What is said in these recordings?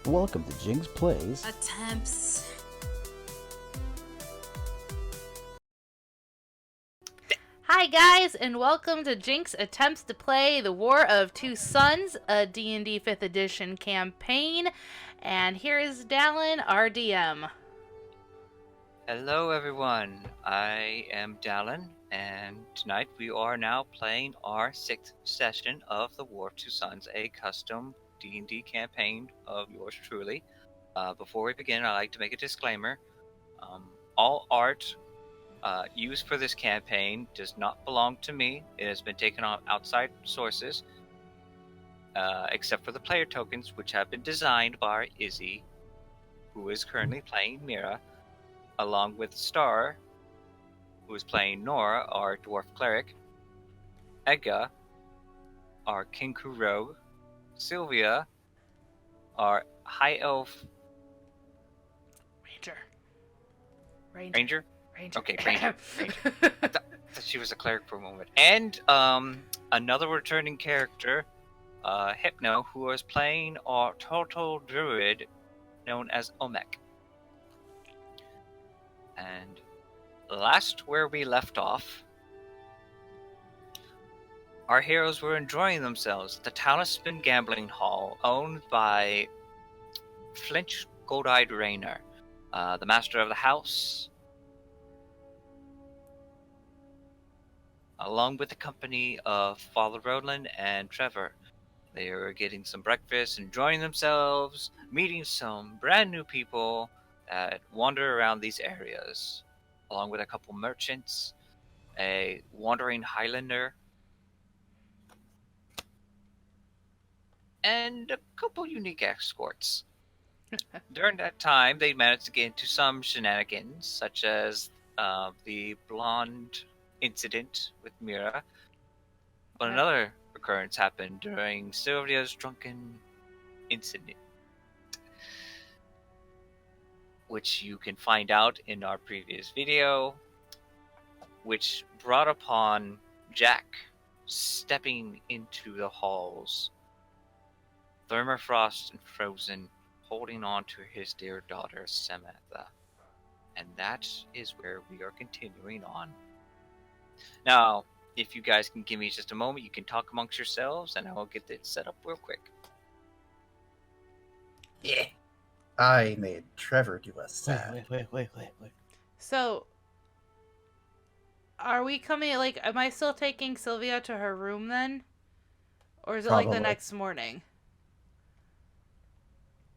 Welcome to Jyinxx Plays Attempts. Hi guys, and welcome to Jyinxx attempts to play The War of Two Sons, a D&D 5th edition campaign. And here is Dallin, our DM. Hello everyone, I am Dallin, and tonight we are now playing our 6th session of The War of Two Sons, a custom D&D campaign of yours truly. Before we begin, I'd like to make a disclaimer. All art used for this campaign does not belong to me. It has been taken on outside sources, except for the player tokens, which have been designed by Izzy, who is currently playing Mira, along with Star, who is playing Nora, our dwarf cleric, Edga, our Kinku rogue, Sylvia, our high elf Ranger. Okay, Ranger. I thought she was a cleric for a moment, and another returning character, Hypno, who is playing our total druid, known as Omek. And last where we left off, our heroes were enjoying themselves at the Talisman Gambling Hall, owned by Flinch Gold-Eyed Raynor, the master of the house, along with the company of Father Roland and Trevor. They were getting some breakfast, enjoying themselves, meeting some brand new people that wander around these areas, along with a couple merchants, a wandering Highlander, and a couple unique escorts. During that time, they managed to get into some shenanigans, such as the blonde incident with Mira. But another occurrence happened during Sylvia's drunken incident, which you can find out in our previous video, which brought upon Jack stepping into the halls, Thermofrost and Frozen, holding on to his dear daughter Samantha. And that is where we are continuing on. Now, if you guys can give me just a moment, you can talk amongst yourselves, and I will get it set up real quick. Yeah. I made Trevor do a sad. Wait. So, are we coming, am I still taking Sylvia to her room then? Or is it like the Probably. next morning?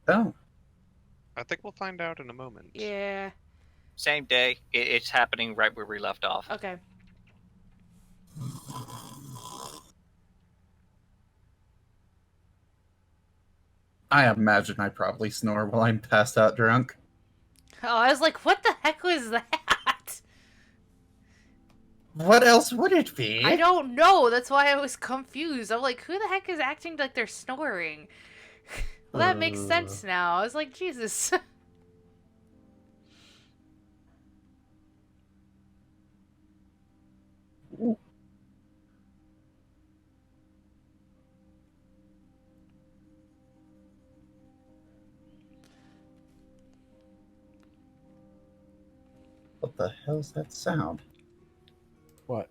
Oh, I think we'll find out in a moment. Yeah. Same day, it's happening right where we left off. Okay. I imagine I probably snore while I'm passed out drunk. Oh, I was like, what the heck was that? What else would it be? I don't know. That's why I was confused. I'm like, who the heck is acting like they're snoring? Well, that makes sense now. I was like, Jesus. What the hell's that sound? What?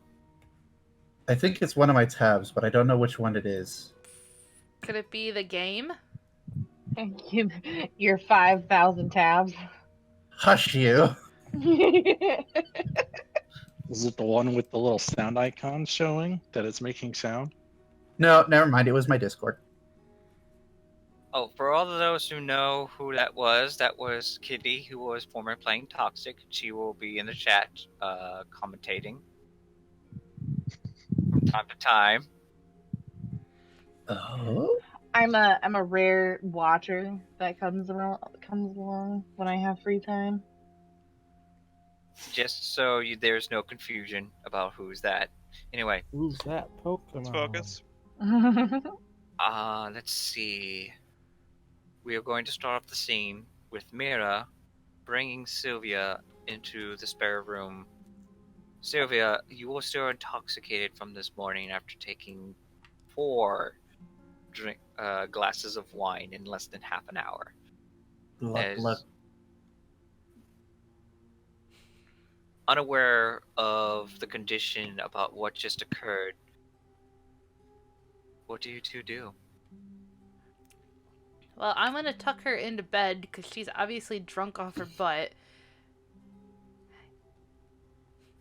I think it's one of my tabs, but I don't know which one it is. Could it be the game? Your 5,000 tabs. Hush you! Is it the one with the little sound icon showing that it's making sound? No, never mind. It was my Discord. Oh, for all of those who know who that was Kitty, who was formerly playing Toxic. She will be in the chat, commentating from time to time. Oh? I'm a rare watcher that comes along when I have free time. Just so there's no confusion about who's that. Anyway, Who's that Pokemon? Let's focus. let's see. We are going to start off the scene with Mira bringing Sylvia into the spare room. Sylvia, you are still intoxicated from this morning after taking 4 glasses of wine in less than half an hour. as unaware of the condition about what just occurred. What do you two do? Well, I'm gonna tuck her into bed because she's obviously drunk off her butt.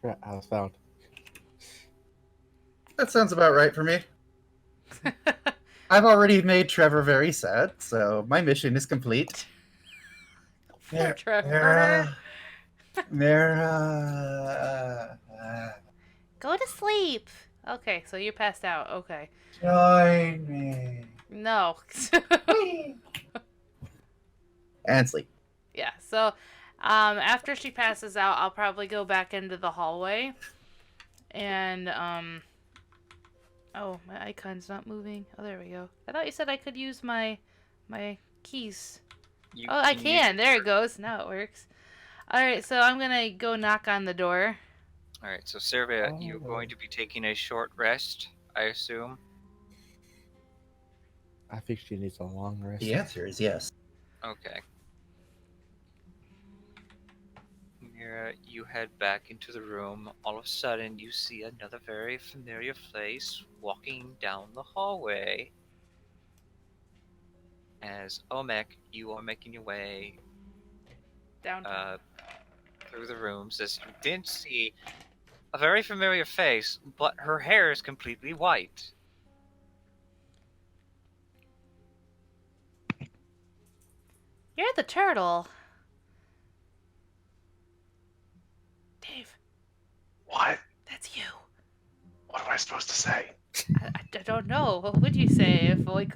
Rat house found. That sounds about right for me. I've already made Trevor very sad, so my mission is complete. Poor Trevor. Mira, Go to sleep. Okay, so you passed out. Okay. join me. No. And sleep. Yeah, so after she passes out, I'll probably go back into the hallway. And, oh, my icon's not moving. Oh, there we go. I thought you said I could use my keys. You Oh, I use can. There your- it goes. Now it works. Alright, so I'm gonna go knock on the door. All right, so Servia, you're going to be taking a short rest, I assume. I think she needs a long rest. The answer is yes. Okay. Mira, you head back into the room. All of a sudden, you see another very familiar face walking down the hallway. As Omek, you are making your way Down. through the rooms as you did see a very familiar face, but her hair is completely white. You're the turtle. Dave, What? that's you. What am I supposed to say? I don't know. What would you say if, like...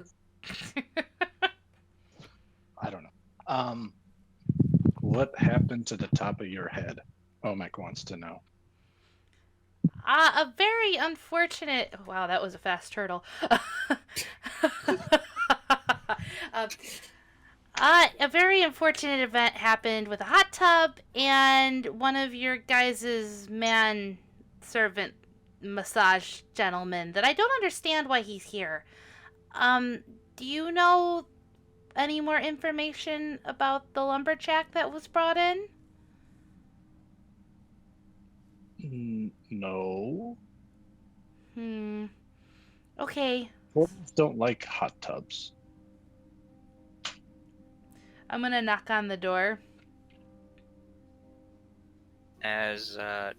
I don't know. What happened to the top of your head? Omek wants to know. A very unfortunate. Wow, that was a fast turtle. A very unfortunate event happened with a hot tub and one of your guys' man servant massage gentlemen that I don't understand why he's here. Do you know any more information about the lumberjack that was brought in? No. Okay. Turtles don't like hot tubs. I'm gonna knock on the door. As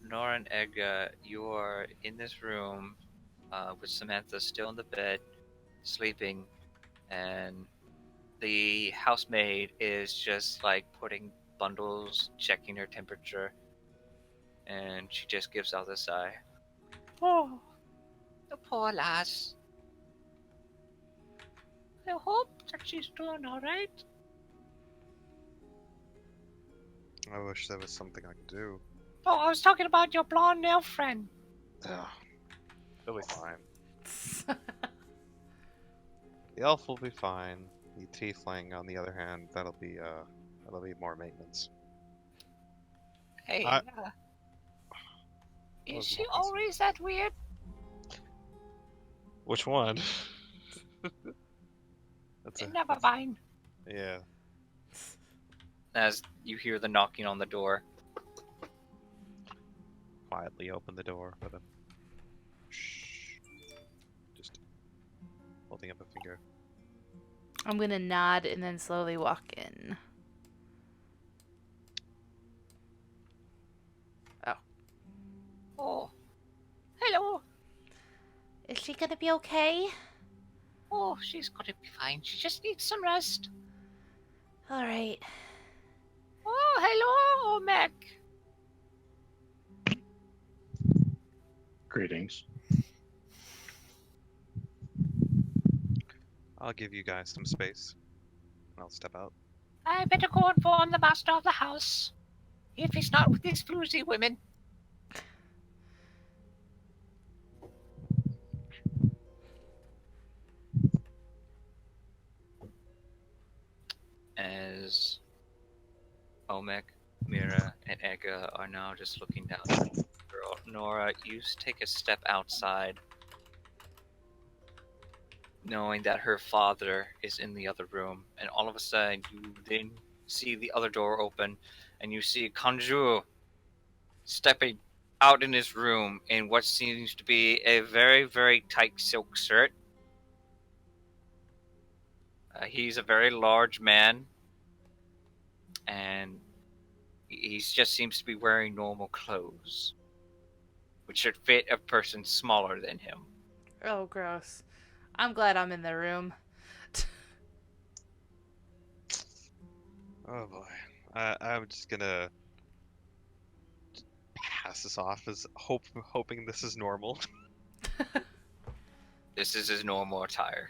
Nora and Edgar, you are in this room with Samantha still in the bed, sleeping, and the housemaid is just like putting bundles, checking her temperature, and she just gives out a sigh. Oh, the poor lass. I hope that she's doing alright. I wish there was something I could do. Oh, I was talking about your blonde elf friend. Ugh. They'll be fine. The elf will be fine. The tiefling, on the other hand, that'll be more maintenance. Hey, I- is was she awesome. always that weird? Which one? Never mind. Yeah. As you hear the knocking on the door. Quietly open the door with a shh. Just holding up a finger. I'm gonna nod and then slowly walk in. Oh, hello. Is she gonna be okay? Oh, she's gonna be fine. She just needs some rest. Alright. Oh, hello, Mac. Greetings. I'll give you guys some space. And I'll step out. I better go inform the master of the house. If he's not with these floozy women. As Omek, Mira, and Ega are now just looking down at the girl, Nora, you take a step outside, knowing that her father is in the other room, and all of a sudden you then see the other door open, and you see Kanju stepping out in his room in what seems to be a very, very tight silk shirt. He's a very large man, and he just seems to be wearing normal clothes, which should fit a person smaller than him. Oh, gross. I'm glad I'm in the room. Oh boy. I'm just gonna pass this off as hoping this is normal. This is his normal attire.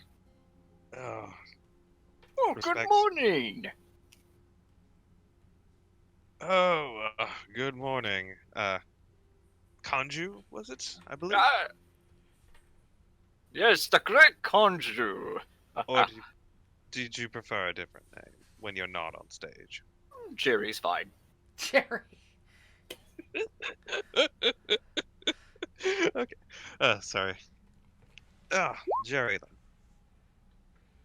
Oh, Oh, Respect. good morning! Good morning. Kanju, was it? I believe. Yes, the great Kanju. Or did you prefer a different name when you're not on stage? Jerry's fine. Jerry. Okay. Sorry. Jerry then.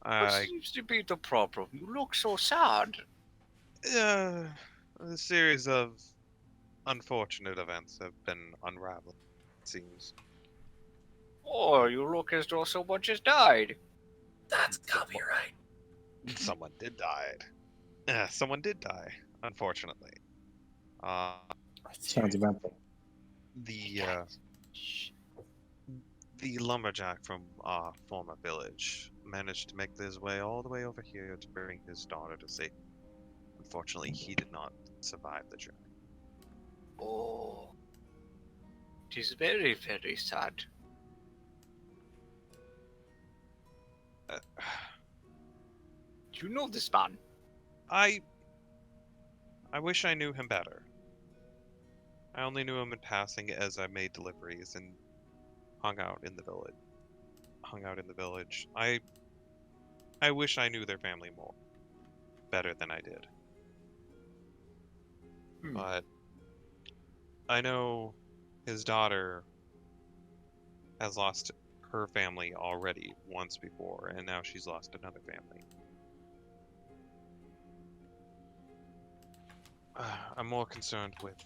What seems to be the problem? You look so sad. A series of unfortunate events have been unraveling, it seems. Oh, you look as though someone just died. That's copyright. Someone did die. Someone did die, unfortunately. Sounds eventful. The lumberjack from our former village managed to make his way all the way over here to bring his daughter to safety. Unfortunately, he did not survive the journey. Oh, it is very, very sad. Do you know this man? I wish I knew him better. I only knew him in passing as I made deliveries and hung out in the village. I wish I knew their family more. Better than I did. But I know his daughter has lost her family already once before, and now she's lost another family. I'm more concerned with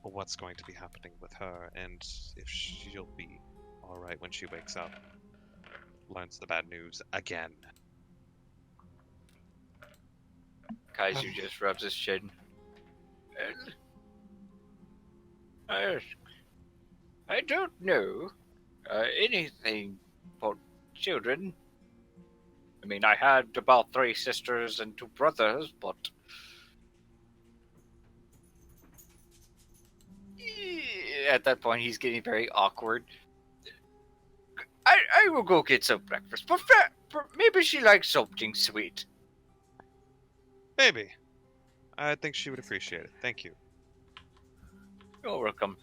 what's going to be happening with her, and if she'll be alright when she wakes up, learns the bad news again. Kaiju just rubs his chin. I don't know anything about children. I mean, I had about 3 sisters and 2 brothers, but at that point he's getting very awkward. I will go get some breakfast, but maybe she likes something sweet. Maybe. I think she would appreciate it. Thank you. You're welcome.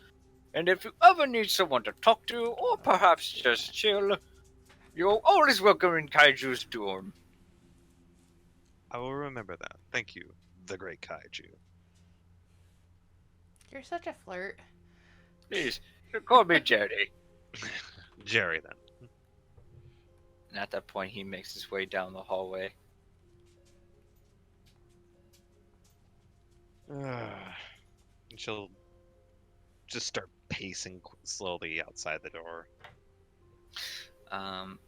And if you ever need someone to talk to, or perhaps just chill, you're always welcome in Kaiju's dorm. I will remember that. Thank you, the great Kaiju. You're such a flirt. Please, call me Jerry. Jerry, then. And at that point, he makes his way down the hallway. And she'll just start pacing slowly outside the door.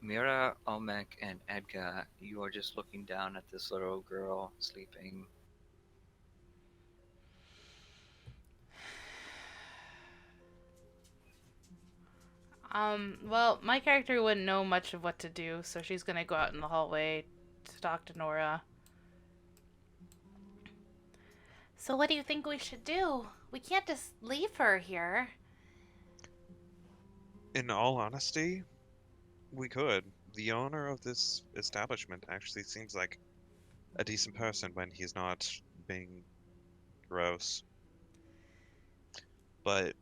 Mira, Olmec, and Edgar, you are just looking down at this little girl sleeping. Well, my character wouldn't know much of what to do, so she's gonna go out in the hallway to talk to Nora. So what do you think we should do? We can't just leave her here. In all honesty, we could. The owner of this establishment actually seems like a decent person when he's not being gross. But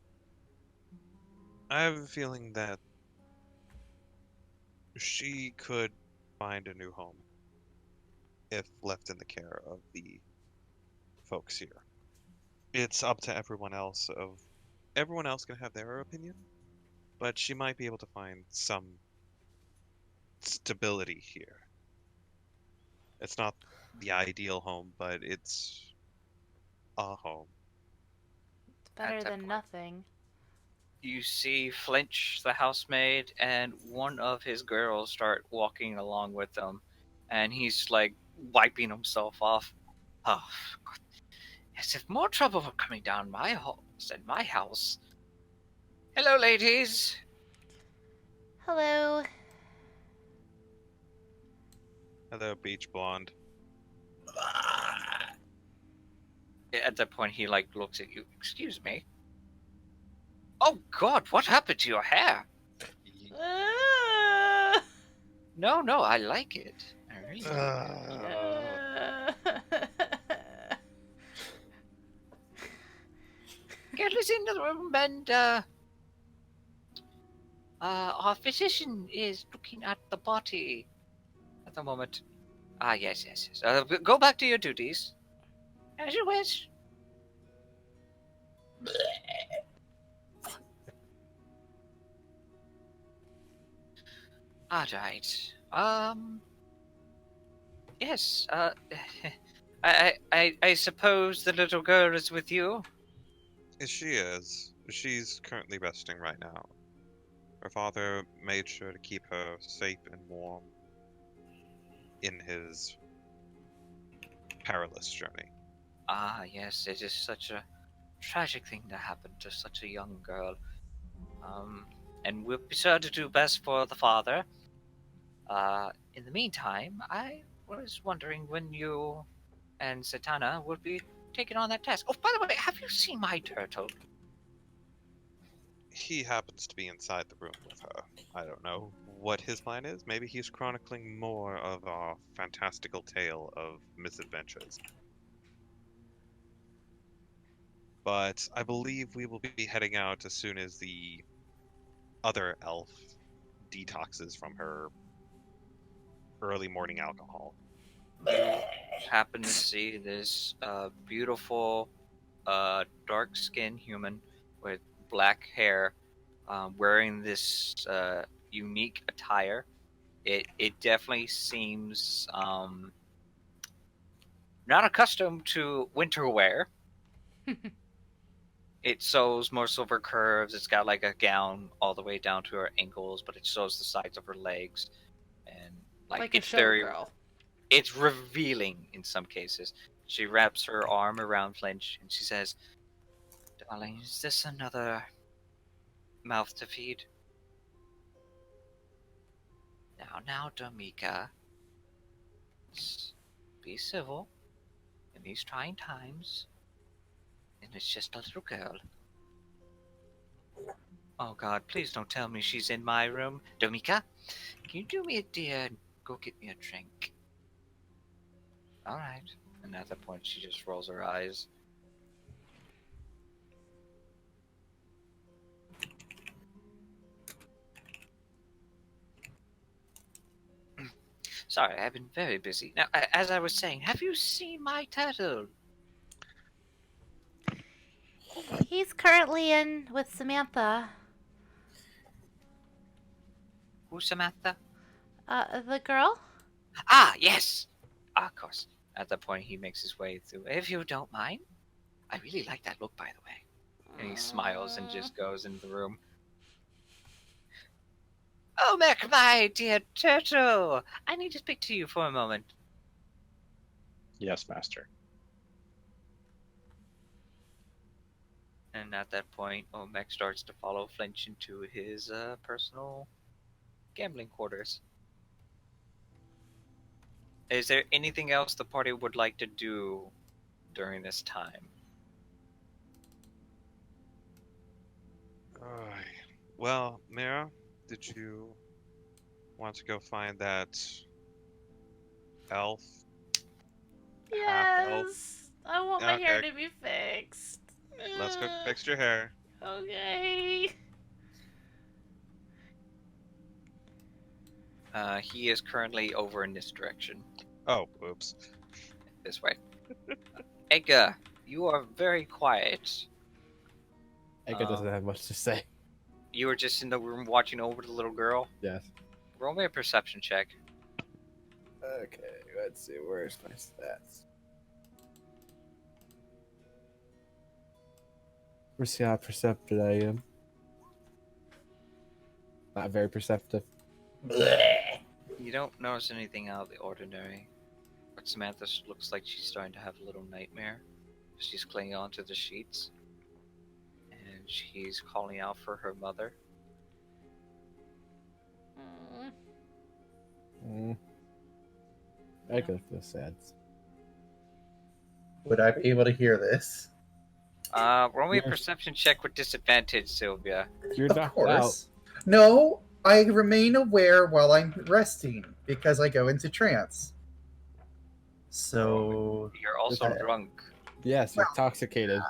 I have a feeling that she could find a new home if left in the care of the folks here. It's up to everyone else. Everyone else can have their opinion, but she might be able to find some stability here. It's not the ideal home, but it's a home. It's better At that than point. nothing. You see Flinch, the housemaid, and one of his girls start walking along with them, and he's like wiping himself off. Oh, God. As if more trouble were coming down my halls than my house. Hello, ladies. Hello. Hello, beach blonde. At that point, he like looks at you. Excuse me. Oh God, what happened to your hair? Uh, No, I like it. I really do. uh. Get us into the room, and our physician is looking at the body at the moment. Ah, yes. Go back to your duties. As you wish. All right. Yes. I suppose the little girl is with you. She is. She's currently resting right now. Her father made sure to keep her safe and warm in his perilous journey. Ah, yes. It is such a tragic thing to happen to such a young girl. And we'll be sure to do best for the father. In the meantime, I was wondering when you and Satana would be taking on that task. Oh, by the way, have you seen my turtle? He happens to be inside the room with her. I don't know what his plan is. Maybe he's chronicling more of our fantastical tale of misadventures. But I believe we will be heading out as soon as the other elf detoxes from her early morning alcohol. Happen to see this beautiful, dark-skinned human with black hair, wearing this unique attire. It definitely seems not accustomed to winter wear. It shows more silver curves. It's got like a gown all the way down to her ankles, but it shows the sides of her legs, and Like a it's very, showgirl. it's revealing in some cases. She wraps her arm around Flinch and she says, "Darling, is this another mouth to feed?" Now, Domika, be civil in these trying times. And it's just a little girl. Oh God, please don't tell me she's in my room. Domika, can you do me a dear and go get me a drink? Alright. And at that point, she just rolls her eyes. Sorry, I've been very busy. Now, as I was saying, have you seen my turtle? He's currently in with Samantha. Who's Samantha? The girl? Ah, yes! Ah, of course. At that point, he makes his way through. If you don't mind. I really like that look, by the way. And he smiles and just goes into the room. Oh, Mac, my dear turtle! I need to speak to you for a moment. Yes, master. And at that point, Olmec starts to follow Flinch into his personal gambling quarters. Is there anything else the party would like to do during this time? Alright. Well, Mira, did you want to go find that elf? Half elf? Yes. I want my hair Okay. to be fixed. Let's go fix your hair. Okay. He is currently over in this direction. Oh, oops. This way. Edgar, you are very quiet. Edgar doesn't have much to say. You were just in the room watching over the little girl. Yes. Roll me a perception check. Okay, let's see. Where's my stats? Let's see how perceptive I am. Not very perceptive. You don't notice anything out of the ordinary. But Samantha looks like she's starting to have a little nightmare. She's clinging onto the sheets. And she's calling out for her mother. I could feel sad. Would I be able to hear this? Roll me a Yes. perception check with disadvantage, Sylvia. You're Of knocked out. course. No, I remain aware while I'm resting because I go into trance. So, You're also Okay. drunk. Yes, you're intoxicated.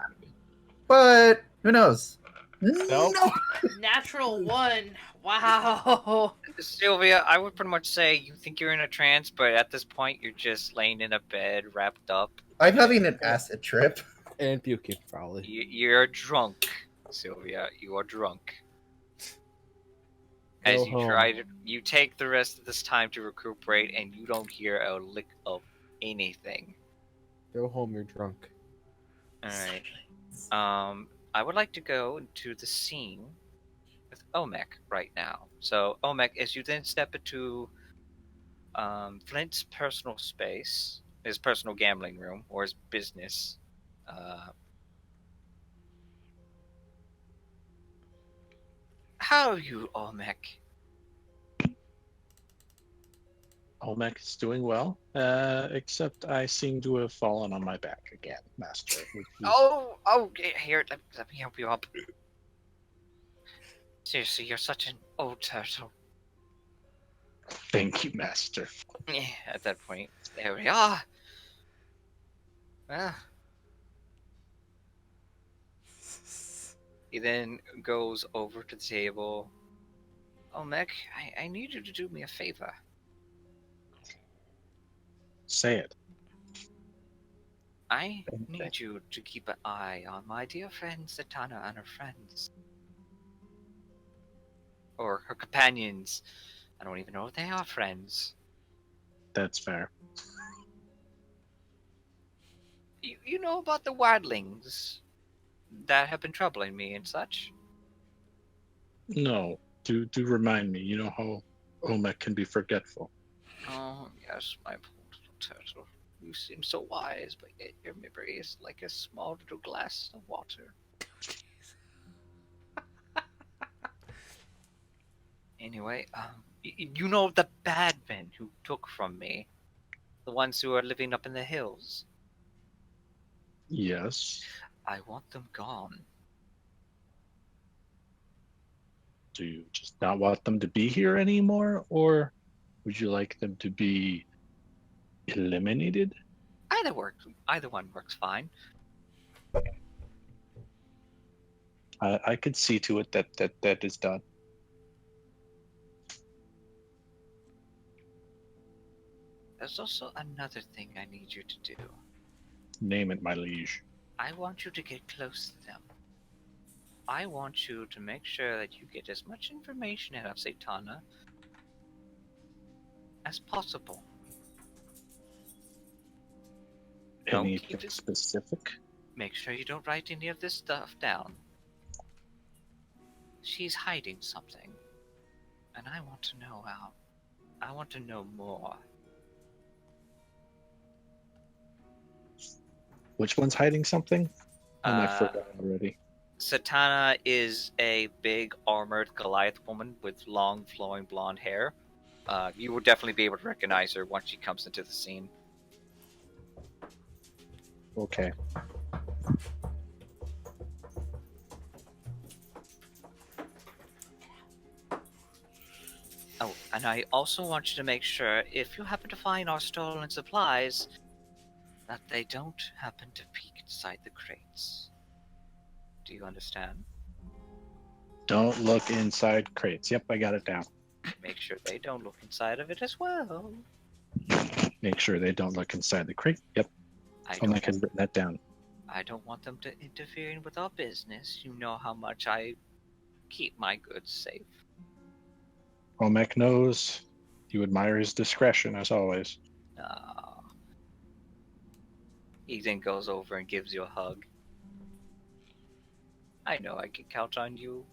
but who knows? Nope. Nope. Natural 1. Wow. Sylvia, I would pretty much say you think you're in a trance, but at this point you're just laying in a bed, wrapped up. I'm having an acid trip. And puking, probably. You're drunk, Sylvia. You are drunk. As Go you home. try to, you take the rest of this time to recuperate, and you don't hear a lick of anything. Go home, you're drunk. All right. I would like to go into the scene with Omek right now. So, Omek, as you then step into Flint's personal space, his personal gambling room, or his business, how are you, Omek? Olmec is doing well, except I seem to have fallen on my back again, Master. Here, let me help you up. Seriously, you're such an old turtle. Thank you, Master. Yeah, at that point, there we are. Ah. He then goes over to the table. Oh, Mech, I need you to do me a favor. Say it. I need you to keep an eye on my dear friend Zatanna and her friends. Or her companions. I don't even know if they are friends. That's fair. You know about the wildlings that have been troubling me and such? No, do remind me. You know how Olmec can be forgetful. Oh, yes, my poor little turtle. You seem so wise, but yet your memory is like a small little glass of water. Anyway, you know the bad men who took from me? The ones who are living up in the hills? Yes. I want them gone. Do you just not want them to be here anymore, or would you like them to be eliminated? Either one works fine. I could see to it that is done. There's also another thing I need you to do. Name it, my liege. I want you to get close to them. I want you to make sure that you get as much information out of Zatanna as possible. Don't keep Anything it- specific? Make sure you don't write any of this stuff down. She's hiding something. And I want to know how. I want to know more. Which one's hiding something? I Uh, forgot already. Zatanna is a big armored Goliath woman with long flowing blonde hair. You will definitely be able to recognize her once she comes into the scene. Okay. Oh, and I also want you to make sure, if you happen to find our stolen supplies, that they don't happen to peek inside the crates. Do you understand? Don't look inside crates. Yep, I got it down. Make sure they don't look inside of it as well. Make sure they don't look inside the crate. Yep, Olmec has written that down. I don't want them to interfere with our business. You know how much I keep my goods safe. Olmec knows You admire his discretion, as always. He then goes over and gives you a hug. I know I can count on you.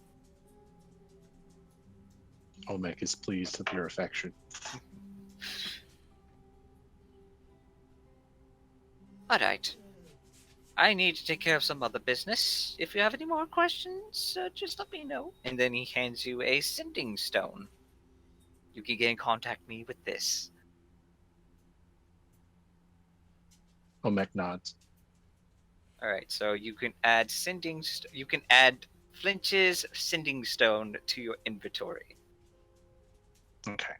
Olmec is pleased with your affection. Alright. I need to take care of some other business. If you have any more questions, just let me know. And then he hands you a sending stone. You can get in contact me with this. Olmec nods. Alright, so you can add you can add Flinch's sending stone to your inventory. Okay.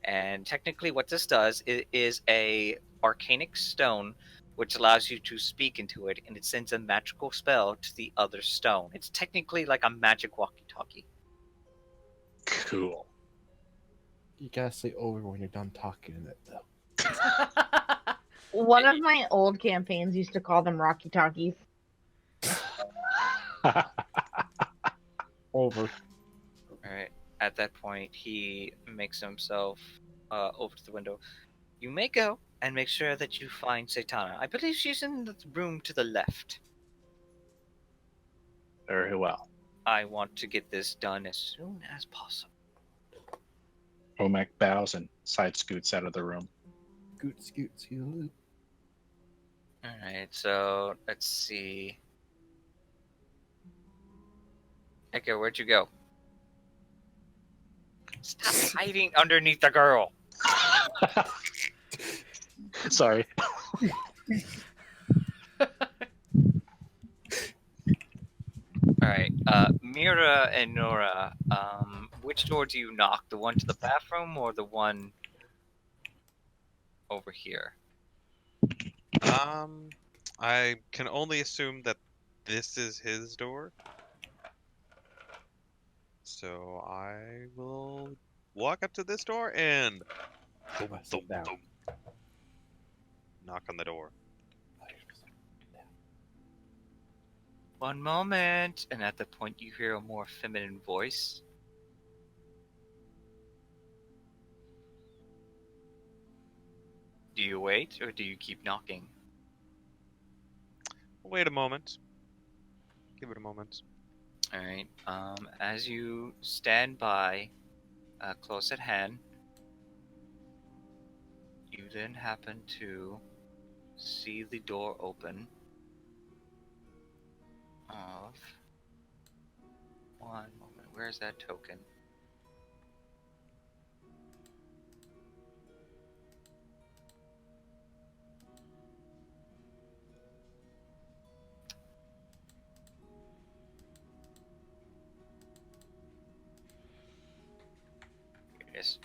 And technically what this does is a arcanic stone which allows you to speak into it, and it sends a magical spell to the other stone. It's technically like a magic walkie-talkie. Cool. You gotta say over when you're done talking in it, though. One of my old campaigns used to call them Rocky Talkies. Over. Alright, at that point, he makes himself over to the window. You may go and make sure that you find Satana. I believe she's in the room to the left. Very well. I want to get this done as soon as possible. Olmec bows and side scoots out of the room. Scoot, scoot. Alright, so let's see. Echo, where'd you go? Stop hiding underneath the girl. Sorry. Alright, Mira and Nora, which door do you knock? The one to the bathroom or the one over here? I can only assume that this is his door. So I will walk up to this door and Sit down. knock on the door. One moment, and at that point you hear a more feminine voice. Do you wait, or do you keep knocking? Wait a moment. Give it a moment. Alright, as you stand by, close at hand, you then happen to see the door open of... One moment, where's that token? Here it is.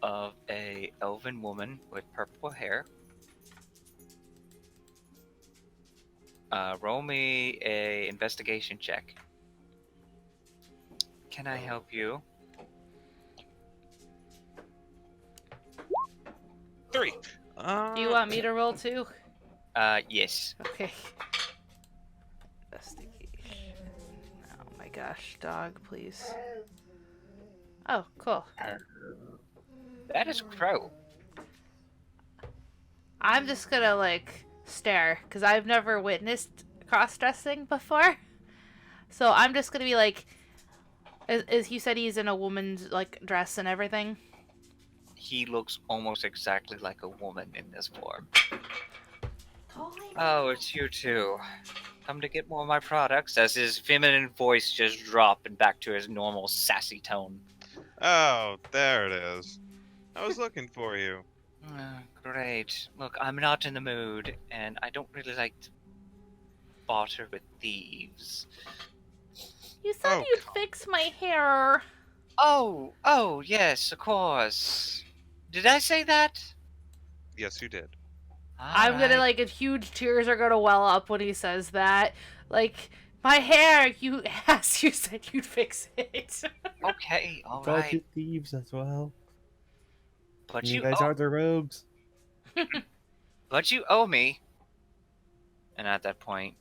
Of a elven woman with purple hair. Roll me a investigation check. Can I help you? 3. Do you want me to roll too? Yes. Okay. Investigation. Oh my gosh, dog, please. Oh, cool. That is Crow. I'm just gonna like stare because I've never witnessed cross-dressing before. So I'm just gonna be like, is he said he's in a woman's like dress and everything? He looks almost exactly like a woman in this form. Oh, it's you two. Come to get more of my products, as his feminine voice just dropped and back to his normal sassy tone. Oh, there it is. I was looking for you. Great. Look, I'm not in the mood, and I don't really like to barter with thieves. You said Oh, you'd fix my hair. Oh, yes, of course. Did I say that? Yes, you did. I'm gonna Alright. like, huge tears are gonna well up when he says that. Like, my hair, you asked, you said you'd fix it. Okay, Guys alright. are thieves as well. But You you guys are the rogues. But you owe me. And at that point,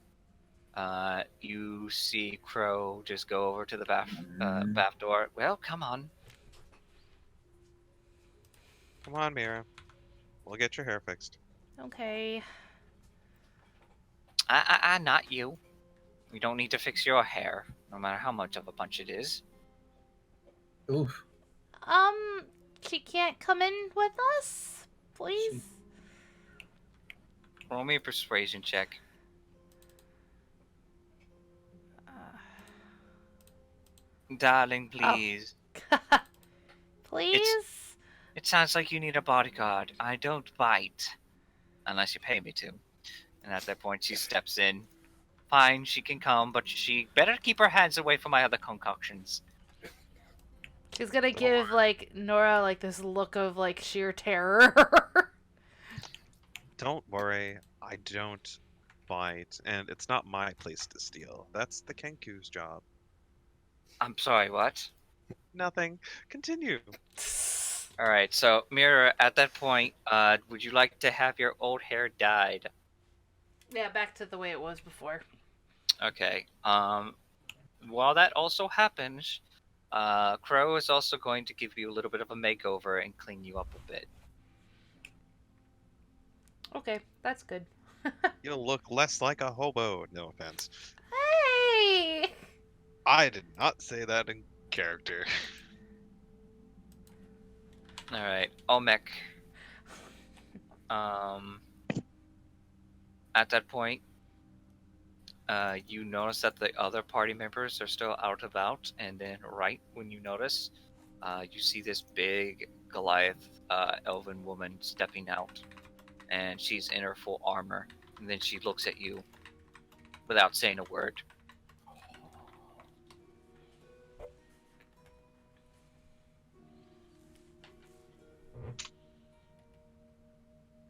you see Crow just go over to the bath door. Well, come on. Come on, Mira. We'll get your hair fixed. Okay. Not you. You don't need to fix your hair, no matter how much of a bunch it is. Oof. She can't come in with us, please. Roll me a persuasion check. Darling, please. Please? It sounds like you need a bodyguard. I don't bite. Unless you pay me to. And at that point, she steps in. Fine, she can come, but she better keep her hands away from my other concoctions. She's gonna give, like, Nora, like, this look of, like, sheer terror. Don't worry, I don't bite, and it's not my place to steal. That's the Kenku's job. I'm sorry, what? Nothing. Continue. Alright, so, Mira, at that point, would you like to have your old hair dyed? Yeah, back to the way it was before. Okay. While that also happens, Crow is also going to give you a little bit of a makeover and clean you up a bit. Okay, that's good. You'll look less like a hobo, no offense. Hey! I did not say that in character. Alright, Olmec. At that point, you notice that the other party members are still out and about, and then right when you notice, you see this big Goliath elven woman stepping out, and she's in her full armor, and then she looks at you without saying a word.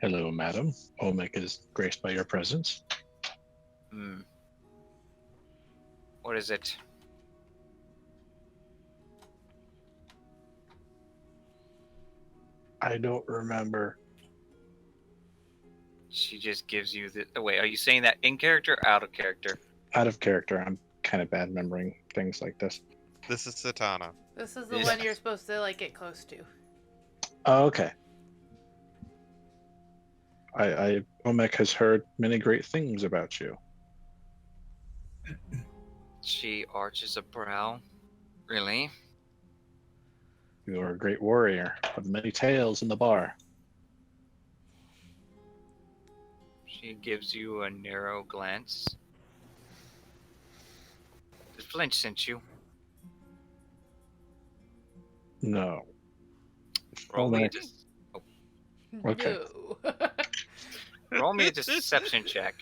Hello, madam. Olmec is graced by your presence. Hmm. What is it? I don't remember. She just gives you the. Oh, wait, are you saying that in character or out of character? Out of character. I'm kind of bad remembering things like this. This is Satana. This is the Yes. one you're supposed to, like, get close to. Oh, okay. Olmec has heard many great things about you. She arches a brow. Really? You are a great warrior of many tales in the bar. She gives you a narrow glance. Did Flinch sent you? No. Roll me a Olmec. Okay. No. Roll me a deception check.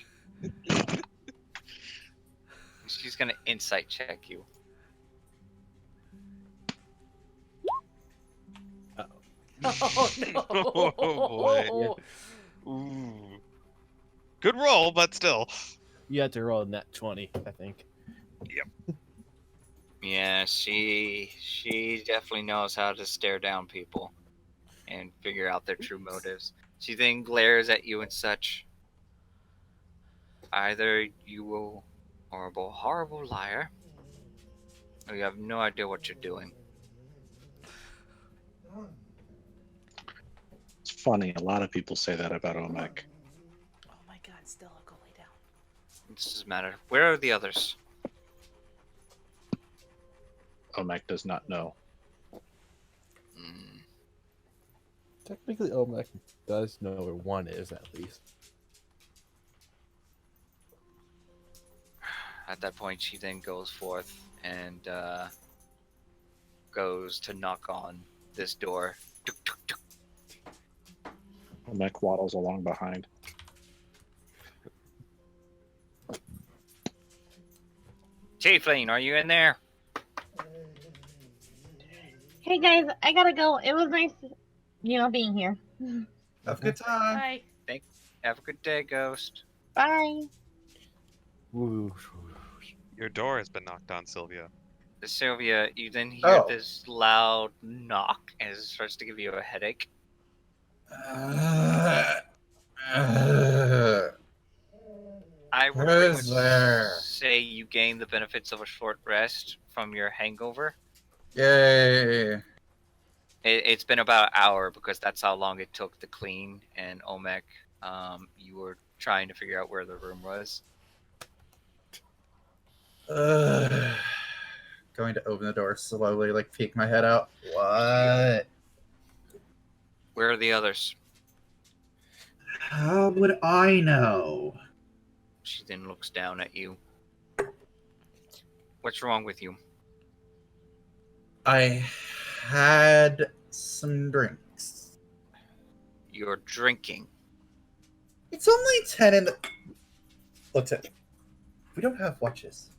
She's gonna insight check you. Oh, no. Oh, boy. Ooh. Good roll, but still. You had to roll a net 20, I think. Yeah, she definitely knows how to stare down people and figure out their true motives. She then glares at you and such. Either you are a horrible liar, or you have no idea what you're doing. It's funny. A lot of people say that about Olmec. Oh my god, Stella, go lay down. It doesn't matter. Where are the others? Olmec does not know. Hmm. Technically, Olmec does know where one is, at least. At that point, she then goes forth and goes to knock on this door. Tuk, tuk, tuk. Olmec waddles along behind. Tiefling, are you in there? Hey guys, I gotta go. It was nice, being here. Have a good time. Bye. Have a good day, Ghost. Bye. Woo. Your door has been knocked on, Sylvia. Sylvia, you then hear Oh. this loud knock as it starts to give you a headache. I would pretty much Who's there? say you gain the benefits of a short rest from your hangover. Yay. It's been about an hour because that's how long it took to clean. And Omek, you were trying to figure out where the room was. Going to open the door slowly, like peek my head out. What? Where are the others? How would I know? She then looks down at you. What's wrong with you? I had some drinks. You're drinking. It's only 10 in the... Look, we don't have watches.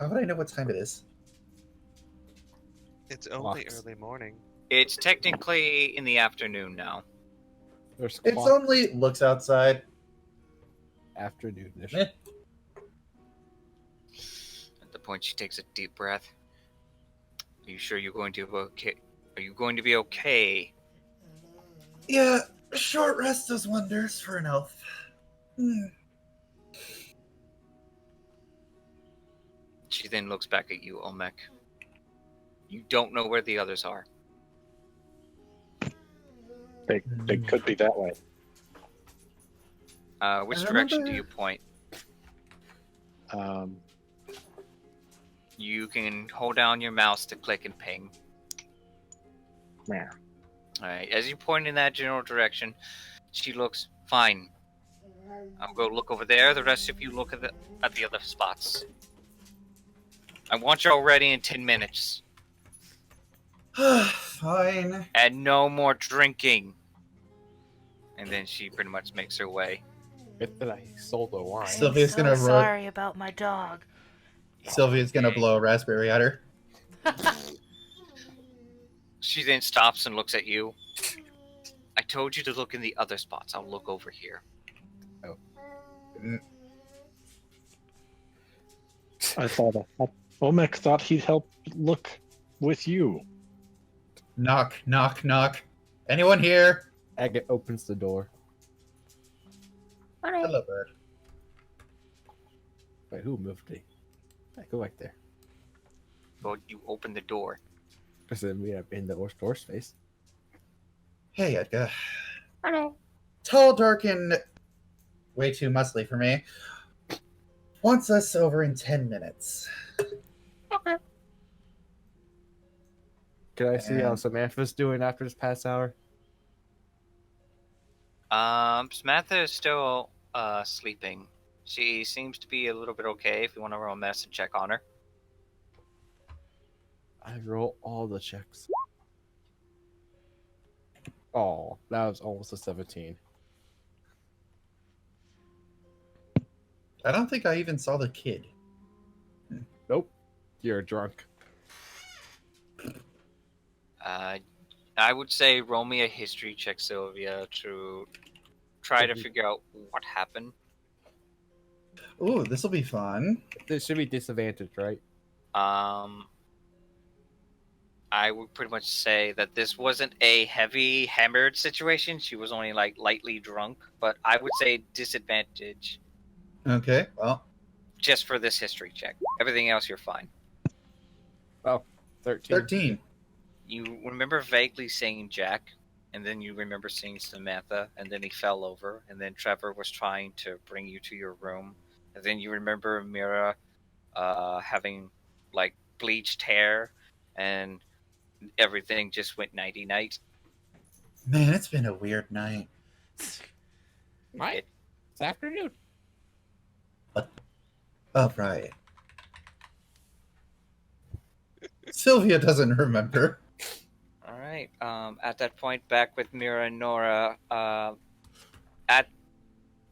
How would I know what time it is? It's only Clocks. early morning. It's technically in the afternoon now. There's It's clock only... Looks outside. afternoonish. Eh. At the point, she takes a deep breath. Are you sure you're going to be okay? Are you going to be okay? Yeah, a short rest does wonders for an elf. She then looks back at you, Omek. You don't know where the others are. They could be that way. Which I direction do remember- you point? You can hold down your mouse to click and ping. Yeah. Alright, as you point in that general direction, she looks fine. I'll go look over there. The rest of you look at the other spots. I want you all ready in 10 minutes. Fine. And no more drinking. And then she pretty much makes her way. Good that I sold the wine. Sylvia's I'm gonna so ro- sorry about my dog. Sylvia's gonna blow a raspberry at her. She then stops and looks at you. I told you to look in the other spots. I'll look over here. I thought Omek thought he'd help look with you. Knock, knock, knock. Anyone here? Agate opens the door. Hello, bird. Wait, who moved me? Hey, go back there. But you open the door. Because then we have in the door space. Hey, Edgar. Hello. Tall, dark, and way too muscly for me. Wants us over in 10 minutes. Okay. Can I see how And- Samantha's doing after this past hour? Samantha is still sleeping. She seems to be a little bit okay if you want to roll a mess and check on her. I roll all the checks. Oh, that was almost a 17. I don't think I even saw the kid. Nope. You're drunk. I would say roll me a history check, Sylvia, to try to figure out what happened. Ooh, this will be fun. This should be disadvantage, right? I would pretty much say that this wasn't a heavy hammered situation. She was only like lightly drunk, but I would say disadvantage Okay, well, just for this history check. Everything else, you're fine. 13. 13. You remember vaguely seeing Jack, and then you remember seeing Samantha, and then he fell over, and then Trevor was trying to bring you to your room, and then you remember Mira having like bleached hair, and everything just went nighty night. Man, it's been a weird night. Right. It's afternoon. Oh, right. Sylvia doesn't remember. All right. At that point, back with Mira and Nora. At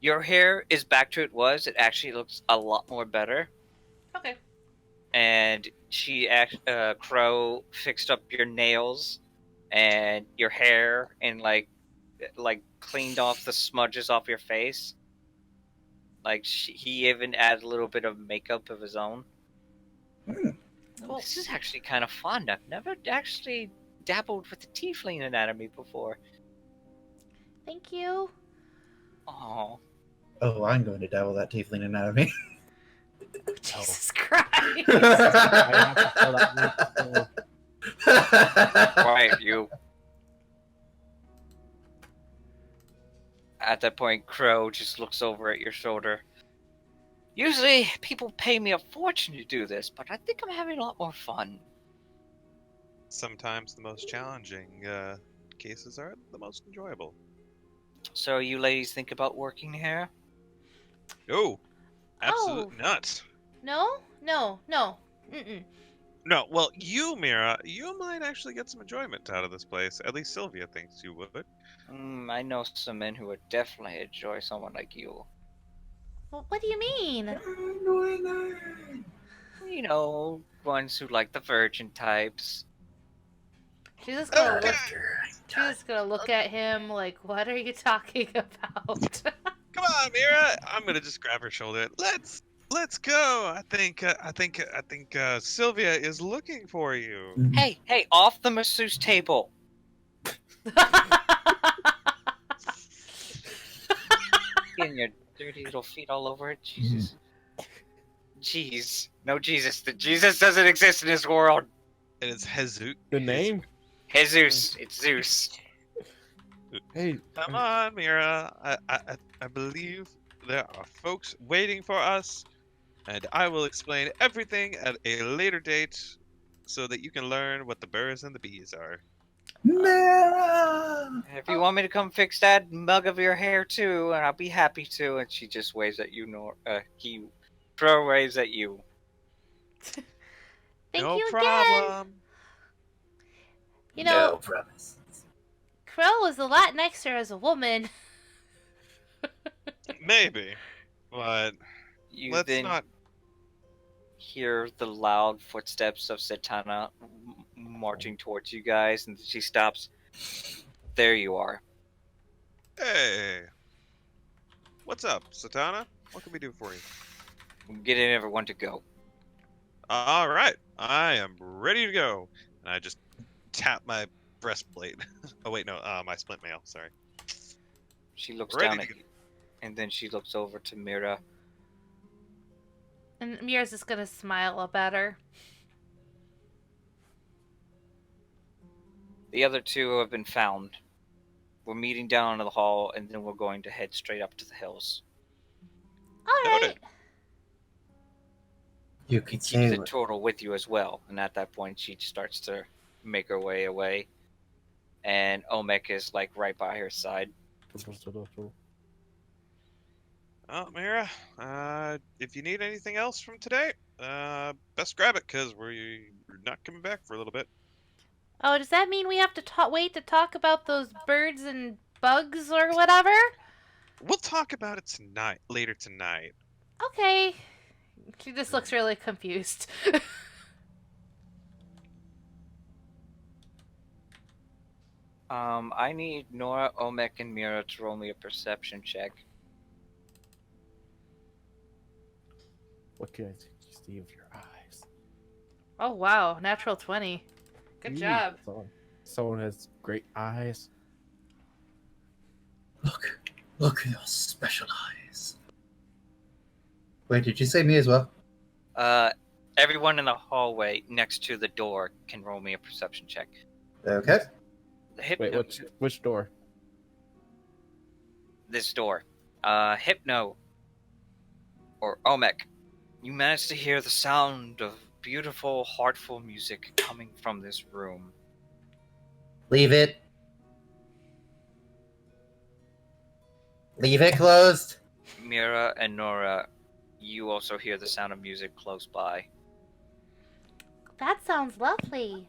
your hair is back to it was. It actually looks a lot more better. Okay. And Crow fixed up your nails and your hair and like cleaned off the smudges off your face. Like he even added a little bit of makeup of his own. Cool. This is actually kind of fun. I've never actually dabbled with the tiefling anatomy before. Thank you. Oh, Oh, I'm going to dabble that tiefling anatomy. Jesus Christ. I have to tell that Quiet, you. At that point, Crow just looks over at your shoulder. Usually, people pay me a fortune to do this, but I think I'm having a lot more fun. Sometimes the most challenging cases are the most enjoyable. So, you ladies think about working here? Oh, absolutely not. No? No. Mm-mm. No, well, you, Mira, you might actually get some enjoyment out of this place. At least Sylvia thinks you would. I know some men who would definitely enjoy someone like you. Well, what do you mean? You know, ones who like the virgin types. She's just gonna Okay. look. She's just gonna look at him like, "What are you talking about?" Come on, Mira. I'm gonna just grab her shoulder. Let's go. I think Sylvia is looking for you. Hey, off the masseuse table. Getting your dirty little feet all over it. Jesus. Jeez. No Jesus. The Jesus doesn't exist in this world. And it's Jesus. The name? Jesus. It's Zeus. Hey, Come on, Mira. I believe there are folks waiting for us, and I will explain everything at a later date so that you can learn what the birds and the bees are. Mira! If you want me to come fix that mug of your hair too, and I'll be happy to. And she just waves at you, Crow waves at you. Thank No you again. problem. You know, No promise. Crow was a lot nicer as a woman. Maybe, but You let's then not. hear the loud footsteps of Satana marching towards you guys, and she stops. There you are. Hey, what's up, Satana? What can we do for you? I'm getting everyone to go. All right, I am ready to go. And I just tap my breastplate. Oh wait, no, my splint mail. Sorry. She looks Ready down to at go. you, and then she looks over to Mira. And Mira's just gonna smile up at her. The other two have been found. We're meeting down in the hall, and then we're going to head straight up to the hills. All right. Noted. You could Keep say the turtle with you as well. And at that point, she starts to make her way away. And Omek is like right by her side. Oh, Mira, if you need anything else from today, best grab it, because we're not coming back for a little bit. Oh, does that mean we have to wait to talk about those birds and bugs or whatever? We'll talk about it later tonight. Okay. She just looks really confused. I need Nora, Omek, and Mira to roll me a perception check. what can I see with your eyes? Oh, wow. Natural 20. Good Ooh, job. Someone has great eyes. Look at those special eyes. Wait, did you say me as well? Everyone in the hallway next to the door can roll me a perception check. Okay. Wait, which door? This door. Hypno. Or Omek. You managed to hear the sound of beautiful, heartful music coming from this room. Leave it. Leave it closed. Mira and Nora, you also hear the sound of music close by. That sounds lovely.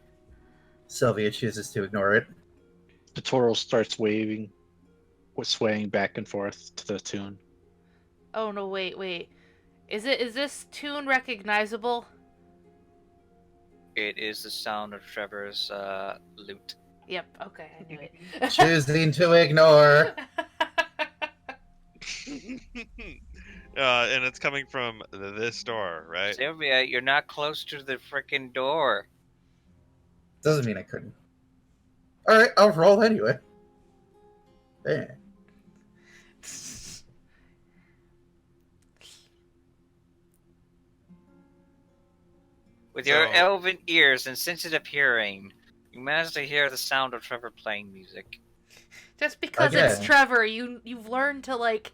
Sylvia chooses to ignore it. The turtle starts waving, swaying back and forth to the tune. Oh, no, wait. Is this tune recognizable? It is the sound of Trevor's lute. Yep, okay, I knew it. Choosing to ignore. And it's coming from this door, right? Sylvia, you're not close to the frickin' door. Doesn't mean I couldn't. Alright, I'll roll anyway. There. With your So- elven ears and sensitive hearing, You managed to hear the sound of Trevor playing music. Just because it's Again. Trevor, you've learned to like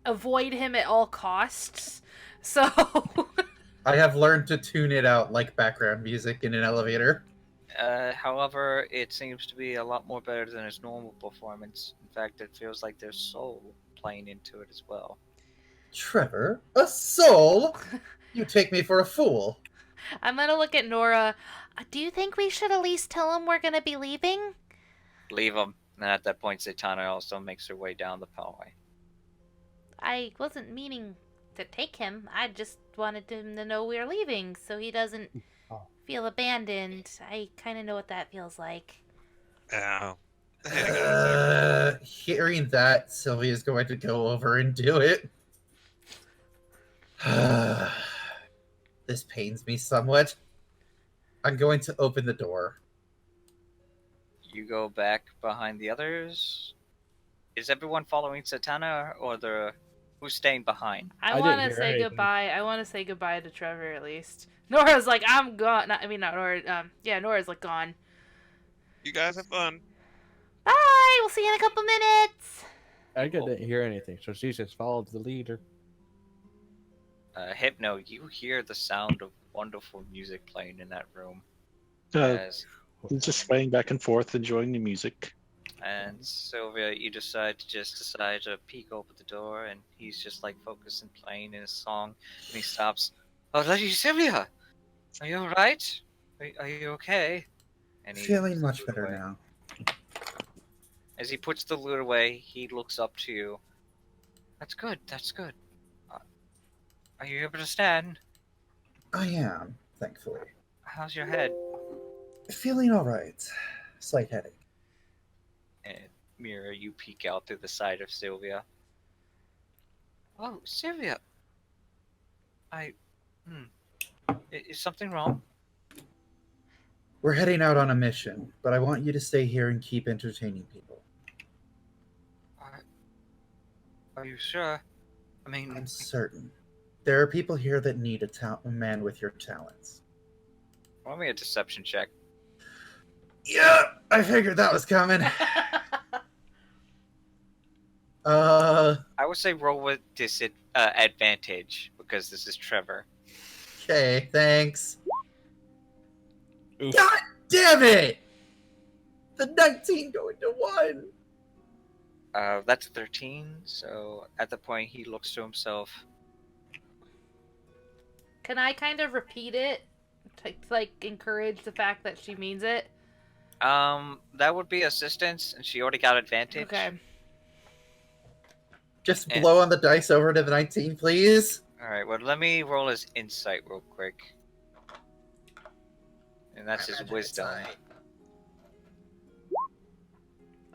avoid him at all costs. So I have learned to tune it out like background music in an elevator. However, it seems to be a lot more better than his normal performance. In fact, it feels like there's soul playing into it as well. Trevor, a soul? You take me for a fool. I'm gonna look at Nora. Do you think we should at least tell him we're gonna be leaving? Leave him. And at that point, Zatanna also makes her way down the hallway. I wasn't meaning to take him. I just wanted him to know we're leaving so he doesn't Oh. feel abandoned. I kind of know what that feels like. Oh. Hang on a sec. Hearing that, Sylvia's going to go over and do it. This pains me somewhat. I'm going to open the door. You go back behind the others. Is everyone following Zatanna, or who's staying behind? I didn't want to hear say anything. goodbye. I want to say goodbye to Trevor at least. Nora's like, I'm gone. Not Nora. Yeah, Nora's like gone. You guys have fun. Bye. We'll see you in a couple minutes. Edgar didn't hear anything, so she just followed the leader. Hypno, you hear the sound of wonderful music playing in that room. Uh, As he's just swaying back and forth, enjoying the music. And Sylvia, you decide to peek over the door, and he's just like focused and playing in his song, and he stops. Oh, Lady Sylvia, are you alright? Are you okay? And he Feeling puts much the lute better away. now. As he puts the lute away, he looks up to you. That's good. That's good. Are you able to stand? I am, thankfully. How's your head? Feeling alright. Slight headache. And Mira, you peek out through the side of Sylvia. Oh, Sylvia. Is something wrong? We're heading out on a mission, but I want you to stay here and keep entertaining people. Are you sure? I mean, I'm certain. There are people here that need a man with your talents. roll me a deception check. Yeah, I figured that was coming. I would say roll with advantage, because this is Trevor. Okay, thanks. Oof. God damn it! The 19 going to 1. That's 13, so at the point he looks to himself. Can I kind of repeat it to like encourage the fact that she means it? That would be assistance, and she already got advantage. Okay. Just And- blow on the dice over to the 19, please. Alright, well, let me roll his insight real quick. And that's his wisdom.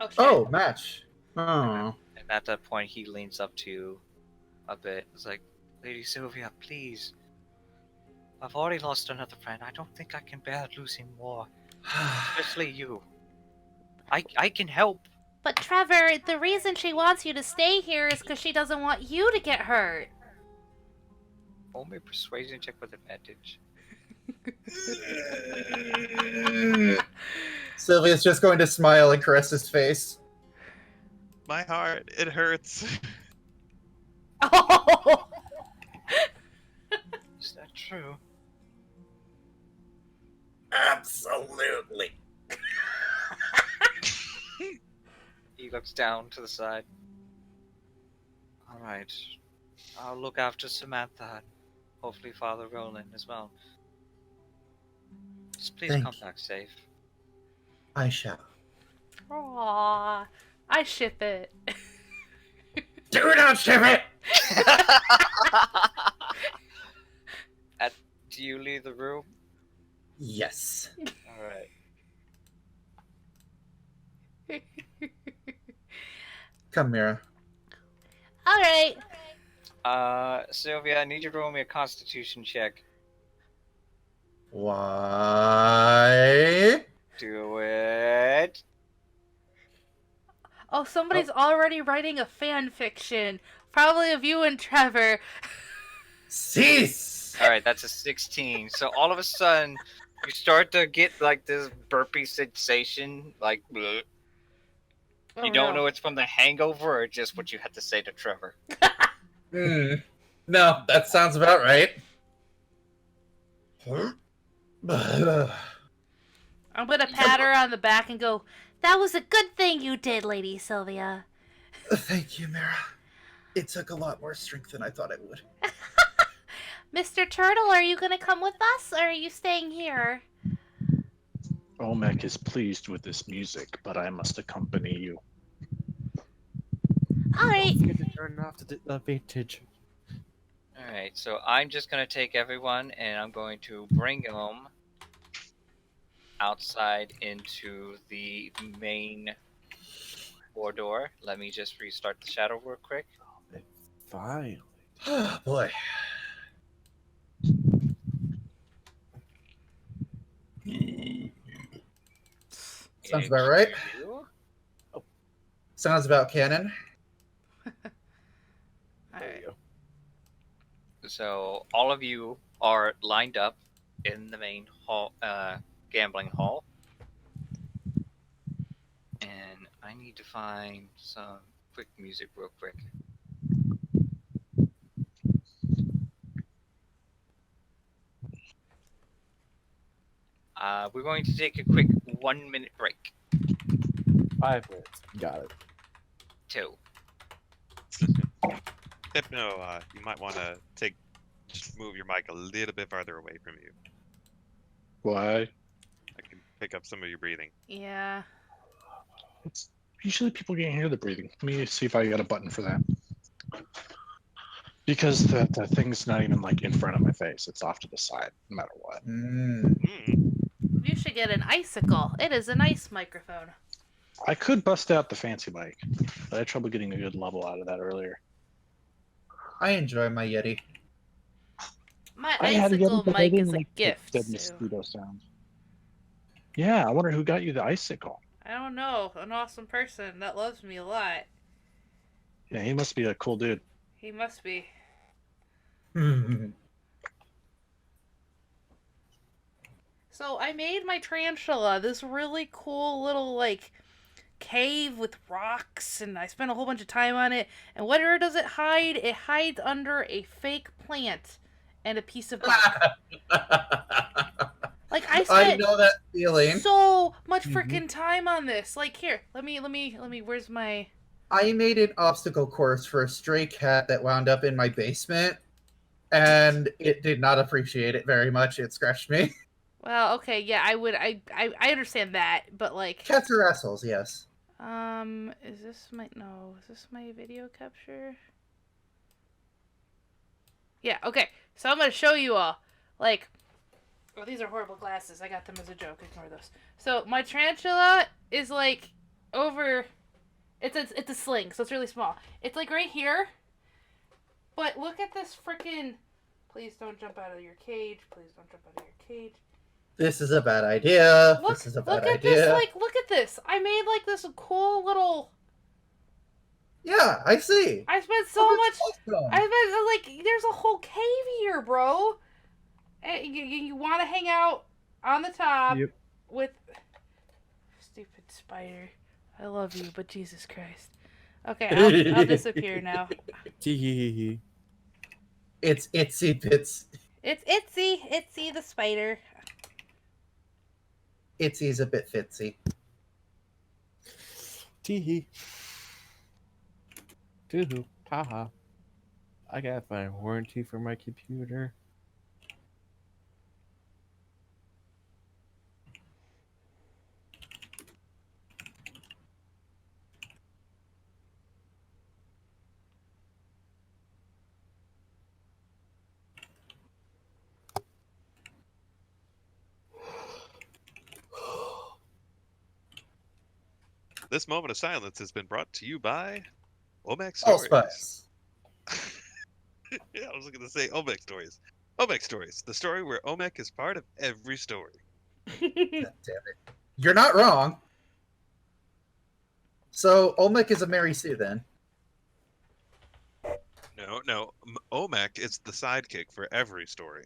Oh, shit. Oh, match. Oh. And at that point, he leans up to you a bit. It's like, Lady Sylvia, please. I've already lost another friend. I don't think I can bear losing more. Especially you. I can help. But Trevor, the reason she wants you to stay here is because she doesn't want you to get hurt. Roll me a persuasion check with advantage. Sylvia's just going to smile and caress his face. My heart, it hurts. Oh! Is that true? Absolutely. He looks down to the side. Alright. I'll look after Samantha and hopefully Father Roland as well. Just please Thank come you. back safe. I shall. Aww. I ship it. Do not ship it! Do you leave the room? Yes. Alright. Come, Mira. Alright. Sylvia, I need you to roll me a constitution check. Why? Do it. Oh, somebody's already writing a fan fiction. Probably of you and Trevor. Cease! Alright, that's a 16. So all of a sudden, You start to get like this burpy sensation, like bleh. Oh, You don't no. know it's from the hangover or just what you had to say to Trevor. No, that sounds about right. I'm gonna pat her on the back and go, "That was a good thing you did, Lady Sylvia." Thank you, Mara. It took a lot more strength than I thought it would. Mr. Turtle, are you gonna come with us, or are you staying here? Olmec is pleased with this music, but I must accompany you. Alright. Don't forget to turn off the vintage. Alright, so I'm just going to take everyone and I'm going to bring them outside into the main corridor. Let me just restart the shadow real quick. Finally. Boy. Sounds about right. Into- Sounds about canon. There Alright. you go. So all of you are lined up in the main hall, gambling hall. And I need to find some quick music real quick. We're going to take a quick 1 minute break. 5 minutes. Got it. 2. Hypno, you might want to just move your mic a little bit farther away from you. Why? I can pick up some of your breathing. Yeah. It's usually people can't hear the breathing. Let me see if I got a button for that. Because the thing's not even like in front of my face. It's off to the side, no matter what. You should get an icicle. It is a nice microphone. I could bust out the fancy mic, but I had trouble getting a good level out of that earlier. I enjoy my Yeti. My I had to get icicle it, but I mic didn't is a like gift. the So mosquito sound. Yeah, I wonder who got you the icicle. I don't know. An awesome person that loves me a lot. Yeah, he must be a cool dude. He must be. So I made my tarantula this really cool little like cave with rocks, and I spent a whole bunch of time on it. And where does it hide? It hides under a fake plant and a piece of bark. Like I I spent know that feeling. so much Mhm. freaking time on this. Like here, let me. Where's my? I made an obstacle course for a stray cat that wound up in my basement, and it did not appreciate it very much. It scratched me. Well, okay, yeah, I would. I understand that, but like. Cats are assholes, yes. Is this my no? Is this my video capture? Yeah. Okay. So I'm gonna show you all. Like, oh, these are horrible glasses. I got them as a joke. Ignore those. So my tarantula is like over. It's a sling, so it's really small. It's like right here. But look at this freaking. Please don't jump out of your cage. Please don't jump out of your cage. This is a bad idea. Look, This is a bad look at idea. this. Like, look at this. I made like this cool little. Yeah, I see. I spent so much. Awesome. I bet like there's a whole cave here, bro. You want to hang out on the top Yep. with stupid spider. I love you, but Jesus Christ. Okay, I'll disappear now. Tee. It's itsy bits. It's Itsy the spider. Itsy's a bit fitsy. Tee. Doo-hoo. Haha. I gotta find a warranty for my computer. This moment of silence has been brought to you by Omac Stories. Allspice. Yeah, I was going to say Omac Stories. Omac Stories, the story where Omac is part of every story. God damn it. You're not wrong. So Olmec is a Mary Sue then. No, Omac is the sidekick for every story.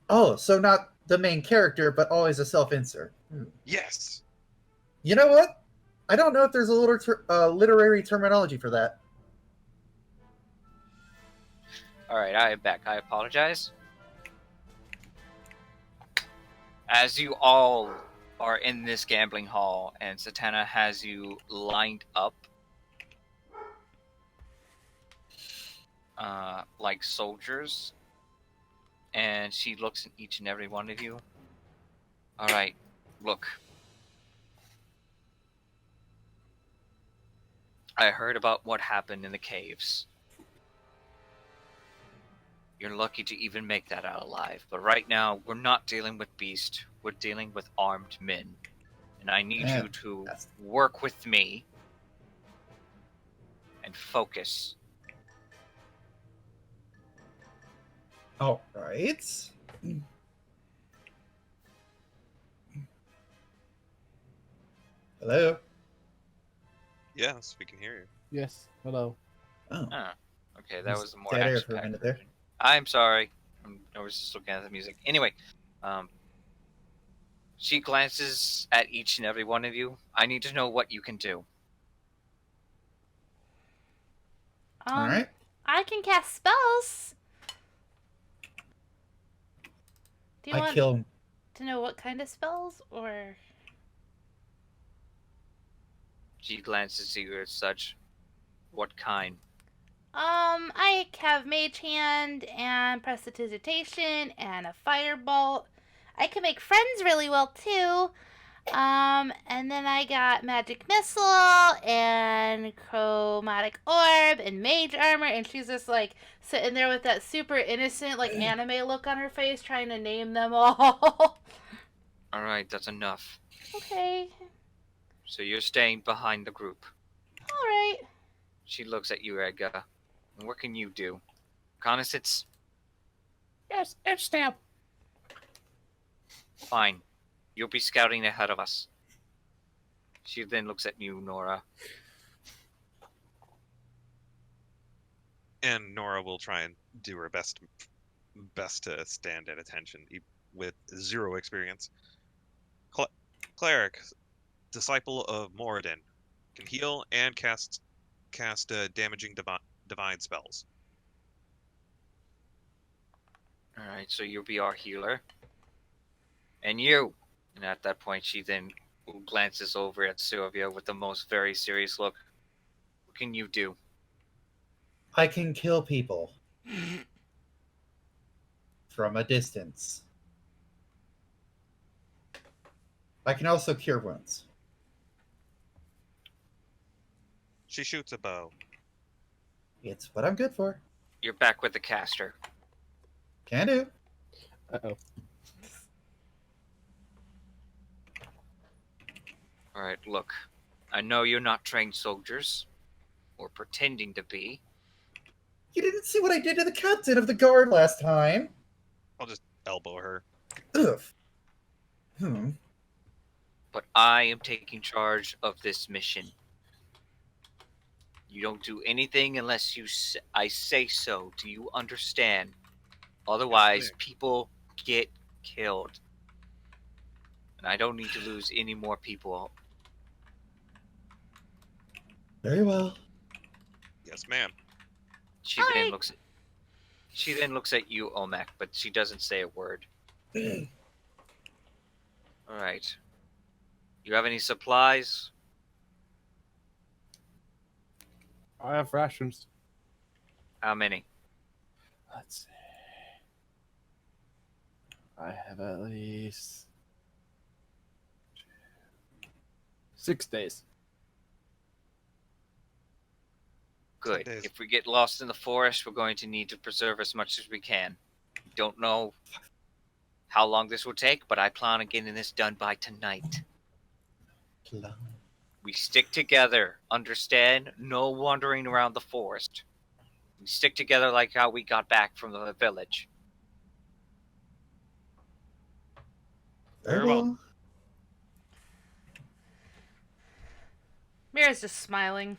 Oh, so not the main character, but always a self-insert. Yes. You know what? I don't know if there's a literary terminology for that. Alright, I am back. I apologize. As you all are in this gambling hall, and Satana has you lined up like soldiers, and she looks at each and every one of you. Alright, look. I heard about what happened in the caves. You're lucky to even make that out alive. But right now, we're not dealing with beasts. We're dealing with armed men. And I need Man, you to that's- work with me and focus. All right. Hello. Yes, we can hear you. Yes. Hello. Oh, Okay, that Just was the more dead air for a action-packed minute there. version. I'm sorry. I was just looking at the music. Anyway, she glances at each and every one of you. I need to know what you can do. all right. I can cast spells. Do you I want kill. to know what kind of spells, or? She glances at you as such. What kind? I have Mage Hand and Prestidigitation and a Firebolt. I can make friends really well too. And then I got Magic Missile and Chromatic Orb and Mage Armor, and she's just like sitting there with that super innocent, like anime look on her face, trying to name them all. Alright, that's enough. Okay. So you're staying behind the group. Alright. She looks at you, Edgar. What can you do? Reconnaissance? Yes, edge stab. Fine. You'll be scouting ahead of us. She then looks at you, Nora. And Nora will try and do her best to stand at attention with 0 experience. Cleric, disciple of Moradin, can heal and cast damaging divine spells. Alright, so you'll be our healer. And you! And at that point, she then glances over at Sylvia with the most very serious look. What can you do? I can kill people from a distance. I can also cure wounds. She shoots a bow. It's what I'm good for. You're back with the caster. Can do. Uh-oh. Alright, look. I know you're not trained soldiers. Or pretending to be. You didn't see what I did to the captain of the guard last time. I'll just elbow her. Ugh. But I am taking charge of this mission. You don't do anything unless I say so. Do you understand? Otherwise, Yes, people get killed. And I don't need to lose any more people. Very well. Yes, ma'am. She then looks at you, Omek, but she doesn't say a word. Alright. You have any supplies? I have rations. How many? Let's see. I have at least 6 days. Good. days. If we get lost in the forest, we're going to need to preserve as much as we can. Don't know how long this will take, but I plan on getting this done by tonight. We stick together, understand? No wandering around the forest. We stick together like how we got back from the village. Very well. Mira's just smiling.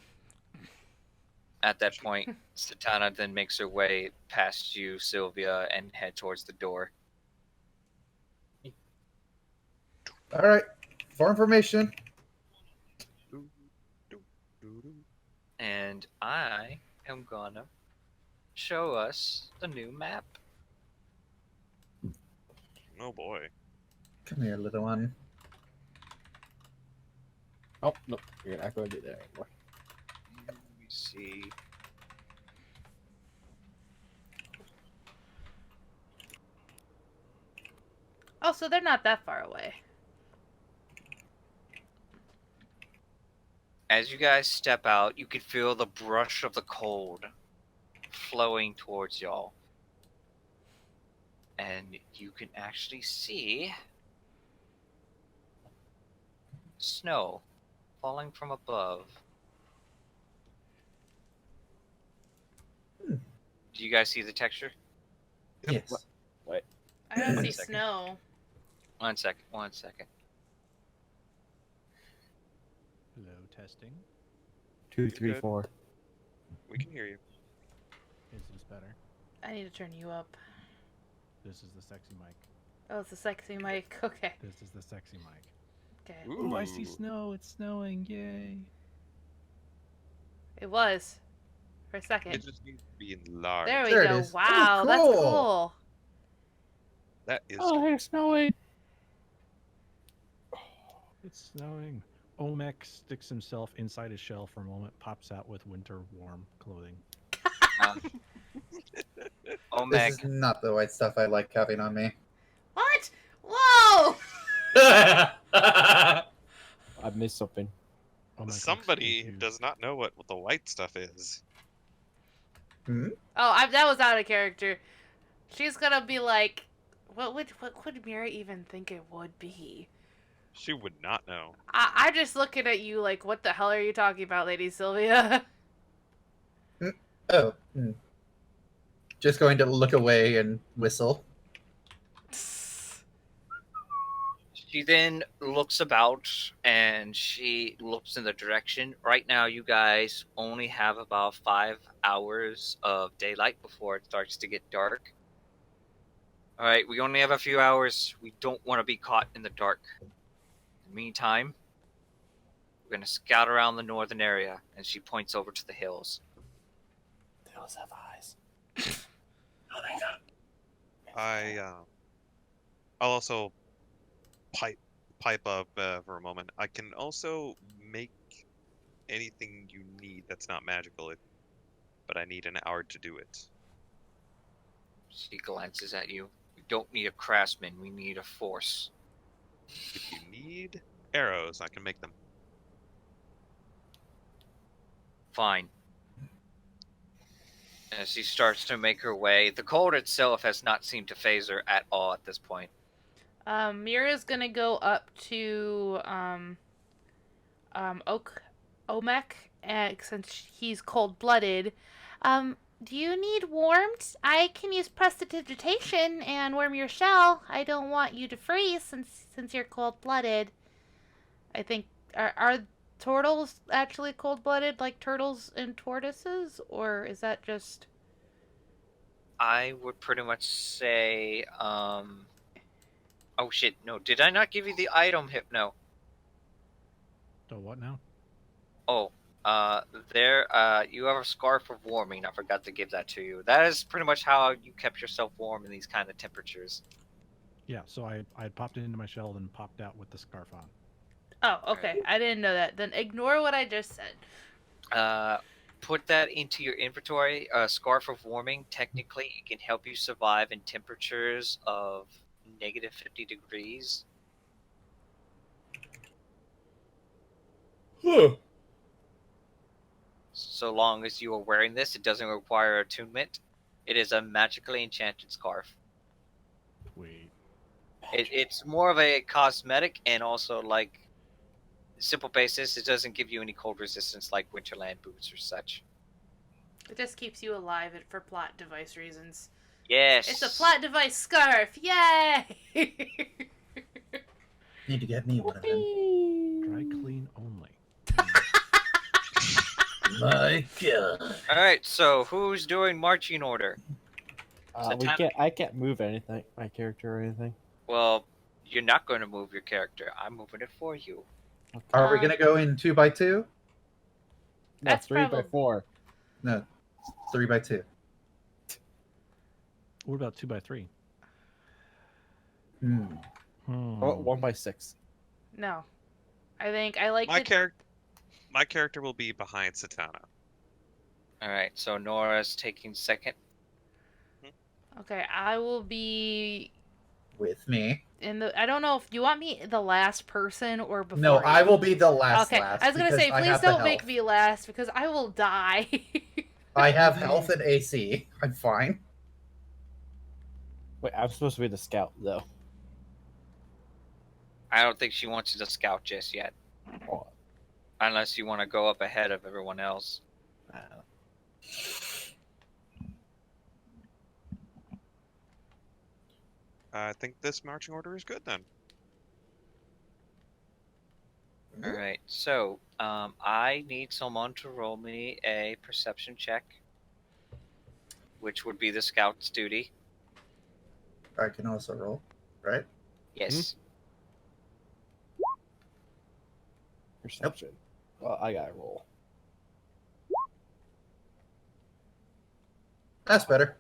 At that point, Satana then makes her way past you, Sylvia, and head towards the door. All right. For information. Doo, doo, doo, doo. And I am gonna show us the new map. Oh boy. Come here, little one. Oh no, you're not going to do that anymore. Let me see. Oh, so they're not that far away. As you guys step out, you can feel the brush of the cold flowing towards y'all. And you can actually see snow falling from above. Hmm. Do you guys see the texture? Yes. I don't One see second. snow. One second. Hello, testing. 2, 3, good. 4. We can hear you. Is this better? I need to turn you up. This is the sexy mic. Oh, it's a sexy mic. Okay. This is the sexy mic. Okay. Ooh, I see Ooh. snow. It's snowing. Yay. It was. For a second. It just needs to be enlarged. There we There it go. is. Oh, Wow, that's cool. cool. That is. Oh, it's snowing. It's snowing. Omek sticks himself inside his shell for a moment, pops out with winter warm clothing. This Omeg, is not the white stuff I like having on me. What? Whoa! I missed something. Omek looks Somebody confused. does not know what the white stuff is. Hmm? Oh, that was out of character. She's gonna be like, what would Mira even think it would be? She would not know. I'm just looking at you like, what the hell are you talking about, Lady Sylvia? Oh. Hmm. Just going to look away and whistle. she then looks about and she looks in the direction. Right now, you guys only have about 5 hours of daylight before it starts to get dark. All right, we only have a few hours. We don't want to be caught in the dark. In the meantime, we're going to scout around the northern area, and she points over to the hills. The hills have eyes. I'll also pipe up for a moment. I can also make anything you need that's not magical, but I need an hour to do it. She glances at you. We don't need a craftsman. We need a force. If you need arrows, I can make them. Fine. As she starts to make her way, the cold itself has not seemed to phase her at all at this point. Mira's gonna go up to Omek, since he's cold-blooded. Do you need warmth? I can use prestidigitation and warm your shell. I don't want you to freeze since you're cold-blooded. I think are turtles actually cold-blooded like turtles and tortoises, or is that just? I would pretty much say, oh shit, no, did I not give you the item Hypno? So what now? Oh, you have a scarf of warming. I forgot to give that to you. That is pretty much how you kept yourself warm in these kind of temperatures. Yeah, so I popped it into my shell, then popped out with the scarf on. Oh, okay. I didn't know that. Then ignore what I just said. Put that into your inventory. Scarf of warming, technically, it can help you survive in temperatures of negative 50 degrees. Huh. So long as you are wearing this, it doesn't require attunement. It is a magically enchanted scarf. Wait. It's more of a cosmetic and also like simple basis. It doesn't give you any cold resistance like Winterland boots or such. It just keeps you alive for plot device reasons. Yes. It's a plot device scarf. Yay! Need to get me one of them. Dry clean only. My God. All right. So who's doing marching order? I can't move anything, my character or anything. Well, You're not going to move your character. I'm moving it for you. Are we gonna go in 2x2? No, That's 3x4. No, 3x2. What about 2x3? Hmm. Oh, 1x6. No. I think I like My character will be behind Satana. All right, so Nora's taking second. Okay, I will be With me. in the. I don't know if you want me the last person or before. No, you. I will be the last. Okay, last I was gonna because say, I please have the don't make health. me last because I will die. I have health and AC. I'm fine. Wait, I'm supposed to be the scout, though. I don't think she wants you to scout just yet, Oh, unless you want to go up ahead of everyone else. I don't know. I think this marching order is good then. All right, so I need someone to roll me a perception check, which would be the scout's duty. I can also roll, right? Yes. Perception. Well, I gotta roll. That's better.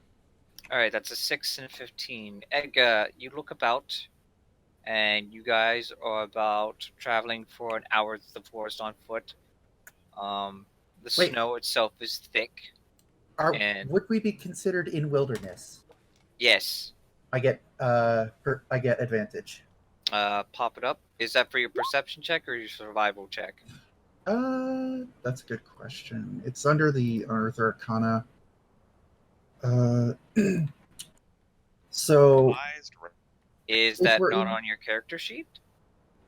All right, that's a 6 and a 15. Egg, you look about, and you guys are about traveling for an hour through the forest on foot. The Wait. snow itself is thick. And- Would we be considered in wilderness? Yes. I get I get advantage. Pop it up. Is that for your perception check or your survival check? That's a good question. It's under the Earth Arcana. So Advised ra- Is If that we're not in- on your character sheet?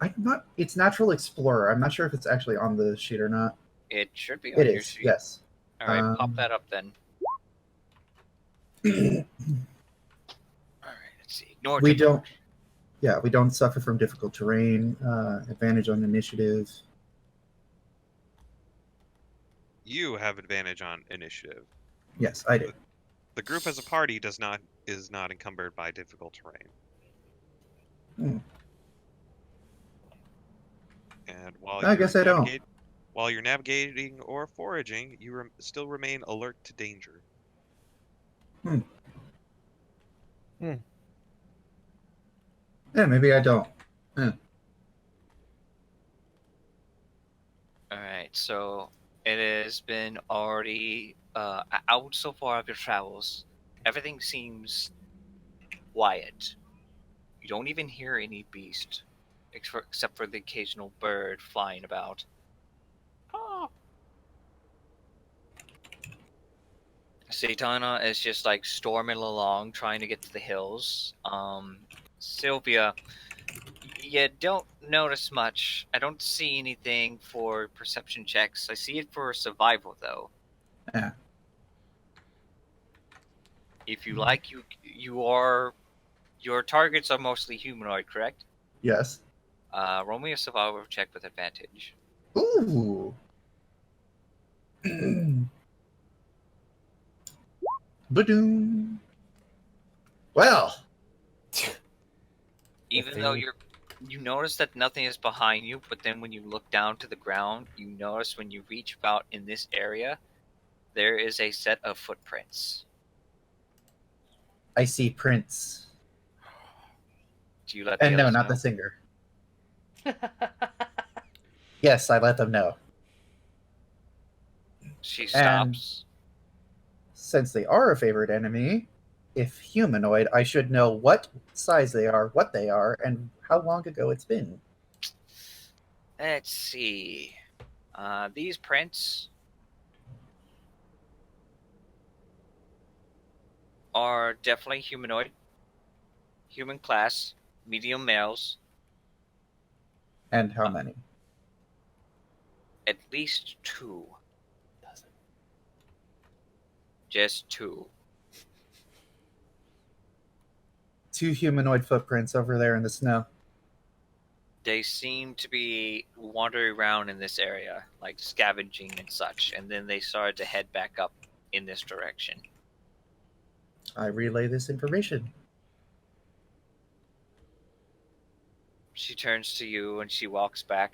I'm not. It's Natural Explorer. I'm not sure if it's actually on the sheet or not. It should be on It your is. sheet. Yes. All right, pop Um, that up then. All right, let's see. Ignore We difficult. don't. Yeah, we don't suffer from difficult terrain. Advantage on initiative. You have advantage on initiative. Yes, I do. The group as a party is not encumbered by difficult terrain. Hmm. And while I guess I don't. While you're navigating or foraging, you still remain alert to danger. Yeah, maybe I don't. All right, so it has been already out so far of your travels. Everything seems quiet. You don't even hear any beast, except for the occasional bird flying about. Satana is just like storming along, trying to get to the hills. Sylvia, you don't notice much. I don't see anything for perception checks. I see it for survival, though. Yeah. If you like, your targets are mostly humanoid, correct? Yes. Roll me a survival check with advantage. Ooh. Ba-doom. Well, Even though thing- you notice that nothing is behind you, but then when you look down to the ground, you notice when you reach about in this area, there is a set of footprints. I see Prince. Do you let the And no, others not know? the singer. Yes, I let them know. She And- stops. Since they are a favorite enemy, if humanoid, I should know what size they are, what they are, and how long ago it's been. Let's see. These prints are definitely humanoid. Human class, medium males, And how many? at least 2. Just 2. 2 humanoid footprints over there in the snow. They seem to be wandering around in this area, like scavenging and such, and then they started to head back up in this direction. I relay this information. She turns to you and she walks back.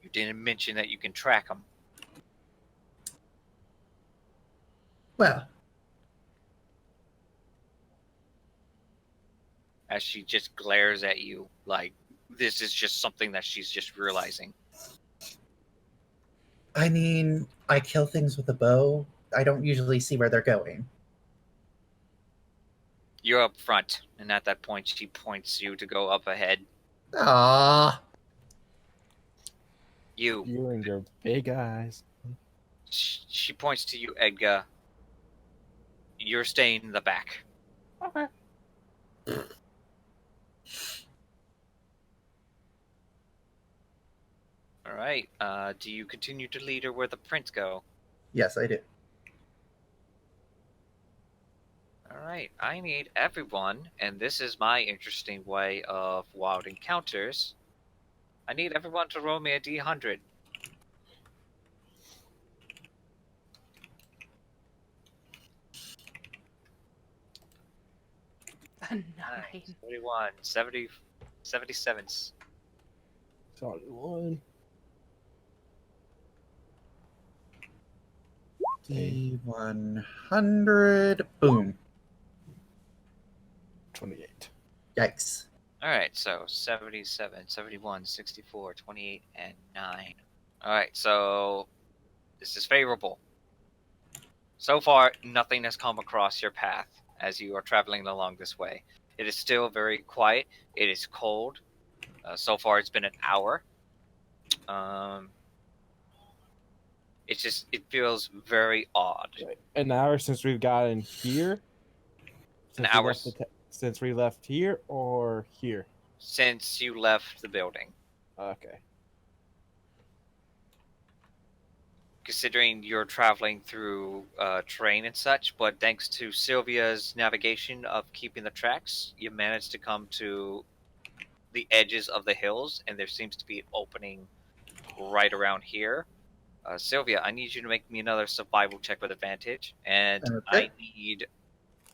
You didn't mention that you can track them. Well, As she just glares at you like this is just something that she's just realizing. I mean, I kill things with a bow. I don't usually see where they're going. You're up front, and at that point she points you to go up ahead. Ah, You. You and your big eyes. She points to you, Edgar. You're staying in the back. Okay. All right. Do you continue to lead her where the prints go? yes, I do. All right. I need everyone, and this is my interesting way of wild encounters. I need everyone to roll me a D100. A 9. 41, 70, 77. Solid 1. D100. Boom. 28. Yikes. All right, so 77, 71, 64, 28, and 9. All right, so this is favorable. So far, nothing has come across your path as you are traveling along this way. It is still very quiet. It is cold. So far, it's been an hour. It feels very odd. Right. An hour since we've gotten here? An hour Since we left here or here? since you left the building. Okay. Considering you're traveling through terrain and such, but thanks to Sylvia's navigation of keeping the tracks, you managed to come to the edges of the hills, and there seems to be an opening right around here. Sylvia, I need you to make me another survival check with advantage, and Okay. I need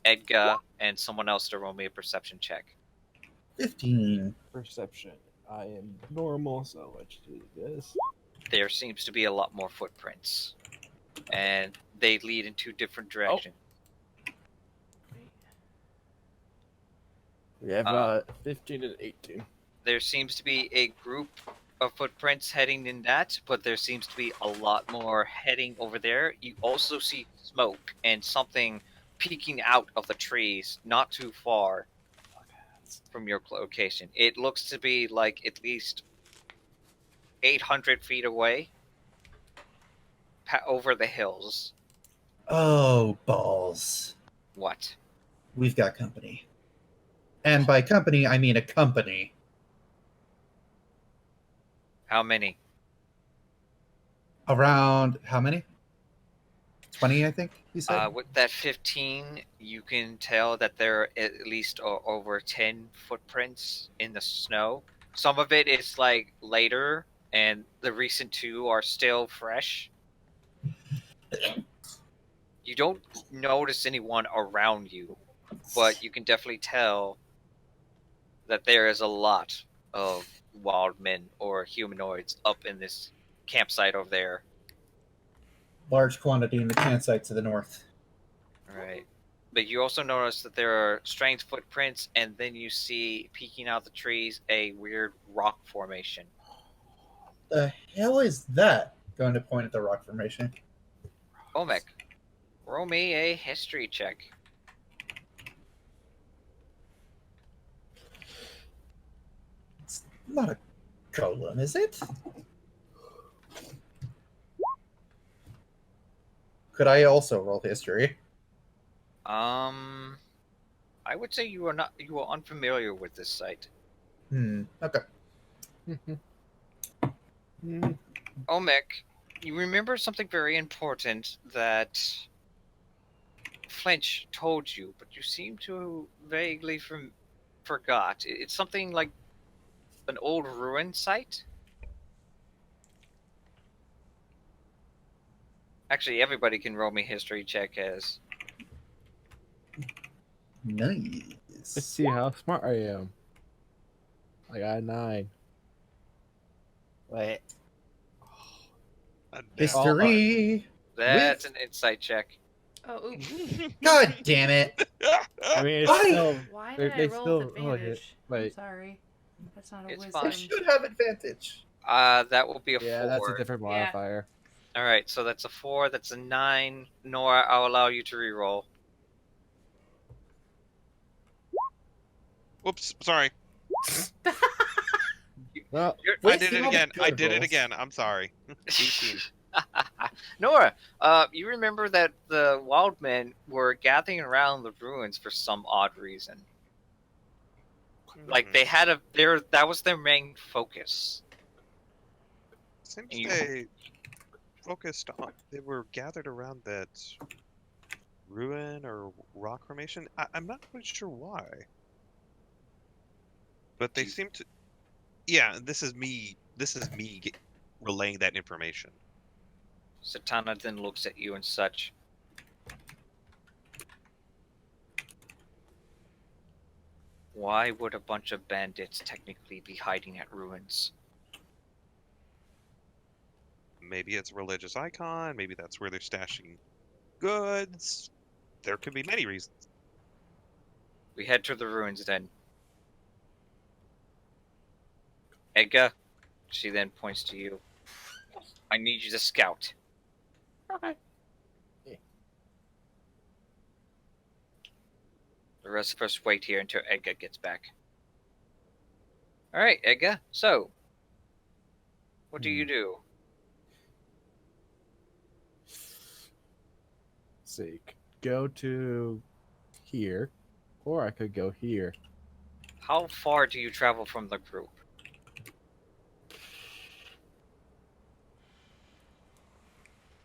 Edgar and someone else to roll me a perception check. 15. Perception. I am normal, so let's do this. There seems to be a lot more footprints, and they lead in two different directions. We have 15 and 18. There seems to be a group of footprints heading in that, but there seems to be a lot more heading over there. You also see smoke and something peeking out of the trees not too far from your location. It looks to be like at least 800 feet away over the hills. Oh, balls. What? We've got company. And by company, I mean a company. How many? Around how many? 20, I think you said? With that 15, you can tell that there are at least over 10 footprints in the snow. Some of it is like later, and the recent two are still fresh. You don't notice anyone around you, but you can definitely tell that there is a lot of wild men or humanoids up in this campsite over there. Large quantity in the campsite to the north. Right. But you also notice that there are strange footprints, and then you see, peeking out the trees, a weird rock formation. The hell is that? Going to point at the rock formation. Omek, roll me a history check. It's not a golem, is it? Could I also roll history? I would say you are unfamiliar with this site. Okay. Omek, you remember something very important that Flinch told you, but you seem to vaguely forgot. It's something like an old ruin site? Actually, everybody can roll me history check as... Nice. Let's see how smart I am. I got a 9. Wait. A damn- History. That's an insight check. Oh, oops. God damn it! I mean, it's Why? still. Why They- did I they roll still- with oh, advantage? I'm wait. sorry. That's not a It's wisdom. I fine. should have advantage. That will be a Yeah, 4. that's a different Yeah. modifier. All right, so that's a 4. That's a 9. Nora, I'll allow you to reroll. Whoops, sorry. Well, You're- I did Wasting it all the again. I good did it rolls. again. I'm sorry. 18. Nora, you remember that the wild men were gathering around the ruins for some odd reason. Like they had that was their main focus. Seems you- they focused on. They were gathered around that ruin or rock formation. I'm not quite sure why. But they Do- seem to. Yeah, this is me. Relaying that information. Satana then looks at you and such. Why would a bunch of bandits technically be hiding at ruins? Maybe it's a religious icon. Maybe that's where they're stashing goods. There could be many reasons. We head to the ruins then. Edgar, she then points to you. I need you to scout. okay. The rest of us wait here until Edgar gets back. Alright, Edgar, so what do you do? See, go to here, or I could go here. How far do you travel from the group?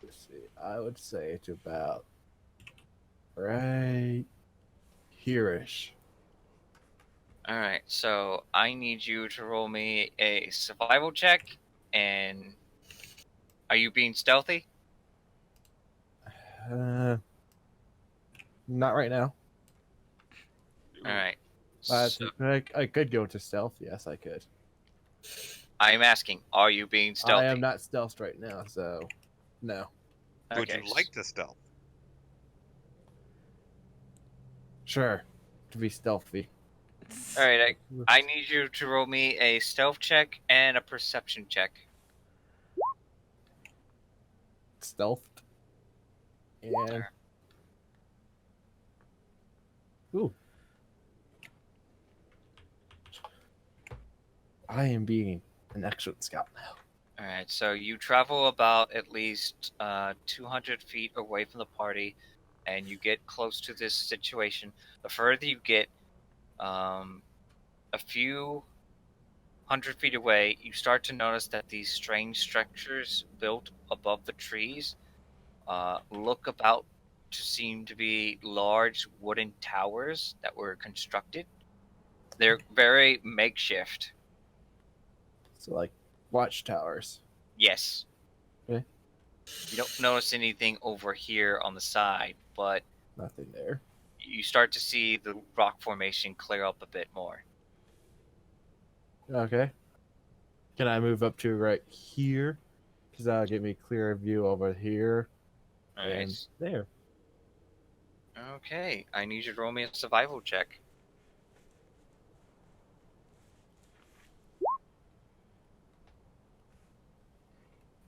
Let's see. I would say it's about right here-ish. Alright, so I need you to roll me a survival check, and are you being stealthy? Not right now. Alright. But So, I could go to stealth. Yes, I could. I'm asking, are you being stealthy? I am not stealthed right now, so no. Would Okay, you like to stealth? Sure, to be stealthy. Alright, I need you to roll me a stealth check and a perception check. Stealthed. And ooh, I am being an excellent scout now. Alright, so you travel about at least 200 feet away from the party, and you get close to this situation. The further you get, a few hundred feet away, you start to notice that these strange structures built above the trees look about to seem to be large wooden towers that were constructed. They're very makeshift. So like watchtowers. Yes. Okay. You don't notice anything over here on the side, but Nothing there. you start to see the rock formation clear up a bit more. Okay. Can I move up to right here? Because that'll give me clearer view over here and Alright. there. Okay, I need you to roll me a survival check.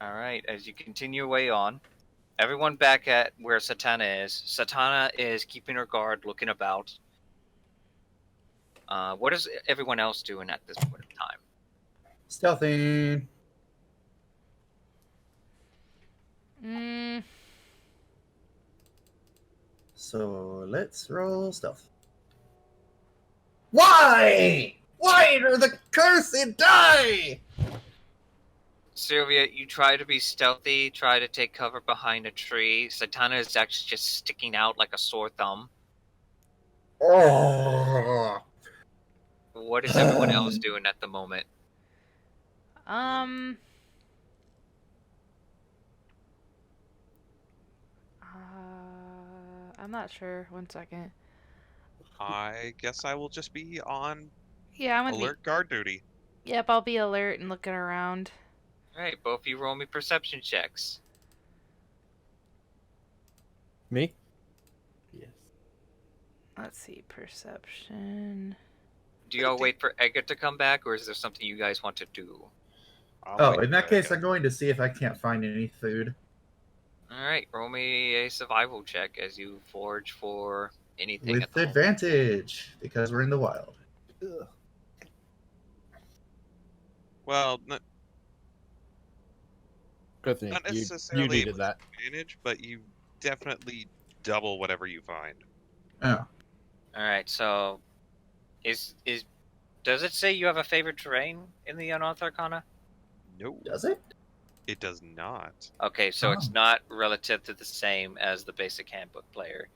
Alright, as you continue way on, everyone back at where Satana is. Satana is keeping her guard, looking about. What is everyone else doing at this point in time? Stealthing. Mm, So let's roll stealth. Why? Why are the cursed die? Sylvia, you try to be stealthy, try to take cover behind a tree. Satana is actually just sticking out like a sore thumb. Oh. What is everyone else doing at the moment? um. I'm not sure. 1 second. I guess I will just be on Yeah, I'm gonna Alert guard duty. be. Yep, I'll be alert and looking around. Alright, both of you roll me perception checks. Me? Yes. Let's see, perception. Do y'all wait for Edgar to come back, or is there something you guys want to do? Oh, in that case, I'm going to see if I can't find any food. Alright, roll me a survival check as you forage for anything at With the moment. advantage, because we're in the wild. Well, Good thing not you necessarily needed that. advantage, but you definitely double whatever you find. Oh, Alright, so does it say you have a favorite terrain in the Unearthed Arcana? No, does it? it does not. Okay, so it's Oh. not relative to the same as the basic handbook player.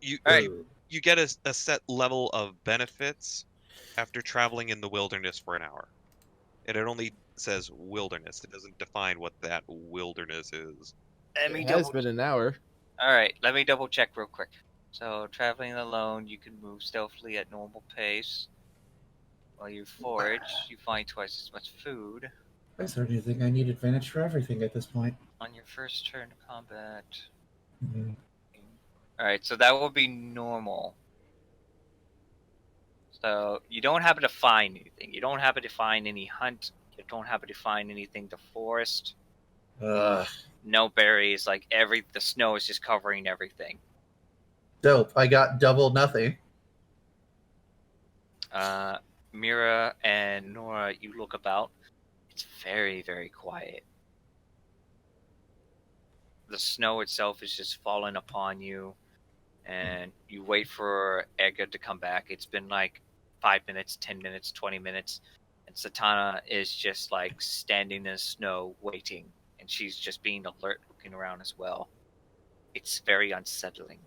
You Alright. you get a set level of benefits after traveling in the wilderness for an hour. And it only says wilderness. It doesn't define what that wilderness is. Let me It has double. been an hour. Alright, let me double check real quick. So, traveling alone, you can move stealthily at normal pace. While you forage, you find twice as much food. I certainly think I need advantage for everything at this point. On your first turn of combat. Mhm. Alright, so that will be normal. So, you don't happen to find anything. You don't happen to find any hunt. You don't happen to find anything to forest. Ugh. No berries. Like, the snow is just covering everything. Dope. I got double nothing. Mira and Nora, you look about. It's very, very quiet. The snow itself is just falling upon you, and you wait for Edgar to come back. It's been like 5 minutes, 10 minutes, 20 minutes, and Satana is just like standing in the snow waiting, and she's just being alert, looking around as well. It's very unsettling.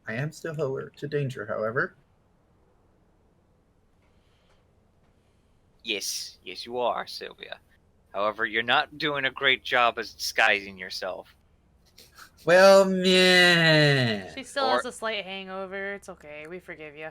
I am still alert to danger, however. Yes, you are, Sylvia. However, you're not doing a great job as disguising yourself. Well, yeah. She still has a slight hangover. It's okay. We forgive you.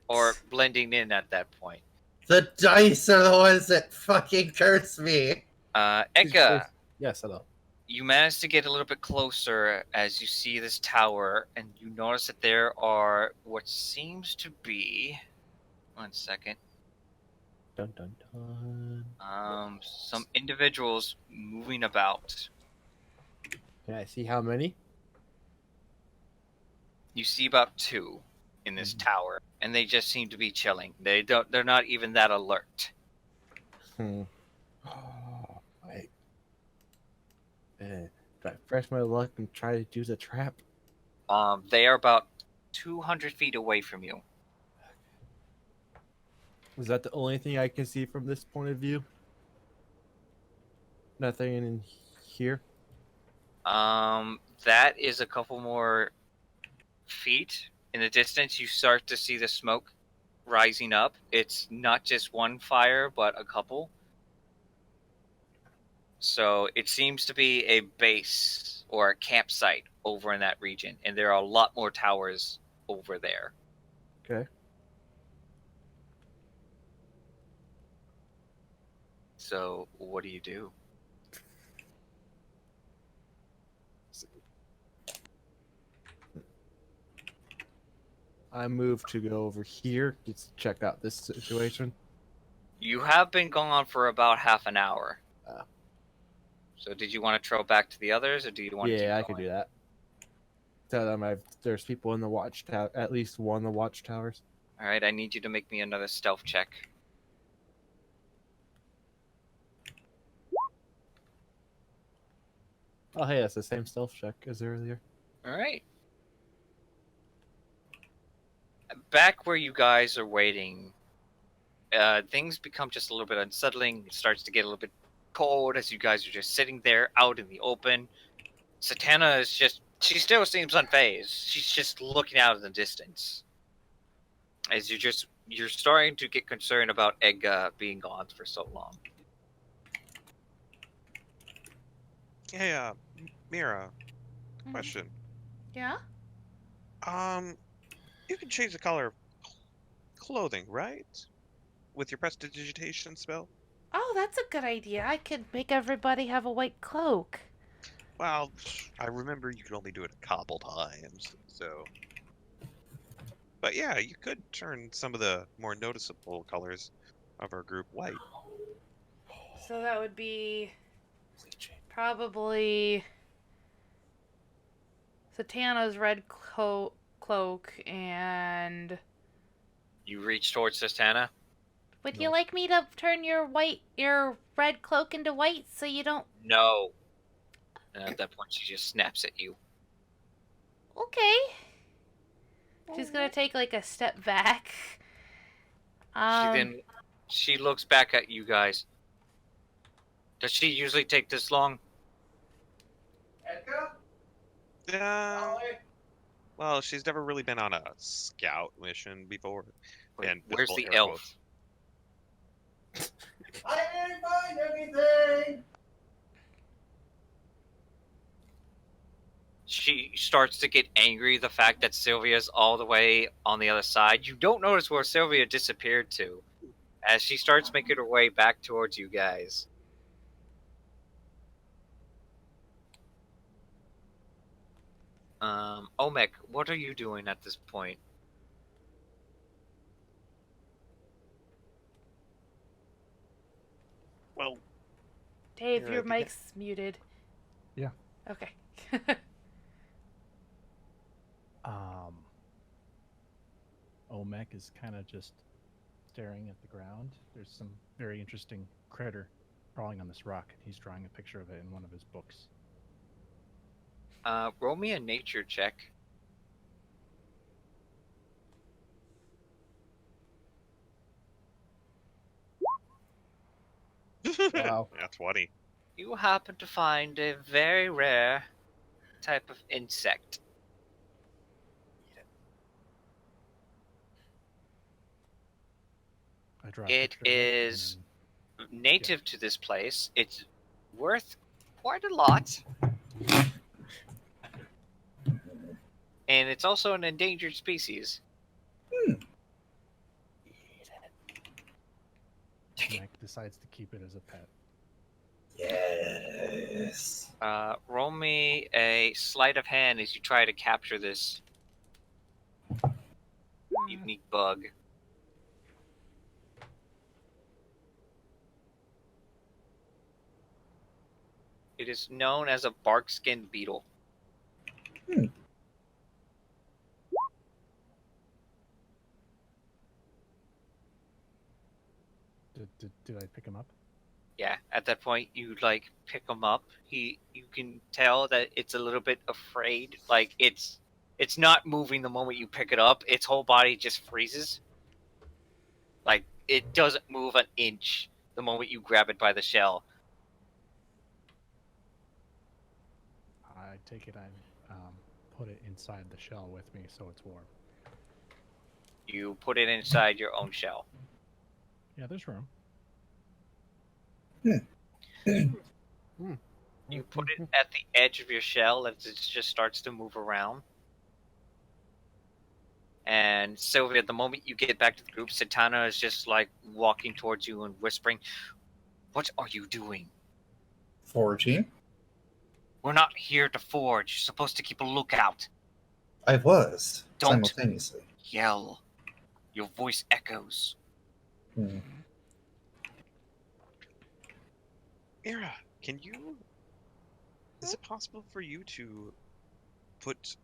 Or blending in at that point. The dice are the ones that fucking curse me. Eka, Yes, hello. you manage to get a little bit closer as you see this tower, and you notice that there are what seems to be... One second. Dun dun dun. Some individuals moving about. Can I see how many? You see about 2 in this tower, and they just seem to be chilling. They're not even that alert. Oh, wait. Do I press my luck and try to use a trap? They are about 200 feet away from you. Was that the only thing I can see from this point of view? Nothing in here? That is a couple more feet. In the distance, you start to see the smoke rising up. It's not just one fire, but a couple. So it seems to be a base or a campsite over in that region, and there are a lot more towers over there. Okay. So what do you do? I move to go over here just to check out this situation. You have been gone for about half an hour. Oh. So did you want to trail back to the others, or do you want to keep Yeah, I going? could do that. Tell them there's people in the watchtower, at least one of the watchtowers. All right, I need you to make me another stealth check. Oh, hey, that's the same stealth check as earlier. All right. Back where you guys are waiting, things become just a little bit unsettling. It starts to get a little bit cold as you guys are just sitting there out in the open. Satana is she still seems unfazed. She's just looking out in the distance. As you're starting to get concerned about Edga being gone for so long. Hey, Mira, question. Yeah? You can change the color of clothing, right? With your prestidigitation spell? Oh, that's a good idea. I could make everybody have a white cloak. Well, I remember you could only do it a couple times, so. But yeah, you could turn some of the more noticeable colors of our group white. So that would be probably Satana's red cloak and... You reach towards Sistana. Would you Nope. like me to turn your red cloak into white so you don't... No. And at that point, she just snaps at you. Okay. She's gonna take like a step back. She looks back at you guys. Does she usually take this long? Well, she's never really been on a scout mission before. Wait, And where's visible the air elf? quotes. I didn't find anything. She starts to get angry the fact that Sylvia's all the way on the other side. You don't notice where Sylvia disappeared to as she starts making her way back towards you guys. Omek, what are you doing at this point? Well, Dave, Yeah, your I think mic's muted. Yeah. Okay. Omek is kind of just staring at the ground. There's some very interesting critter crawling on this rock. He's drawing a picture of it in one of his books. Roll me a nature check. Wow. Yeah, 20. You happen to find a very rare type of insect. I draw a It picture of it, and is then- native to this place. It's worth quite a lot. And it's also an endangered species. Omek decides to keep it as a pet. Yes. Roll me a sleight of hand as you try to capture this unique bug. It is known as a bark-skinned beetle. Did I pick him up? Yeah, at that point you like pick him up. You can tell that it's a little bit afraid. Like it's not moving the moment you pick it up. Its whole body just freezes. Like it doesn't move an inch the moment you grab it by the shell. I take it I put it inside the shell with me so it's warm. You put it inside your own shell. Yeah, there's room. You put it at the edge of your shell as it just starts to move around. And Sylvia, the moment you get back to the group, Satana is just like walking towards you and whispering, "What are you doing? Foraging. We're not here to forge. You're supposed to keep a lookout. I was Don't. simultaneously. Yell. Your voice echoes." Hmm. Mira, can you? Is it possible for you to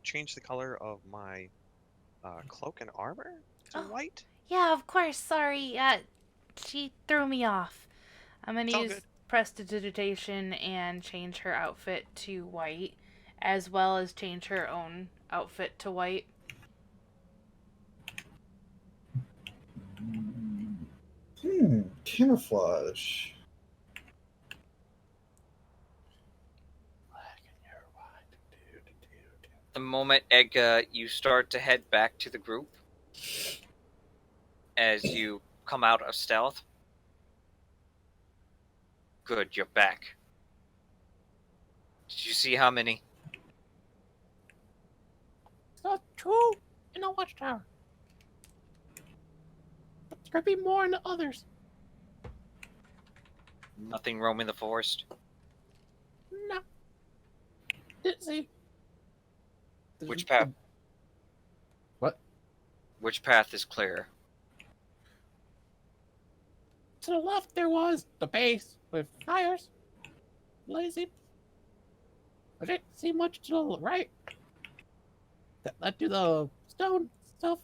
change the color of my cloak and armor to Oh. white? Yeah, of course. Sorry. She threw me off. I'm gonna It's all use good. prestidigitation and change her outfit to white, as well as change her own outfit to white. Camouflage. The moment, Edga, you start to head back to the group, as you come out of stealth. Good, you're back. Did you see how many? saw 2 in the watchtower. But there could be more in the others. Nothing roaming the forest. No. Didn't see. Which path? What? Which path is clear? To the left there was the base with fires. Lazy. I didn't see much to the right. That led to the stone stuff.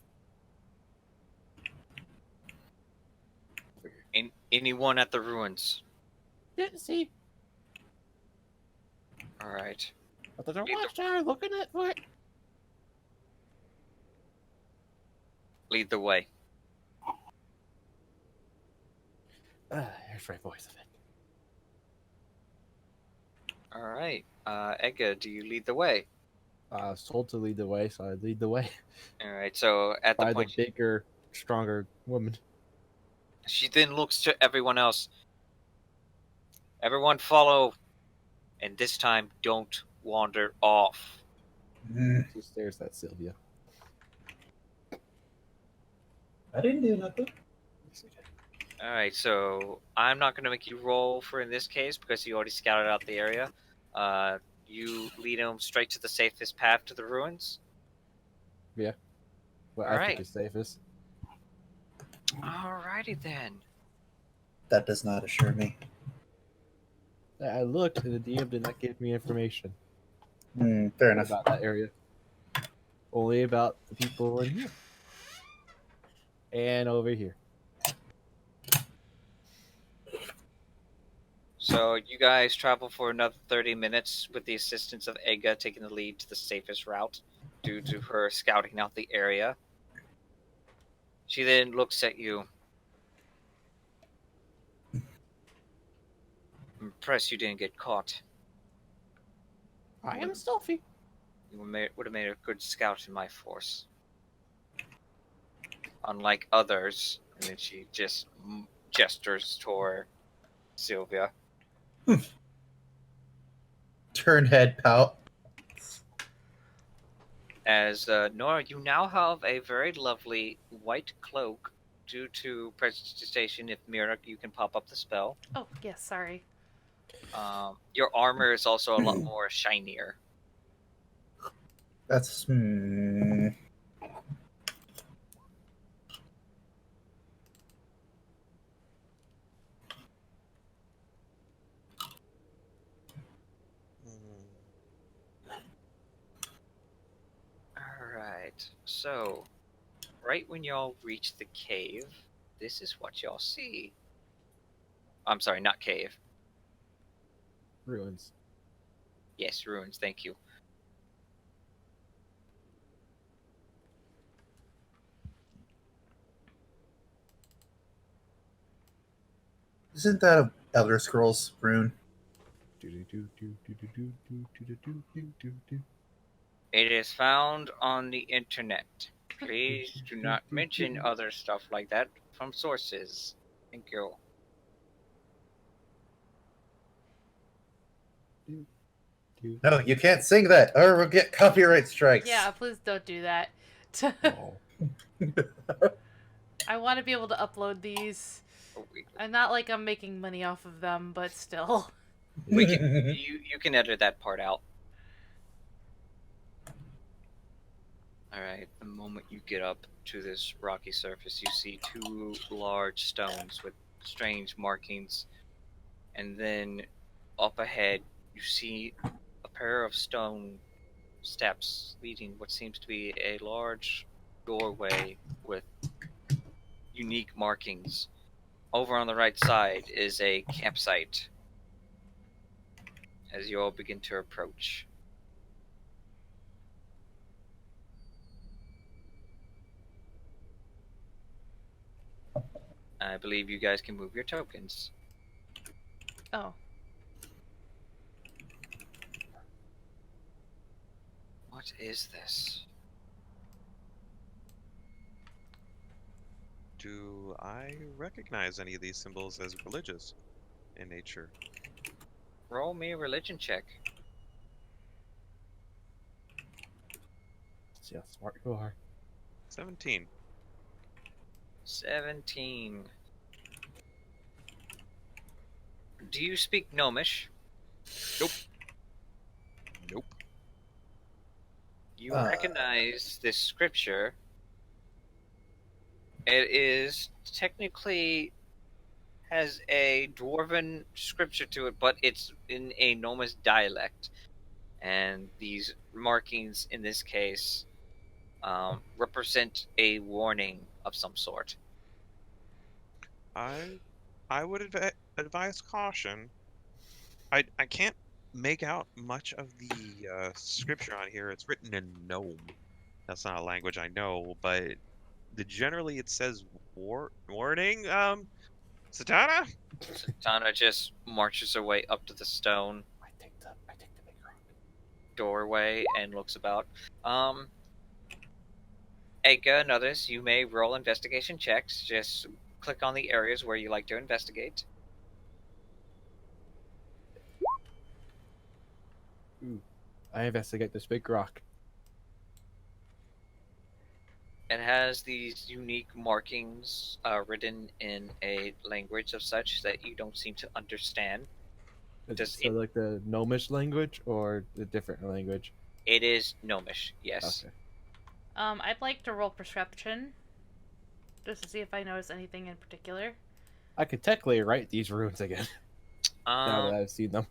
Anyone at the ruins? Didn't see. All right. But there's a Either- watchtower looking at for it. Lead the way. Here's my voice of it. All right. Edgar, do you lead the way? I was told to lead the way, so I lead the way. All right. So at the By the point, bigger, stronger woman. she then looks to everyone else. Everyone follow, and this time don't wander off. She stares at Sylvia. I didn't do nothing. Yes, we did. All right. So I'm not going to make you roll for in this case because you already scouted out the area. You lead them straight to the safest path to the ruins. Well, I Alright. think it's safest. Alrighty then. That does not assure me. I looked, and the DM did not give me information Fair enough. about that area. Only about the people in here. And over here. So you guys travel for another 30 minutes with the assistance of Ega taking the lead to the safest route due to her scouting out the area. She then looks at you. I'm impressed you didn't get caught. I am stealthy. You would have made a good scout in my force. Unlike others, and then she just gestures toward Sylvia. Turn head, pout. As Nora, you now have a very lovely white cloak due to prestidigitation. If Mira, you can pop up the spell. Oh, yes, sorry. Your armor is also a lot more shinier. That's Alright, so right when y'all reach the cave, this is what y'all see. I'm sorry, not cave. Ruins. Yes, ruins, thank you. Isn't that a Elder Scrolls rune? It is found on the internet. Please do not mention other stuff like that from sources. Thank you. No, you can't sing that, or we'll get copyright strikes. Yeah, please don't do that. Oh. I want to be able to upload these. I'm not like I'm making money off of them, but still. We can, you can edit that part out. Alright, the moment you get up to this rocky surface, you see two large stones with strange markings. And then up ahead, you see a pair of stone steps leading what seems to be a large doorway with unique markings. Over on the right side is a campsite. As you all begin to approach. I believe you guys can move your tokens. Oh. What is this? Do I recognize any of these symbols as religious in nature? Roll me a religion check. See how smart you are. 17. 17. Do you speak Gnomish? Nope. You recognize this scripture. It is technically has a dwarven scripture to it, but it's in a Gnomish dialect. And these markings in this case represent a warning of some sort. I would advise caution. I can't make out much of the scripture on here. It's written in Gnome. That's not a language I know, but generally it says warning. Satana. Satana just marches her way up to the stone I take the big rock. doorway and looks about. Eka and others, you may roll investigation checks. Just click on the areas where you like to investigate. Ooh. I investigate this big rock. It has these unique markings written in a language of such that you don't seem to understand. Does So like the Gnomish language or a different language? It is Gnomish, yes. Okay. I'd like to roll perception, just to see if I notice anything in particular. I could technically write these runes again now that I've seen them.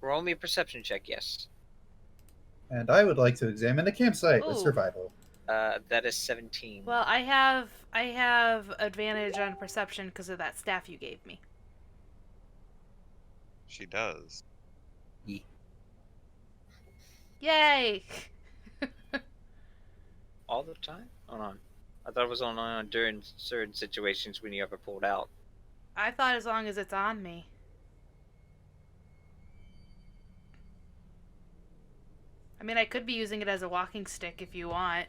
Roll me a perception check, yes. And I would like to examine the campsite with Ooh. survival. That is 17. Well, I have advantage on perception because of that staff you gave me. She does. Yay! All the time? Hold on. I thought it was only on during certain situations when you ever pulled out. I thought as long as it's on me. I mean, I could be using it as a walking stick if you want.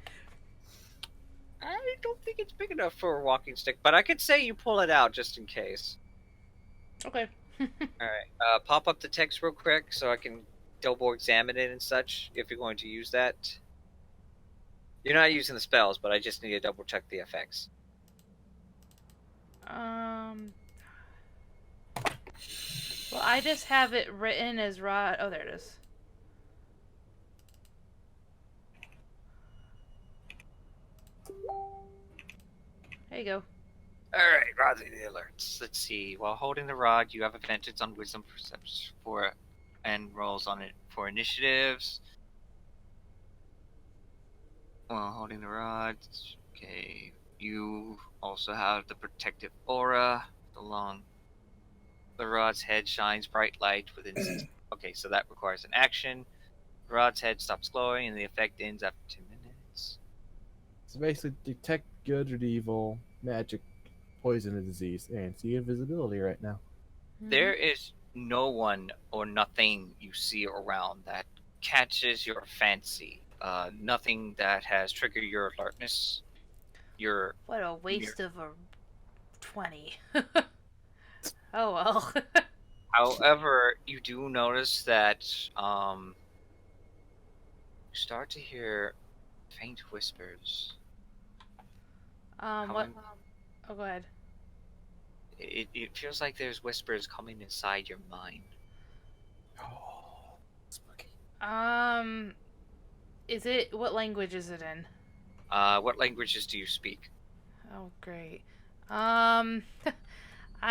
I don't think it's big enough for a walking stick, but I could say you pull it out just in case. Okay. Alright, pop up the text real quick so I can double examine it and such if you're going to use that. You're not using the spells, but I just need to double check the effects. Well, I just have it written as raw. Oh, there it is. There you go. Alright, rousing the alerts. Let's see. While holding the rod, you have advantage on wisdom perception and rolls on it for initiatives. While holding the rod, okay. You also have the protective aura. Along the rod's head shines bright light within. Okay, so that requires an action. The rod's head stops glowing, and the effect ends after 2 minutes. So basically, detect good or evil, magic, poison, and disease, and see invisibility right now. There is no one or nothing you see around that catches your fancy. Nothing that has triggered your alertness. What a waste of a 20. Oh well. However, you do notice that you start to hear faint whispers. What? Oh, go ahead. It feels like there's whispers coming inside your mind. Oh, spooky. Is it? What language is it in? What languages do you speak? Oh, great. I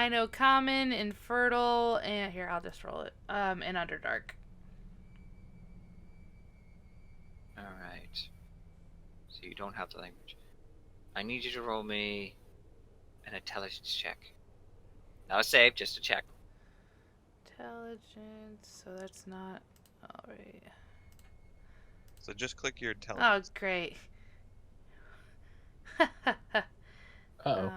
know Common, Infertile, and here I'll just roll it. And Underdark. All right. So you don't have the language. I need you to roll me an intelligence check. Not a save, just a check. Intelligence. So that's not. All right. So just click your intelligence. Oh, great. Uh-oh.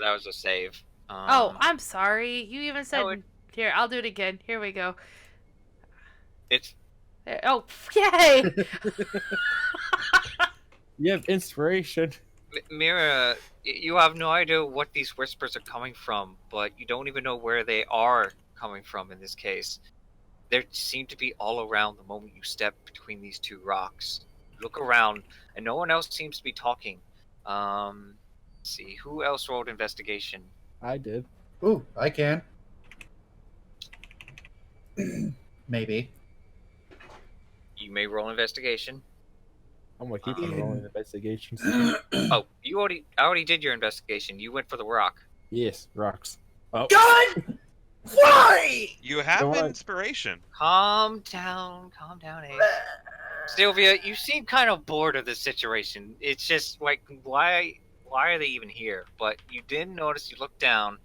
That was a save. Oh, I'm sorry. You even said. No, Here, I'll do it again. Here we go. It's There. Oh, yay! You have inspiration. Mira. You have no idea what these whispers are coming from, but you don't even know where they are coming from in this case. They seem to be all around the moment you step between these two rocks. look around, and no one else seems to be talking. Let's see, who else rolled investigation? I did. Ooh, I can. Maybe. You may roll investigation. I'm gonna keep on rolling investigations. Oh, I already did your investigation. You went for the rock. Yes, rocks. Oh, God! Why? You have Come on. inspiration. Calm down, Ace. Sylvia, you seem kind of bored of this situation. It's just like, why are they even here? But you did notice, you look down,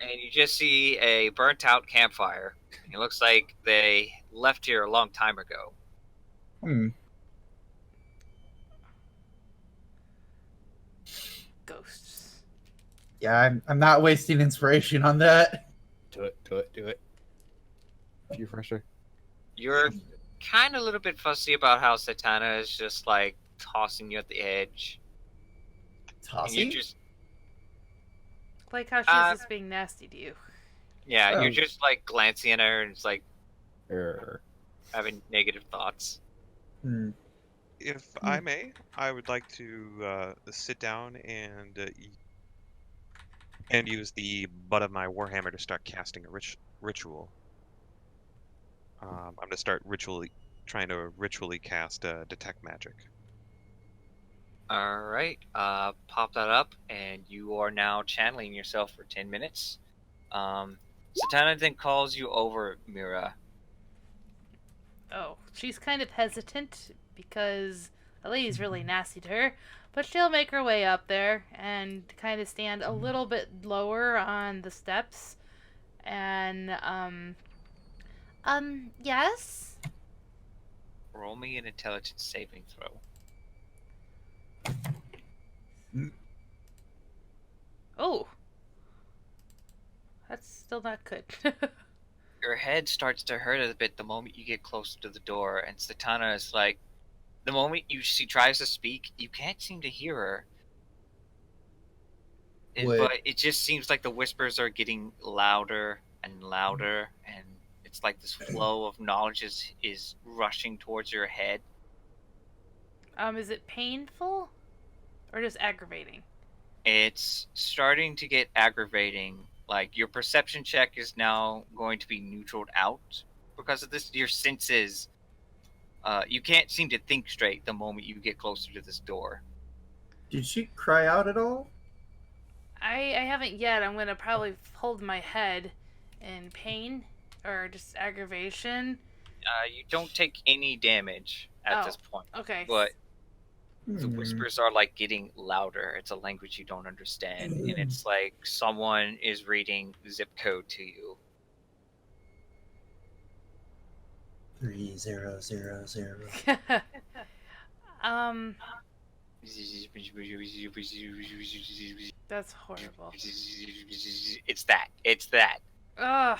and you just see a burnt out campfire. It looks like they left here a long time ago. Ghosts. Yeah, I'm not wasting inspiration on that. do it. Few fresher. You're kind of a little bit fussy about how Satana is just like tossing you at the edge. And you Tossing? just, Like how she's just being nasty to you. yeah, Oh. you're just like glancing at her and it's like Err. having negative thoughts. Hmm. If I may, I would like to sit down and use the butt of my warhammer to start casting a ritual. I'm gonna start trying to ritually cast detect magic. All right, pop that up, and you are now channeling yourself for 10 minutes. Satana then calls you over, Mira. Oh, she's kind of hesitant because the lady's really nasty to her, but she'll make her way up there and kind of stand a little bit lower on the steps. And, yes? Roll me an intelligence saving throw. Oh. That's still not good. Your head starts to hurt a bit the moment you get closer to the door, and Satana is like, the moment she tries to speak, you can't seem to hear her. But it just seems like the whispers are getting louder and louder, and it's like this flow of knowledge is rushing towards your head. Is it painful? Or just aggravating? It's starting to get aggravating. Like, your perception check is now going to be neutraled out because of this. Your senses, you can't seem to think straight the moment you get closer to this door. Did she cry out at all? I haven't yet. I'm gonna probably hold my head in pain or just aggravation. You don't take any damage at Oh, this point. Okay. But the whispers are like getting louder. It's a language you don't understand, and it's like someone is reading zip code to you. 3000. That's horrible. It's that. Ugh.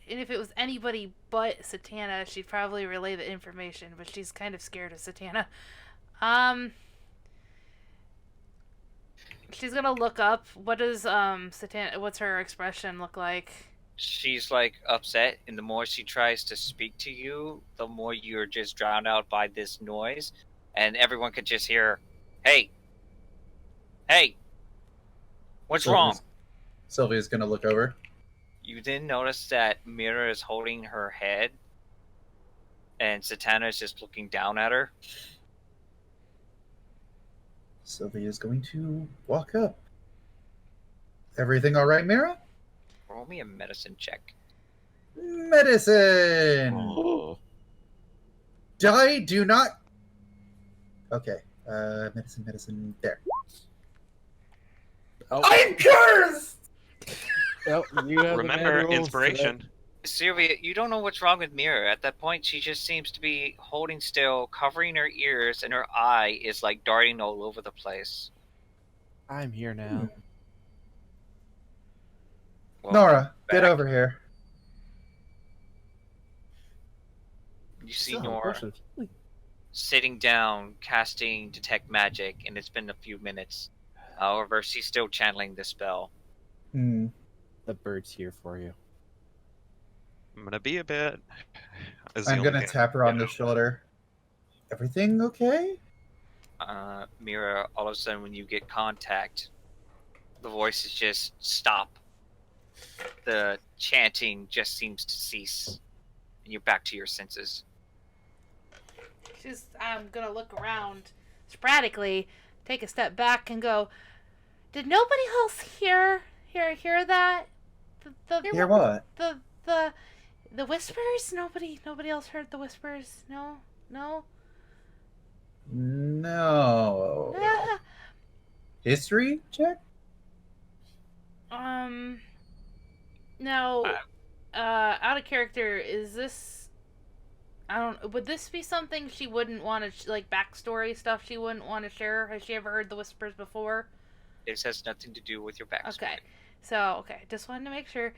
And if it was anybody but Satana, she'd probably relay the information, but she's kind of scared of Satana. She's gonna look up. What does Satana? What's her expression look like? She's like upset, and the more she tries to speak to you, the more you're just drowned out by this noise, and everyone could just hear, "Hey, what's wrong?" Sylvia's gonna look over. You then notice that Mira is holding her head, and Satana is just looking down at her. Sylvia's going to walk up. Everything all right, Mira? Roll me a medicine check. Medicine! Oh. Do not... Okay. Medicine. There. Oh. I'm cursed! Well, you have the Remember manuals, inspiration. Sylvia, you don't know what's wrong with Mira. At that point, she just seems to be holding still, covering her ears, and her eye is like darting all over the place. I'm here now. Welcome Nora, get back. over here. You see So, Nora question. sitting down, casting Detect Magic, and it's been a few minutes. However, she's still channeling the spell. Hmm. The bird's here for you. I'm gonna be a bit. I'm gonna tap her on the shoulder. Everything okay? Mira, all of a sudden when you get contact, the voices just stop. The chanting just seems to cease, and you're back to your senses. I'm gonna look around sporadically, take a step back, and go. Did nobody else hear that? Hear what? The whispers? Nobody else heard the whispers? No? No. Ah, History check? now, out of character, is this... would this be something she wouldn't want to, like, backstory stuff she wouldn't want to share? Has she ever heard the whispers before? This has nothing to do with your backstory. Okay. So, okay, just wanted to make sure.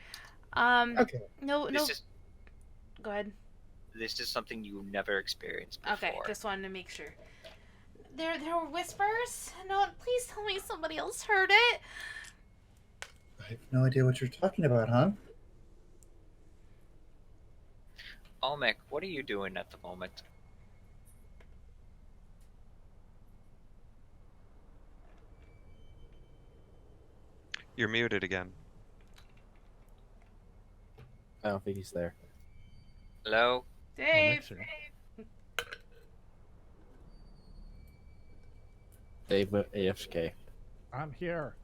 Okay. No. This is Go ahead. this is something you never experienced before. Okay, just wanted to make sure. There were whispers? No, please tell me somebody else heard it. I have no idea what you're talking about, huh? Olmec, what are you doing at the moment? You're muted again. I don't think he's there. Hello? Dave. Dave went AFK. I'm here.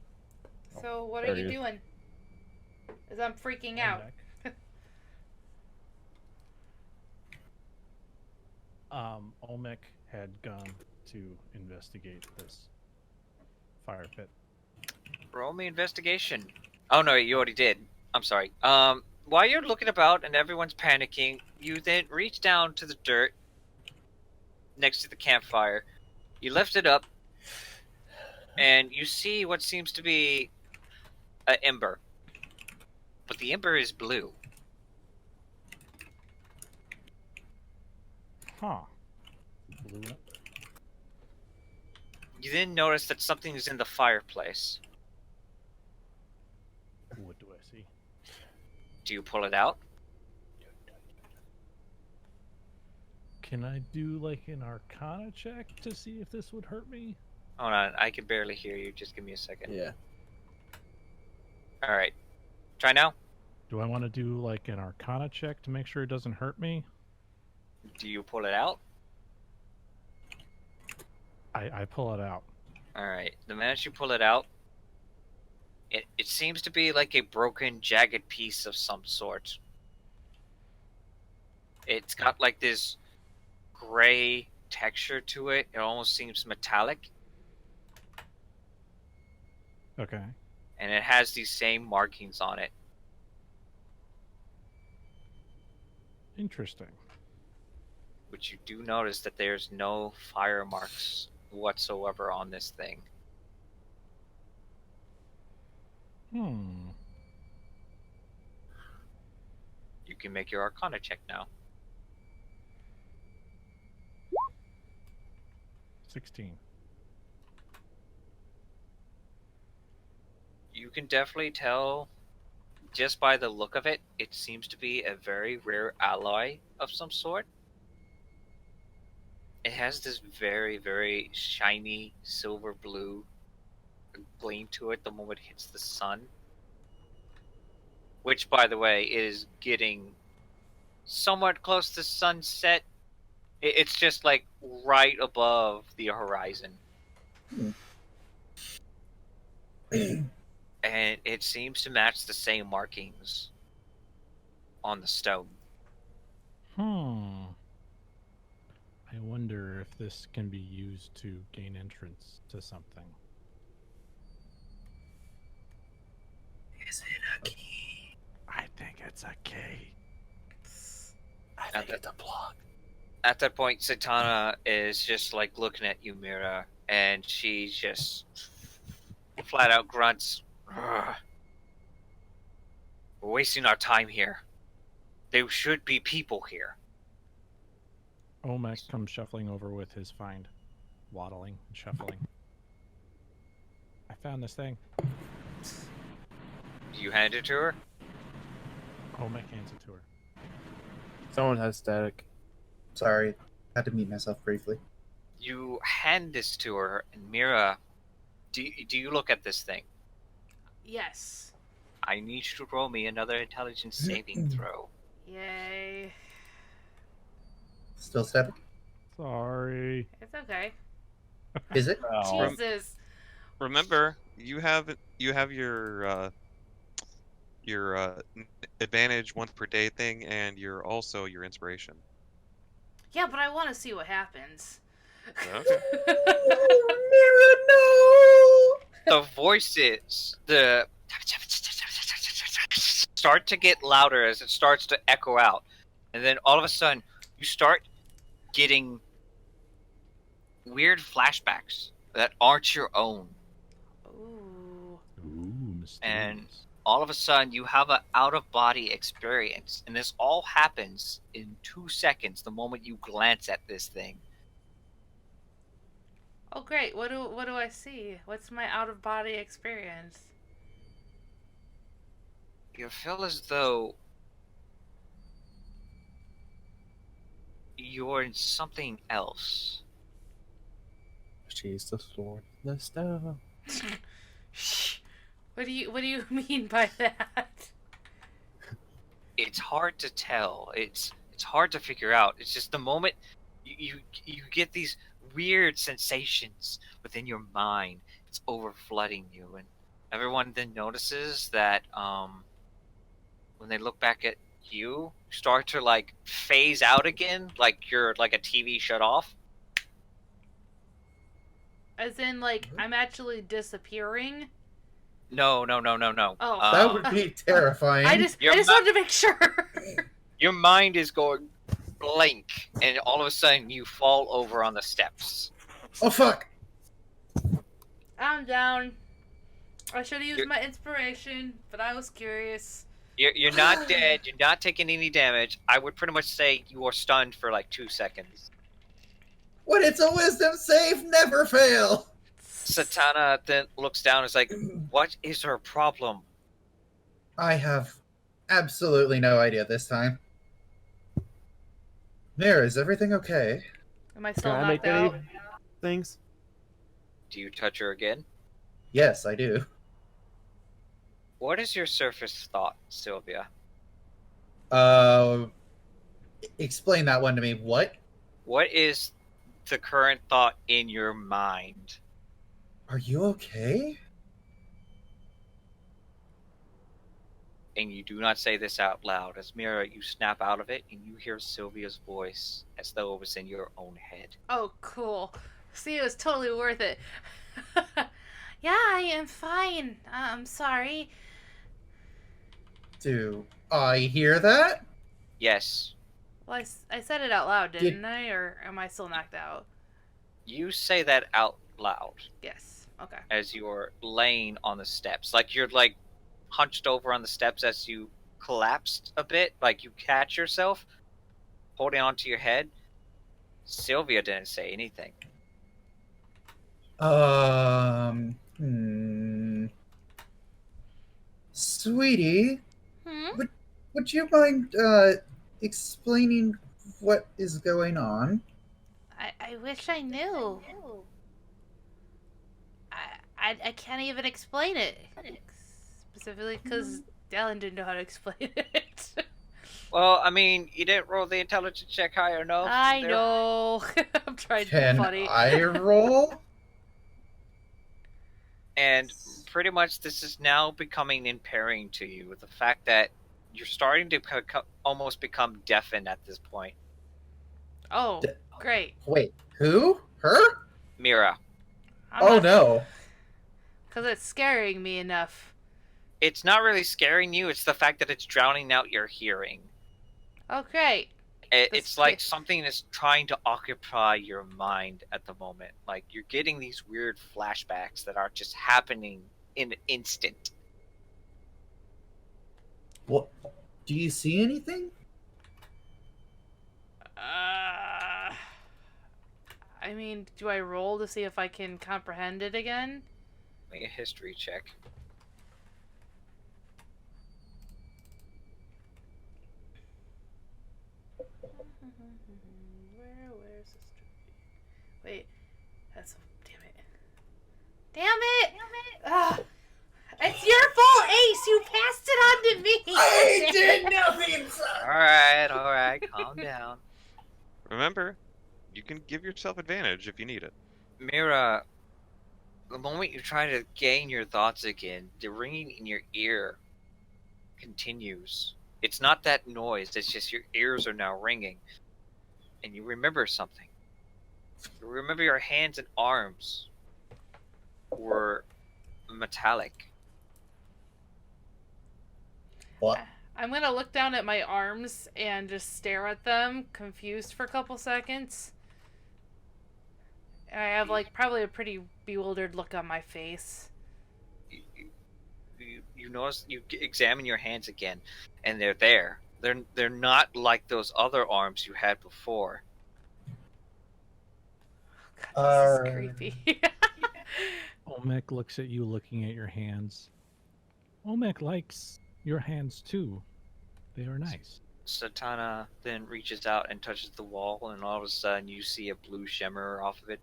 So what There are you he is. doing? As I'm freaking I'm out. back. Olmec had gone to investigate this fire pit. Roll me investigation. Oh no, you already did. I'm sorry. While you're looking about and everyone's panicking, you then reach down to the dirt next to the campfire. You lift it up, and you see what seems to be an ember. But the ember is blue. Huh. Blew up. You then notice that something is in the fireplace. What do I see? Do you pull it out? Can I do like an Arcana check to see if this would hurt me? Hold on, I can barely hear you. Just give me a second. Yeah. Alright. Try now. Do I want to do like an Arcana check to make sure it doesn't hurt me? Do you pull it out? I pull it out. Alright. The minute you pull it out, it seems to be like a broken, jagged piece of some sort. It's got like this gray texture to it. It almost seems metallic. Okay. And it has these same markings on it. Interesting. But you do notice that there's no fire marks whatsoever on this thing. You can make your Arcana check now. 16. You can definitely tell, just by the look of it, it seems to be a very rare alloy of some sort. It has this very, very shiny silver blue gleam to it the moment it hits the sun. Which, by the way, is getting somewhat close to sunset. It's just like right above the horizon. And it seems to match the same markings on the stone. I wonder if this can be used to gain entrance to something. Is it a key? I think it's a key. I think it's a block. At that point, Satana is just like looking at you, Mira, and she just flat out grunts. "Ugh. We're wasting our time here. There should be people here." Olmec comes shuffling over with his find, waddling and shuffling. I found this thing. Do you hand it to her? Olmec hands it to her. Someone has static. Sorry. Had to meet myself briefly. You hand this to her, and Mira, do you look at this thing? Yes. I need you to roll me another intelligence saving throw. Yay. Still stabbing? Sorry. It's okay. Is it? Oh. Jesus. Remember, you have your advantage once per day thing, and you're also your inspiration. Yeah, but I want to see what happens. Okay. The voices, the start to get louder as it starts to echo out, and then all of a sudden you start getting weird flashbacks that aren't your own, Ooh. Ooh, mysterious. and all of a sudden you have an out-of-body experience, and this all happens in 2 seconds the moment you glance at this thing. Oh great. What do I see? What's my out of body experience? You feel as though you're in something else. She's the sword, the stone. Shh. What do you mean by that? It's hard to tell. It's hard to figure out. It's just the moment you get these weird sensations within your mind. It's overflooding you, and everyone then notices that when they look back at you, start to like phase out again, like you're like a TV shut off. As in, like, I'm actually disappearing? No. Oh. That would be terrifying. I just Your wanted to make sure. Your mind is going blank, and all of a sudden you fall over on the steps. Oh fuck! I'm down. I should have used You're- my inspiration, but I was curious. You're not dead. You're not taking any damage. I would pretty much say you are stunned for like 2 seconds. When it's a wisdom save, never fail! Satana then looks down and is like, what is her problem? I have absolutely no idea this time. Mira, is everything okay? Am I still Can I make knocked out? any things? Do you touch her again? Yes, I do. What is your surface thought, Sylvia? Explain that one to me. What? What is the current thought in your mind? Are you okay? And you do not say this out loud. As Mira, you snap out of it and you hear Sylvia's voice as though it was in your own head. Oh, cool. See, it was totally worth it. Yeah, I am fine. I'm sorry. Do I hear that? Yes, Well, I said it out loud, didn't I? Or am I still knocked out? you say that out loud Yes. Okay. as you're laying on the steps. Like you're like hunched over on the steps as you collapsed a bit, like you catch yourself holding onto your head. Sylvia didn't say anything. Sweetie, Hmm? would you mind, explaining what is going on? I wish I knew. I can't even explain it. Specifically because Dallin didn't know how to explain it. Well, I mean, you didn't roll the intelligence check high enough. I There- know. I'm trying to Can be funny. I roll? And pretty much this is now becoming impairing to you. The fact that you're starting to almost become deafened at this point. Oh, D- great. Wait, who? Her? Mira, Oh no. Because it's scaring me enough. it's not really scaring you. It's the fact that it's drowning out your hearing. Oh, great. It's like something is trying to occupy your mind at the moment. Like you're getting these weird flashbacks that are just happening in an instant. What? Do you see anything? I mean, do I roll to see if I can comprehend it again? Make a history check. Where Where's this? Wait, that's damn it! Damn it! Ah, it's your fault, Ace. You passed it on to me. I did nothing, son. All right, calm down. Remember, you can give yourself advantage if you need it. Mira, the moment you try to gain your thoughts again, the ringing in your ear continues. It's not that noise, it's just your ears are now ringing. And you remember something. You remember your hands and arms were metallic. What? I'm gonna look down at my arms and just stare at them, confused for a couple seconds. And I have like probably a pretty bewildered look on my face. You notice, you examine your hands again, and they're there. They're not like those other arms you had before. God, this is creepy. Olmec looks at you looking at your hands. Olmec likes your hands too. They are nice. Satana then reaches out and touches the wall, and all of a sudden you see a blue shimmer off of it.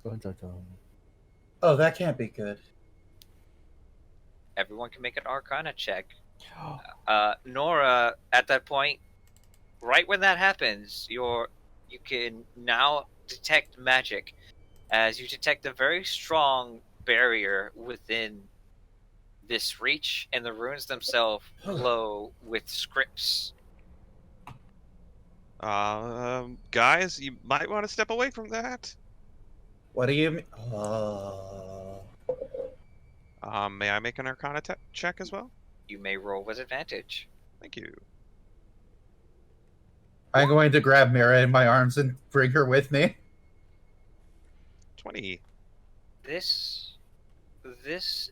Dun, dun, dun. Oh, that can't be good. Everyone can make an Arcana check. Nora, at that point, right when that happens, you can now detect magic, as you detect a very strong barrier within this reach, and the runes themselves glow with scripts. Guys, you might want to step away from that. What do you mean? May I make an Arcana check as well? You may roll with advantage. Thank you. I'm going to grab Mira in my arms and bring her with me. 20. This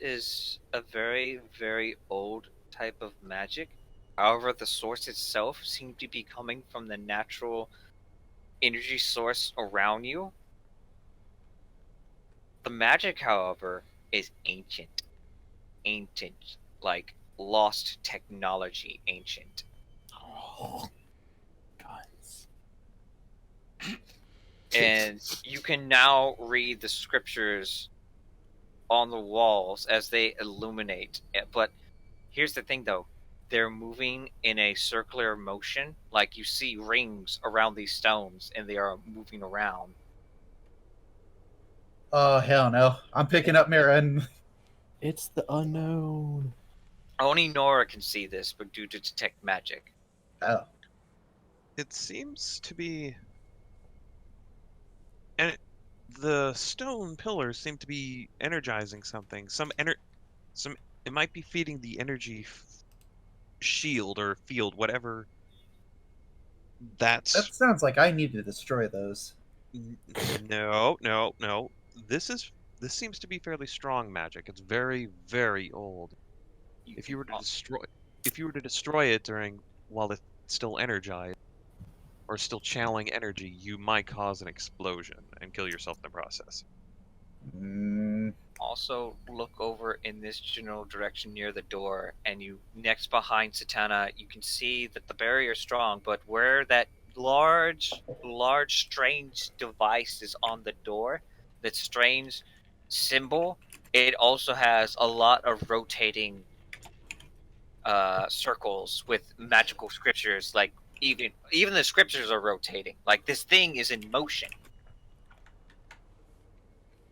is a very, very old type of magic. However, the source itself seems to be coming from the natural energy source around you. The magic, however, is ancient. Ancient, like lost technology ancient. Oh, guns. And you can now read the scriptures on the walls as they illuminate. But here's the thing, though. They're moving in a circular motion. Like you see rings around these stones, and they are moving around. Oh, hell no. I'm picking up Mira and... It's the unknown. Only Nora can see this, but due to detect magic. Oh. It seems to be... And the stone pillars seem to be energizing something. It might be feeding the energy shield or field, whatever. That sounds like I need to destroy those. No. This seems to be fairly strong magic. It's very, very old. If you were to destroy it while it's still energized or still channeling energy, you might cause an explosion and kill yourself in the process. Also, look over in this general direction near the door, and next behind Satana, you can see that the barrier is strong, but where that large, strange device is on the door, that strange symbol, it also has a lot of rotating circles with magical scriptures. Like even the scriptures are rotating. Like this thing is in motion.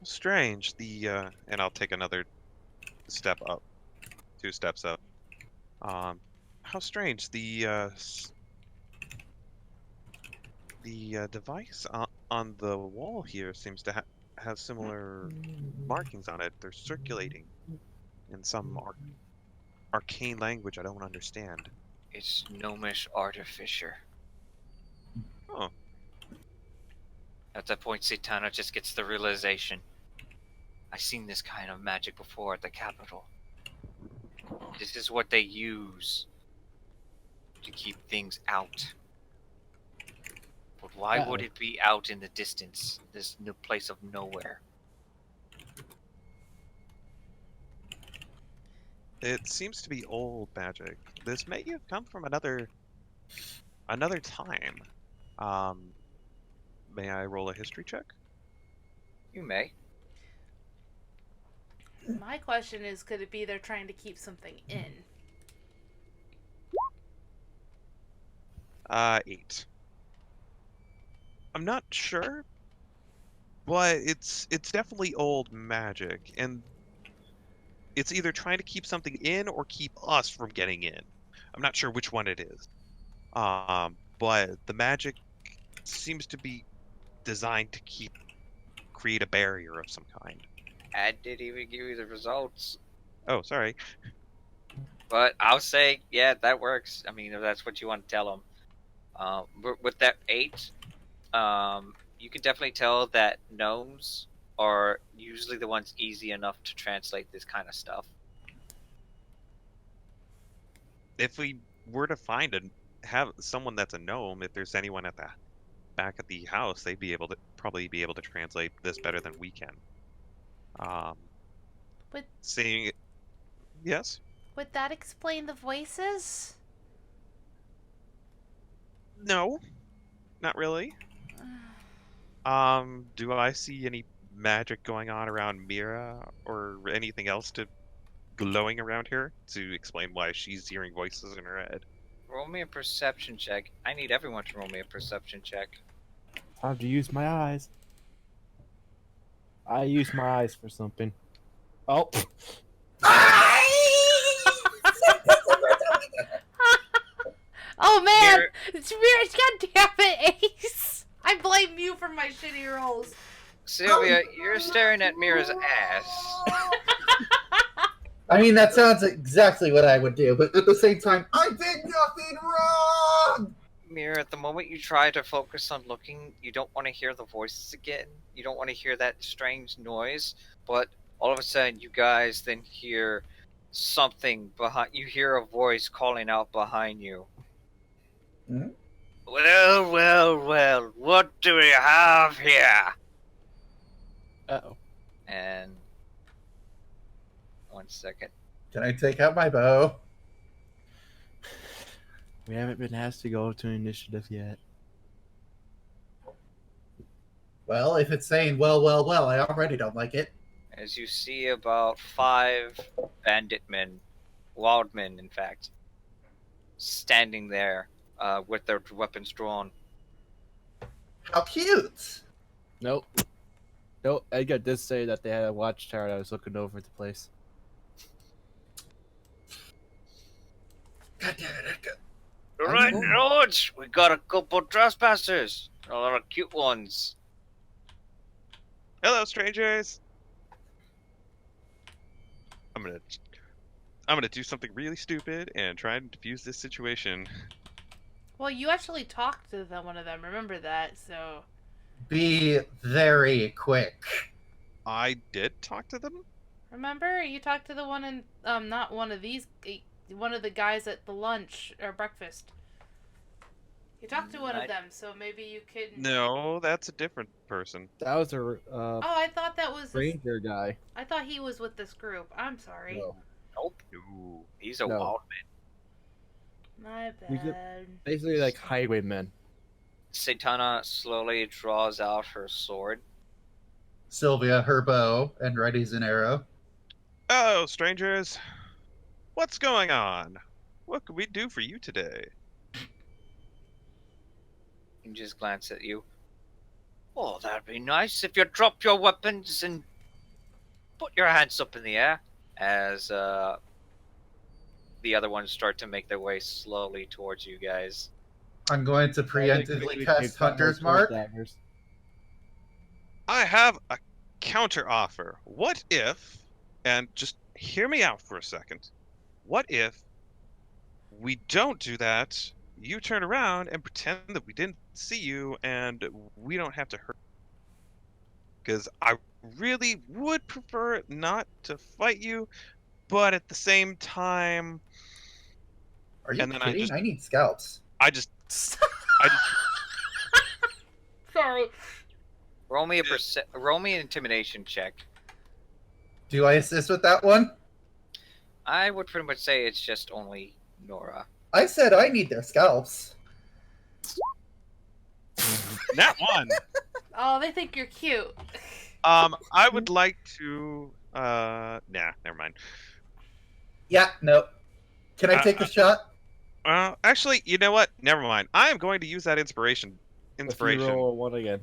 Strange. And I'll take another step up, 2 steps up. How strange. The device on the wall here seems to have similar markings on it. They're circulating in some arcane language I don't understand. It's gnomish artificer. Oh. At that point, Satana just gets the realization. I've seen this kind of magic before at the capital. This is what they use to keep things out. But why would it be out in the distance? This place of nowhere. It seems to be old magic. This may have come from another time. May I roll a history check? You may. My question is, could it be they're trying to keep something in? 8. I'm not sure, but it's definitely old magic, and it's either trying to keep something in or keep us from getting in. I'm not sure which one it is. But the magic seems to be designed to create a barrier of some kind. I didn't even give you the results. Oh, sorry. But I'll say, yeah, that works. I mean, if that's what you want to tell them. With that 8, you can definitely tell that gnomes are usually the ones easy enough to translate this kind of stuff. If we were to have someone that's a gnome, if there's anyone at the back of the house, they'd probably be able to translate this better than we can. Would Seeing it, yes. would that explain the voices? No, not really. Do I see any magic going on around Mira or anything else glowing around here to explain why she's hearing voices in her head? Roll me a perception check. I need everyone to roll me a perception check. Time to use my eyes. I use my eyes for something. Oh. Oh man! Mir- It's weird. God damn it, Ace! I blame you for my shitty rolls. Sylvia, you're staring at Mira's ass. I mean, that sounds exactly what I would do, but at the same time, I did nothing wrong! Mira, at the moment you try to focus on looking, you don't want to hear the voices again. You don't want to hear that strange noise. But all of a sudden, you guys then hear something behind. You hear a voice calling out behind you. Hmm? Well, well, well. What do we have here? Uh-oh. And 1 second. Can I take out my bow? We haven't been asked to go to initiative yet. Well, if it's saying well, I already don't like it. As you see about 5 bandit men, wild men, in fact, standing there with their weapons drawn. How cute! Nope. Nope. Edgar did say that they had a watchtower that was looking over the place. God damn it, Edgar. Alright, Lords, we got a couple trespassers. A lot of cute ones. Hello, strangers. I'm gonna do something really stupid and try and defuse this situation. Well, you actually talked to one of them. Remember that, so. Be very quick. I did talk to them. Remember, you talked to the one in not one of these, one of the guys at the lunch or breakfast. You talked to one of them, so maybe you could. No, that's a different person. That was a Oh, I thought that was. ranger guy. I thought he was with this group. I'm sorry. No. Nope. Ooh. He's a No. wild man. My We could- bad. Basically like highwaymen. Satana slowly draws out her sword. Sylvia, her bow, and readies an arrow. Oh, strangers. What's going on? What could we do for you today? And just glance at you. Oh, that'd be nice if you drop your weapons and put your hands up in the air. As the other ones start to make their way slowly towards you guys. I'm going to preemptively cast Hunter's Mark. Daggers. I have a counter offer. What if, and just hear me out for a second, what if we don't do that, you turn around and pretend that we didn't see you and we don't have to hurt? Because I really would prefer not to fight you, but at the same time, Are you And then kidding? I I need scalps. I just Sorry. Roll me an intimidation check. Do I assist with that one? I would pretty much say it's just only Nora. I said I need their scalps. That one. Oh, they think you're cute. I would like to. Nah, never mind. Yeah, no. Can I take the shot? Actually, you know what? Never mind. I am going to use that inspiration. If you roll a 1 again.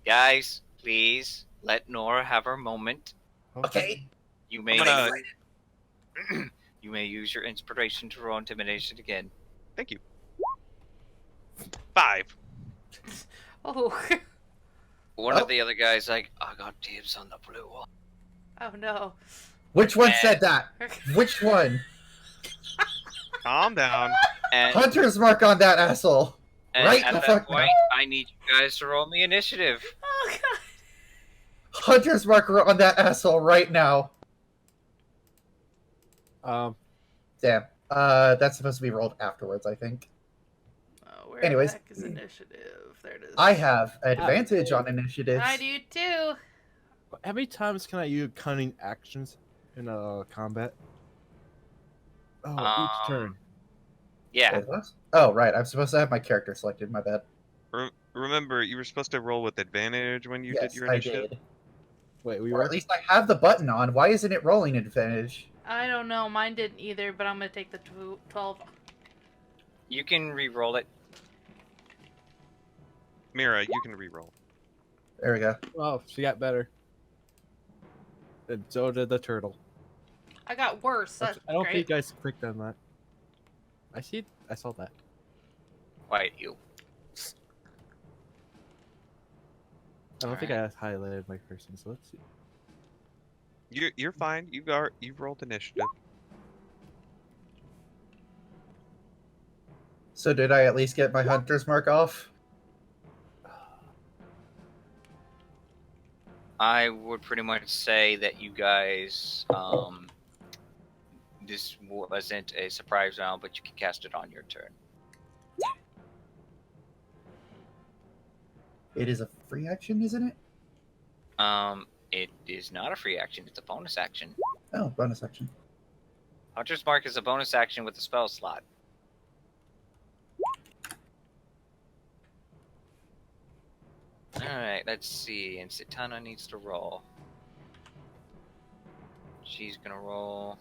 Guys, please let Nora have her moment. Okay. You may I'm you may use your inspiration to roll intimidation again. Thank you. 5. Oh. One of the other guys like, I got dibs on the blue one. Oh no. Which one said that? Which one? Calm down. And, Hunter's mark on that asshole. and Right at the that fuck point, I need you guys to roll me initiative. Oh god. Hunter's mark on that asshole right now. Damn. That's supposed to be rolled afterwards, I think. Oh, where Anyways. the heck is initiative? There it is. I have advantage on initiatives. I do too. How many times can I use cunning actions in a combat? Oh, each turn. Yeah. Wait, what? Oh, right. I'm supposed to have my character selected. My bad. Remember, you were supposed to roll with advantage when you did Yes, your I initiative. did. Wait, we Or were. at least I have the button on. Why isn't it rolling advantage? I don't know. Mine didn't either, but I'm gonna take the 12. You can re-roll it. Mira, you can re-roll. There we go. Oh, she got better. And so did the turtle. I got worse. That's I don't great. think I clicked on that. I saw that. Quiet you. I don't think I highlighted my person, so let's see. You're fine. You've rolled initiative. So did I at least get my hunter's mark off? I would pretty much say that you guys, this wasn't a surprise round, but you can cast it on your turn. It is a free action, isn't it? It is not a free action; it's a bonus action. Oh, bonus action. Hunter's Mark is a bonus action with a spell slot. Alright, let's see. And Satana needs to roll. She's gonna roll.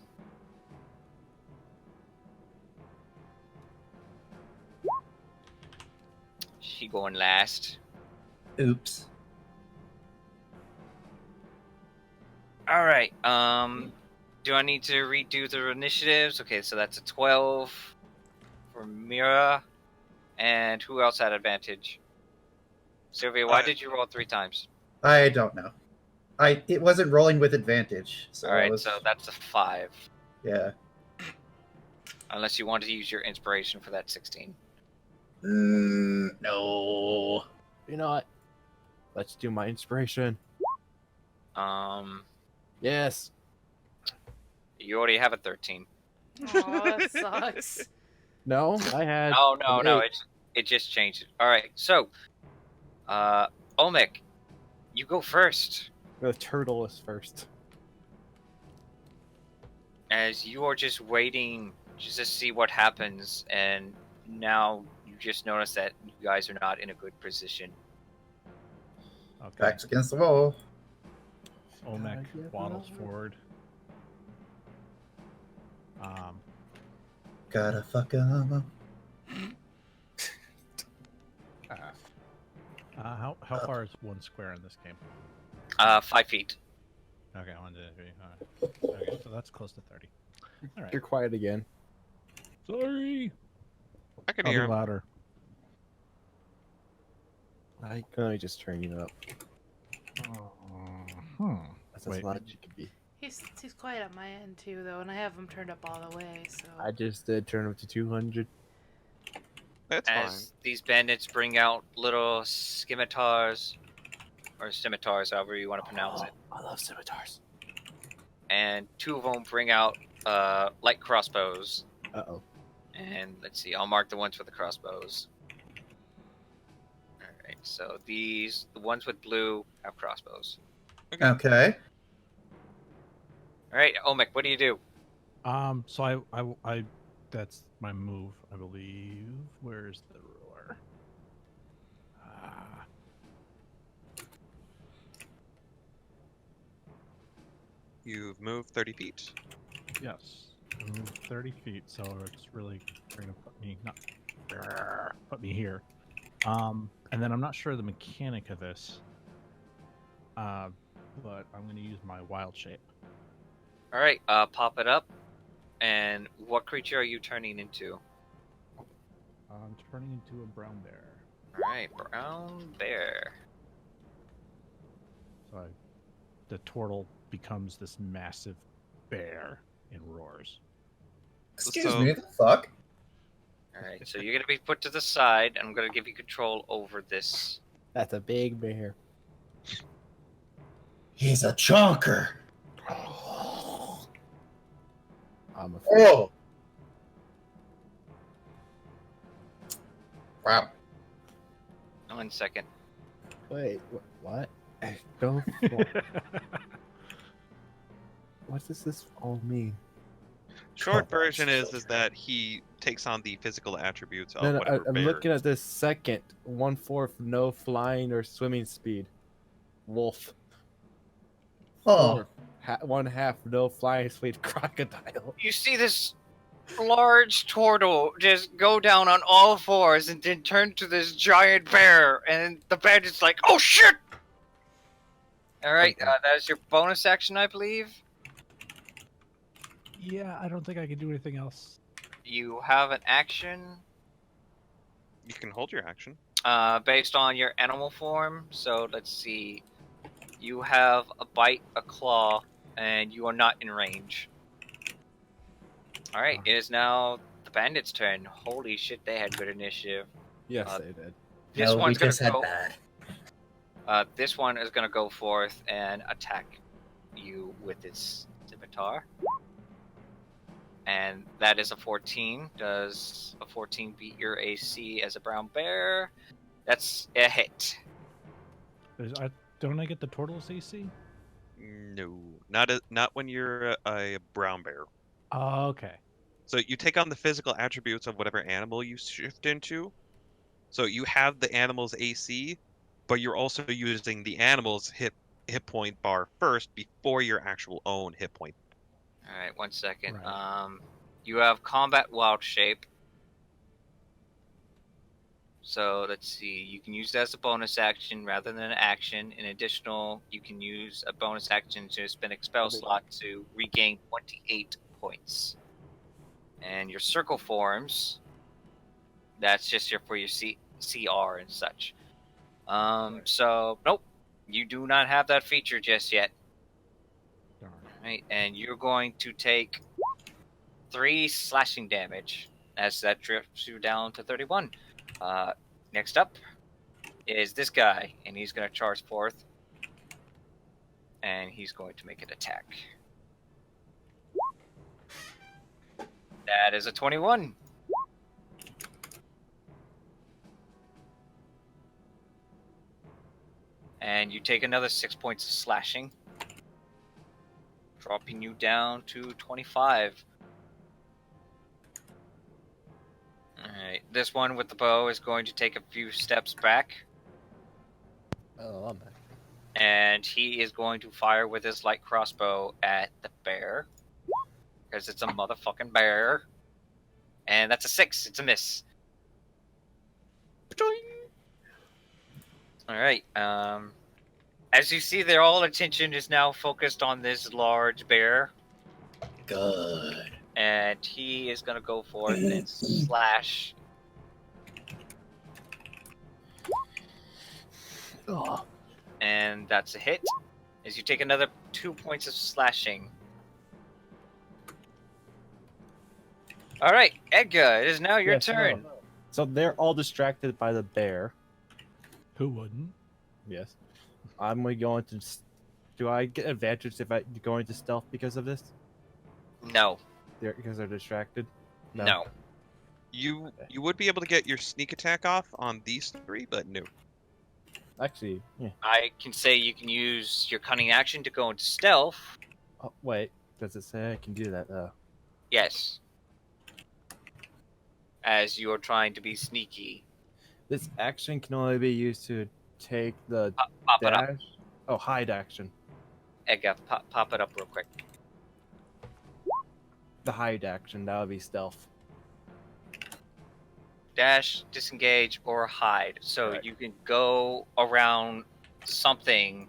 She going last. Oops. Alright, do I need to redo the initiatives? Okay, so that's a 12 for Mira. And who else had advantage? Sylvia, why did you roll 3 times? I don't know. It wasn't rolling with advantage. So Alright, so that's a 5. Yeah. Unless you want to use your inspiration for that 16. No. You know what? Let's do my inspiration. Yes. You already have a 13. Aw, that sucks. No, I had. Oh, no, an no, 8. it just changed it. Alright, so, Olmec, you go first. The turtle is first. As you are just waiting just to see what happens, and now you just notice that you guys are not in a good position. Okay. Backs against the wall. Olmec waddles forward. Gotta fuck 'em. How far is 1 square in this game? 5 feet. Okay, 1, 2, 3. All right. Okay, so that's close to 30. All right. You're quiet again. Sorry. I can I'll hear be him. louder. I can only just turn you up. That's as Wait. loud as you can be. He's quiet on my end too, though, and I have him turned up all the way. So I just did turn him to 200. That's As fine. these bandits bring out little scimitars, or scimitars, however you want to pronounce it, I love scimitars. and 2 of them bring out light crossbows. Uh-oh. And let's see, I'll mark the ones with the crossbows. Alright, so the ones with blue have crossbows. Okay. Alright, Olmec, what do you do? So I that's my move, I believe. Where's the ruler? You've moved 30 feet. Yes. I moved 30 feet, so it's really going to put me here. And then I'm not sure the mechanic of this, but I'm going to use my wild shape. All right, pop it up. And what creature are you turning into? I'm turning into a brown bear. All right, brown bear. So the turtle becomes this massive bear and roars. Excuse me, the fuck? All right, so you're gonna be put to the side. I'm gonna give you control over this. That's a big bear. He's a chonker. I'm afraid. Oh. Wow. 1 second. Wait, what? Go. What does this all mean? Short version is that he takes on the physical attributes of No, whatever I'm bear. looking at this second 1/4 no flying or swimming speed. Wolf. Oh. 1/2 no flying speed crocodile. You see this large turtle just go down on all fours and then turn to this giant bear, and the bear is like, "Oh shit!" All right, Okay. that is your bonus action, I believe. Yeah, I don't think I can do anything else. You have an action You can hold your action. based on your animal form. So let's see. You have a bite, a claw, and you are not in range. All right, it is now the bandits' turn. Holy shit, they had good initiative. Yes, they did. This No, we one's gonna just had go. bad. This one is gonna go forth and attack you with its scimitar. And that is a 14. Does a 14 beat your AC as a brown bear? That's a hit. Don't I get the turtle's AC? No, not when you're a brown bear. Oh, okay. So you take on the physical attributes of whatever animal you shift into. So you have the animal's AC, but you're also using the animal's hit point bar first before your actual own hit point. All right, 1 second. Right. You have combat wild shape. So let's see. You can use that as a bonus action rather than an action. In additional, you can use a bonus action to spend a spell slot to regain 28 points. And your circle forms. That's just for your CR and such. So nope, you do not have that feature just yet. Darn. Right, and you're going to take 3 slashing damage as that drifts you down to 31. Next up is this guy, and he's going to charge forth, and he's going to make an attack. That is a 21. And you take another 6 points of slashing, dropping you down to 25. Alright, this one with the bow is going to take a few steps back, Oh, I'm back. and he is going to fire with his light crossbow at the bear, because it's a motherfucking bear. And that's a 6, it's a miss. Alright, as you see, their all attention is now focused on this large bear, Good. and he is going to go forth and slash. Oh, And that's a hit. As you take another 2 points of slashing. Alright, Edgar, it is now your yes, turn. no. So they're all distracted by the bear. Who wouldn't? Yes. I'm going to. Do I get advantage if I go into stealth because of this? No. Because they're distracted? No. You would be able to get your sneak attack off on these 3, but no. Actually, yeah. I can say you can use your cunning action to go into stealth. Oh, wait. Does it say I can do that, though? Yes. As you're trying to be sneaky. This action can only be used to take the Pop it up. dash. Oh, hide action. Egga, pop it up real quick. The hide action, that would be stealth. Dash, disengage, or hide. So Right. you can go around something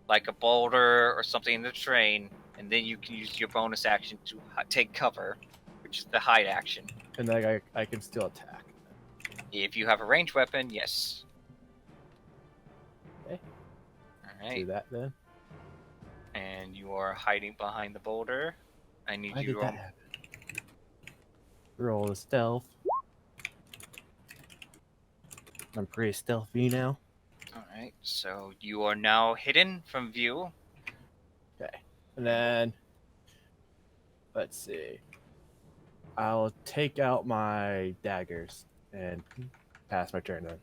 like a boulder or something in the train, and then you can use your bonus action to take cover, which is the hide action. And then I can still attack. If you have a ranged weapon, yes. Okay. All right. Do that then. And you are hiding behind the boulder. I need Why you did to that happen? Roll the stealth. I'm pretty stealthy now. All right. So you are now hidden from view. Okay. And then, let's see. I'll take out my daggers and pass my turn then.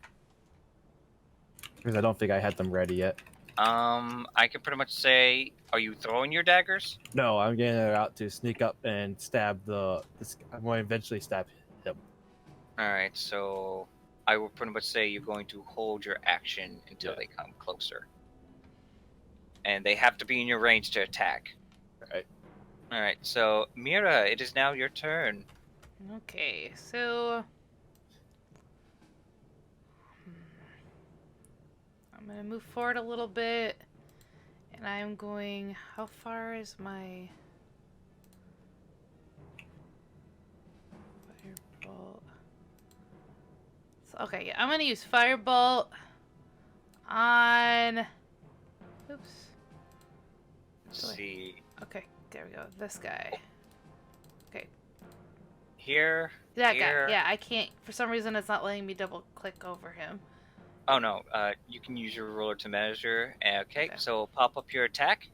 Because I don't think I had them ready yet. I can pretty much say, are you throwing your daggers? No, I'm getting it out to sneak up and stab I'm going to eventually stab him. All right. So I will pretty much say you're going to hold your action until Yeah. they come closer, and they have to be in your range to attack. Right. All right. So Mira, it is now your turn. Okay, so I'm gonna move forward a little bit, and I'm going. How far is my firebolt? So, okay, yeah, I'm gonna use firebolt on. Oops. Let's Go ahead. see Okay, there we go. This guy. Okay, here. that here. guy. Yeah, I can't. For some reason, it's not letting me double click over him. Oh no. You can use your ruler to measure. Okay. Okay. So pop up your attack.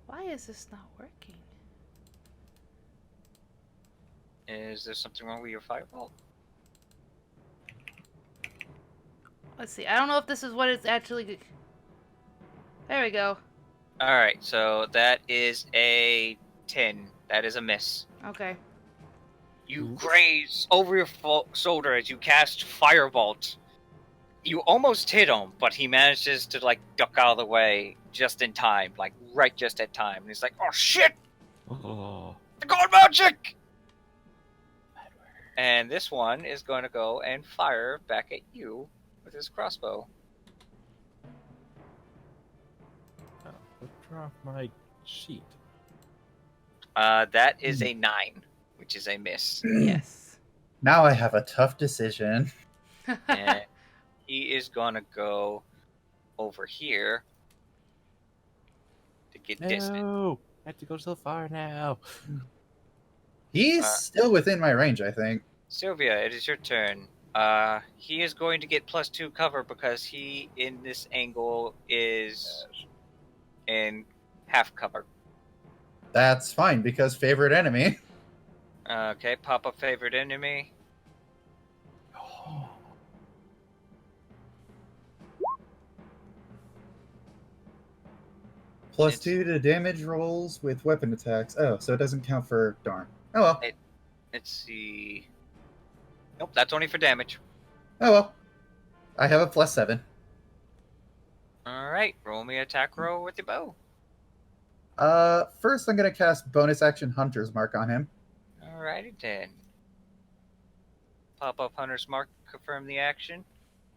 Why is this not working? Is there something wrong with your firebolt? Let's see. I don't know if this is what it's actually. There we go. All right. So that is a 10. That is a miss. Okay. You graze over your shoulder as you cast Firebolt. You almost hit him, but he manages to like duck out of the way just in time, like right just at time. And he's like, "Oh shit! Oh. The god magic!" And this one is going to go and fire back at you with his crossbow. I'll drop my sheet. That is a 9, which is a miss. Yes. Now I have a tough decision. And he is going to go over here to get distant. No! I have to go so far now. He's still within my range, I think. Sylvia, it is your turn. He is going to get +2 cover because he, in this angle, is in half cover. That's fine, because favorite enemy. Okay, pop up favorite enemy. +2 to damage rolls with weapon attacks. Oh, so it doesn't count for darn. Oh well. Let's see. Nope, that's only for damage. Oh well. I have a +7. Alright, roll me attack roll with your bow. First I'm gonna cast bonus action Hunter's Mark on him. Alrighty then. Pop up Hunter's Mark, confirm the action.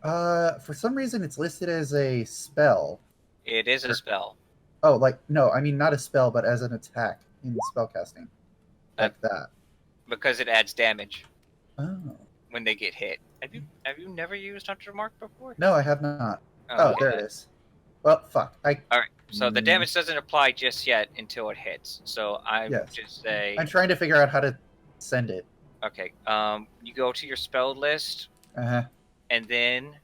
For some reason it's listed as a spell. It is a spell. Oh, like no, I mean not a spell, but as an attack in spellcasting, like that. Because it adds damage Oh when they get hit. Have you never used Hunter's Mark before? no, I have not. Oh, Okay. there it is. Well, fuck. Alright, so the damage doesn't apply just yet until it hits. So I would Yes. just say, I'm trying to figure out how to send it. okay, you go to your spell list, Uh huh. and then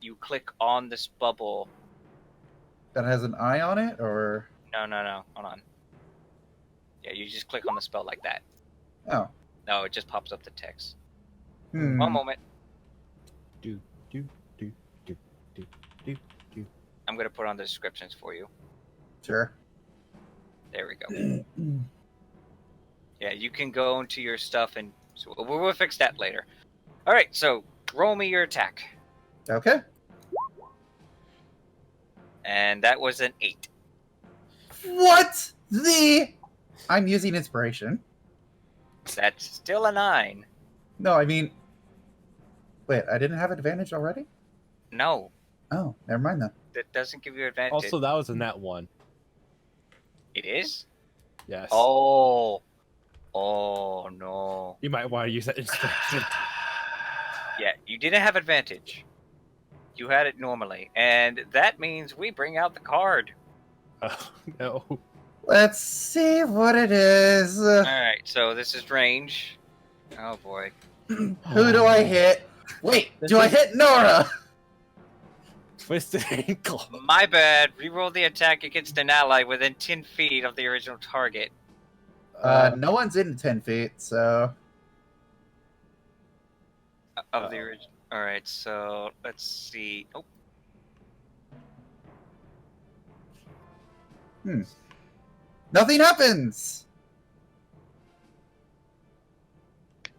you click on this bubble. That has an eye on it, or No, hold on. Yeah, you just click on the spell like that. oh. No, it just pops up the text. Hmm. One moment. Do, do, do, do, do, do, do. I'm going to put on the descriptions for you. Sure. There we go. Yeah, you can go into your stuff and so we'll fix that later. All right, so roll me your attack. Okay. And that was an 8. What the? I'm using inspiration. That's still a 9. No, I mean, wait, I didn't have advantage already? No, Oh, never mind then. that doesn't give you advantage. Also, that was a nat 1. It is? Yes. Oh. Oh, no. You might want to use that inspiration. Yeah, you didn't have advantage. You had it normally. And that means we bring out the card. Oh, no. Let's see what it is. Alright, so this is range. Oh, boy. Who do I hit? Wait, do I hit Nora? Twisted ankle. My bad. Reroll the attack against an ally within 10 feet of the original target. No one's in 10 feet, so. Of the original. Alright, so let's see. Oh, Nothing happens!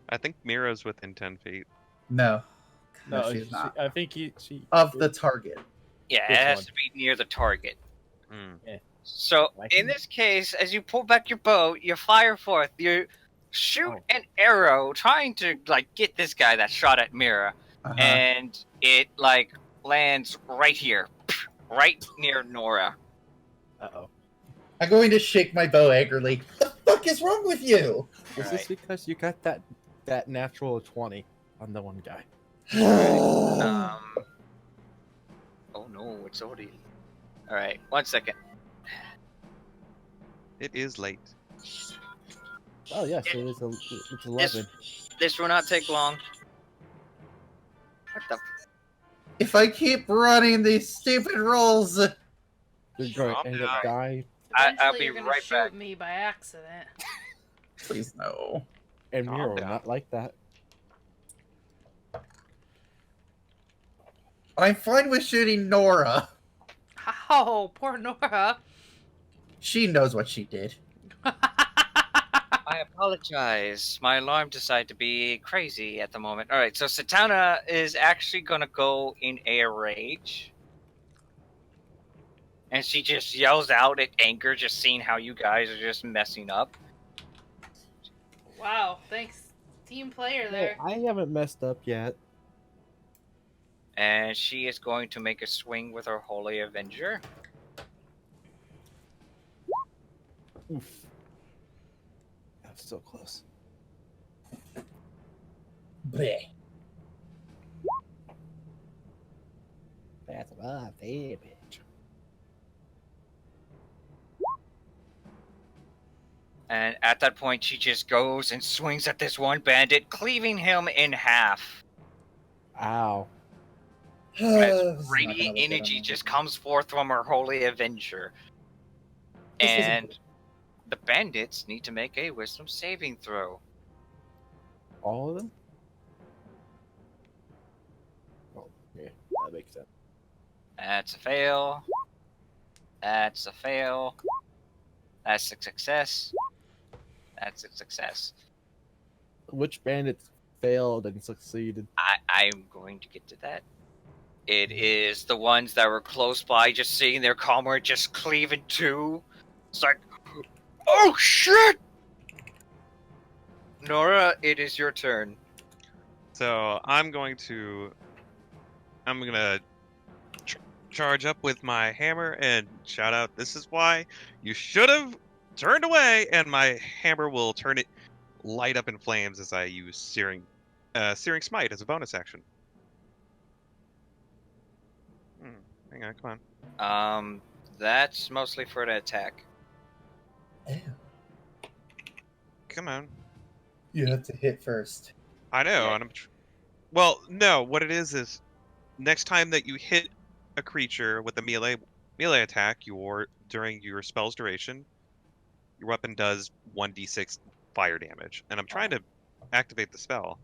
I think Mira's within 10 feet. No. No, she's not. I think she. Of the target. yeah, Which it has one? to be near the target. Hmm. So, Like in it. this case, as you pull back your bow, you fire forth. You shoot an arrow trying to, like, get this guy that shot at Mira. Uh-huh. And it, like, lands right here. Right near Nora. Uh-oh. I'm going to shake my bow angrily. What the fuck is wrong with you? Is this Alright. because you got that natural 20 on the one guy? Oh no, it's already... Alright, 1 second. It is late. Oh, yes, it's 11. This will not take long. What the... If I keep running these stupid rolls. You're going Calm to end down. up dying, I'll Eventually, be you're gonna right shoot back. me by accident. Please no. and Calm Mira will down. not like that. I'm fine with shooting Nora. Oh, poor Nora. She knows what she did. I apologize. My alarm decided to be crazy at the moment. Alright, so Satana is actually gonna go in a rage. And she just yells out at anger, just seeing how you guys are just messing up. Wow, thanks, team player there. I haven't messed up yet. And she is going to make a swing with her Holy Avenger. Oof. That's still close. Bleh. That's my damage. And at that point, she just goes and swings at this one bandit, cleaving him in half. Ow. As radiant energy just comes forth from her Holy Avenger. And the bandits need to make a wisdom saving throw. All of them? Oh, yeah, that makes sense. That's a fail. That's a fail. That's a success. That's a success. Which bandits failed and succeeded? I'm going to get to that. It is the ones that were close by, just seeing their comrade just cleave in two. It's like, oh shit! Nora, it is your turn. So I'm gonna charge up with my hammer and shout out, "This is why you should have turned away!" And my hammer will turn it light up in flames as I use searing smite as a bonus action. Hang on, come on. That's mostly for an attack. Ew. Come on. You have to hit first. I know, Yeah. and well, no. What it is next time that you hit a creature with a melee attack, during your spell's duration, your weapon does 1d6 fire damage, and I'm trying to activate the spell.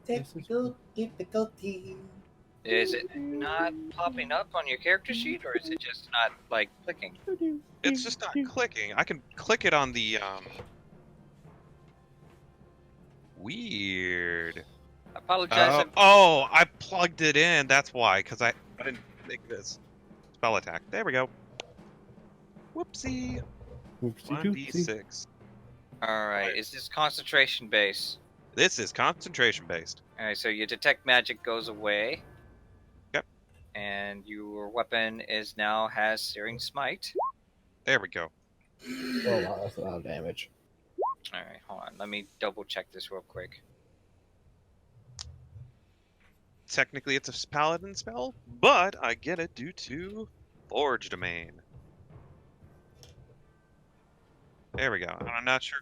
Technical difficulty. Is it not popping up on your character sheet, or is it just not, like, clicking? It's just not clicking. I can click it on the Weird. Apologize. I plugged it in. That's why, because I didn't make this spell attack. There we go. Whoopsie. Oopsie doopsie. 1d6. Alright, is this concentration base? This is concentration based. Alright, so your detect magic goes away. Yep. And your weapon has Searing Smite. There we go. Oh wow, that's a lot of damage. Alright, hold on. Let me double check this real quick. Technically, it's a paladin spell, but I get it due to Forge Domain. There we go. I'm not sure,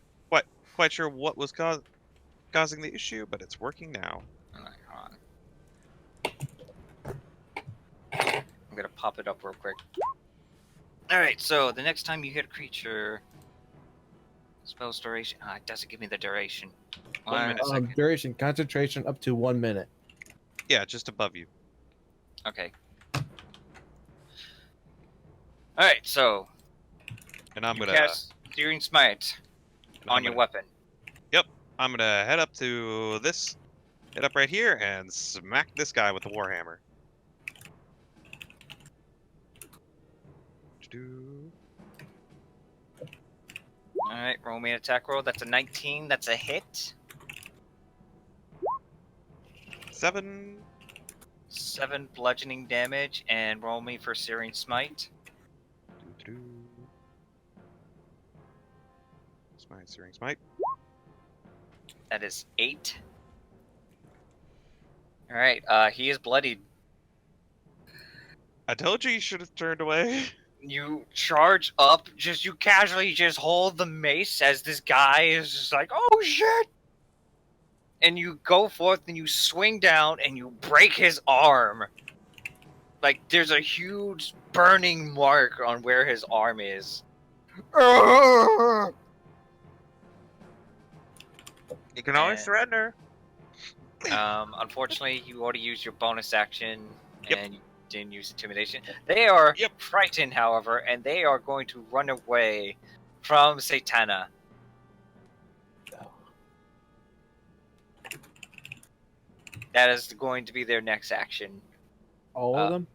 quite sure what was causing the issue, but it's working now. Alright, hold on. I'm gonna pop it up real quick. Alright, so the next time you hit a creature, spell's duration. It doesn't give me the duration. 1 minute. Duration, concentration up to 1 minute. Yeah, just above you. Okay. Alright, so And I'm you gonna cast Searing Smite on your weapon. I'm gonna head up to this, head up right here, and smack this guy with the warhammer. Alright, roll me an attack roll. That's a 19. That's a hit. 7. 7 bludgeoning damage, and roll me for Searing Smite. Smite, Searing Smite. That is 8. Alright, he is bloodied. I told you should have turned away. You charge up, you casually just hold the mace as this guy is just like, oh shit! And you go forth and you swing down and you break his arm. Like, there's a huge burning mark on where his arm is. You can always And- surrender. Unfortunately, you already used your bonus action, Yep. and you didn't use intimidation. They are Yep. frightened, however, and they are going to run away from Satana. That is going to be their next action. All of them?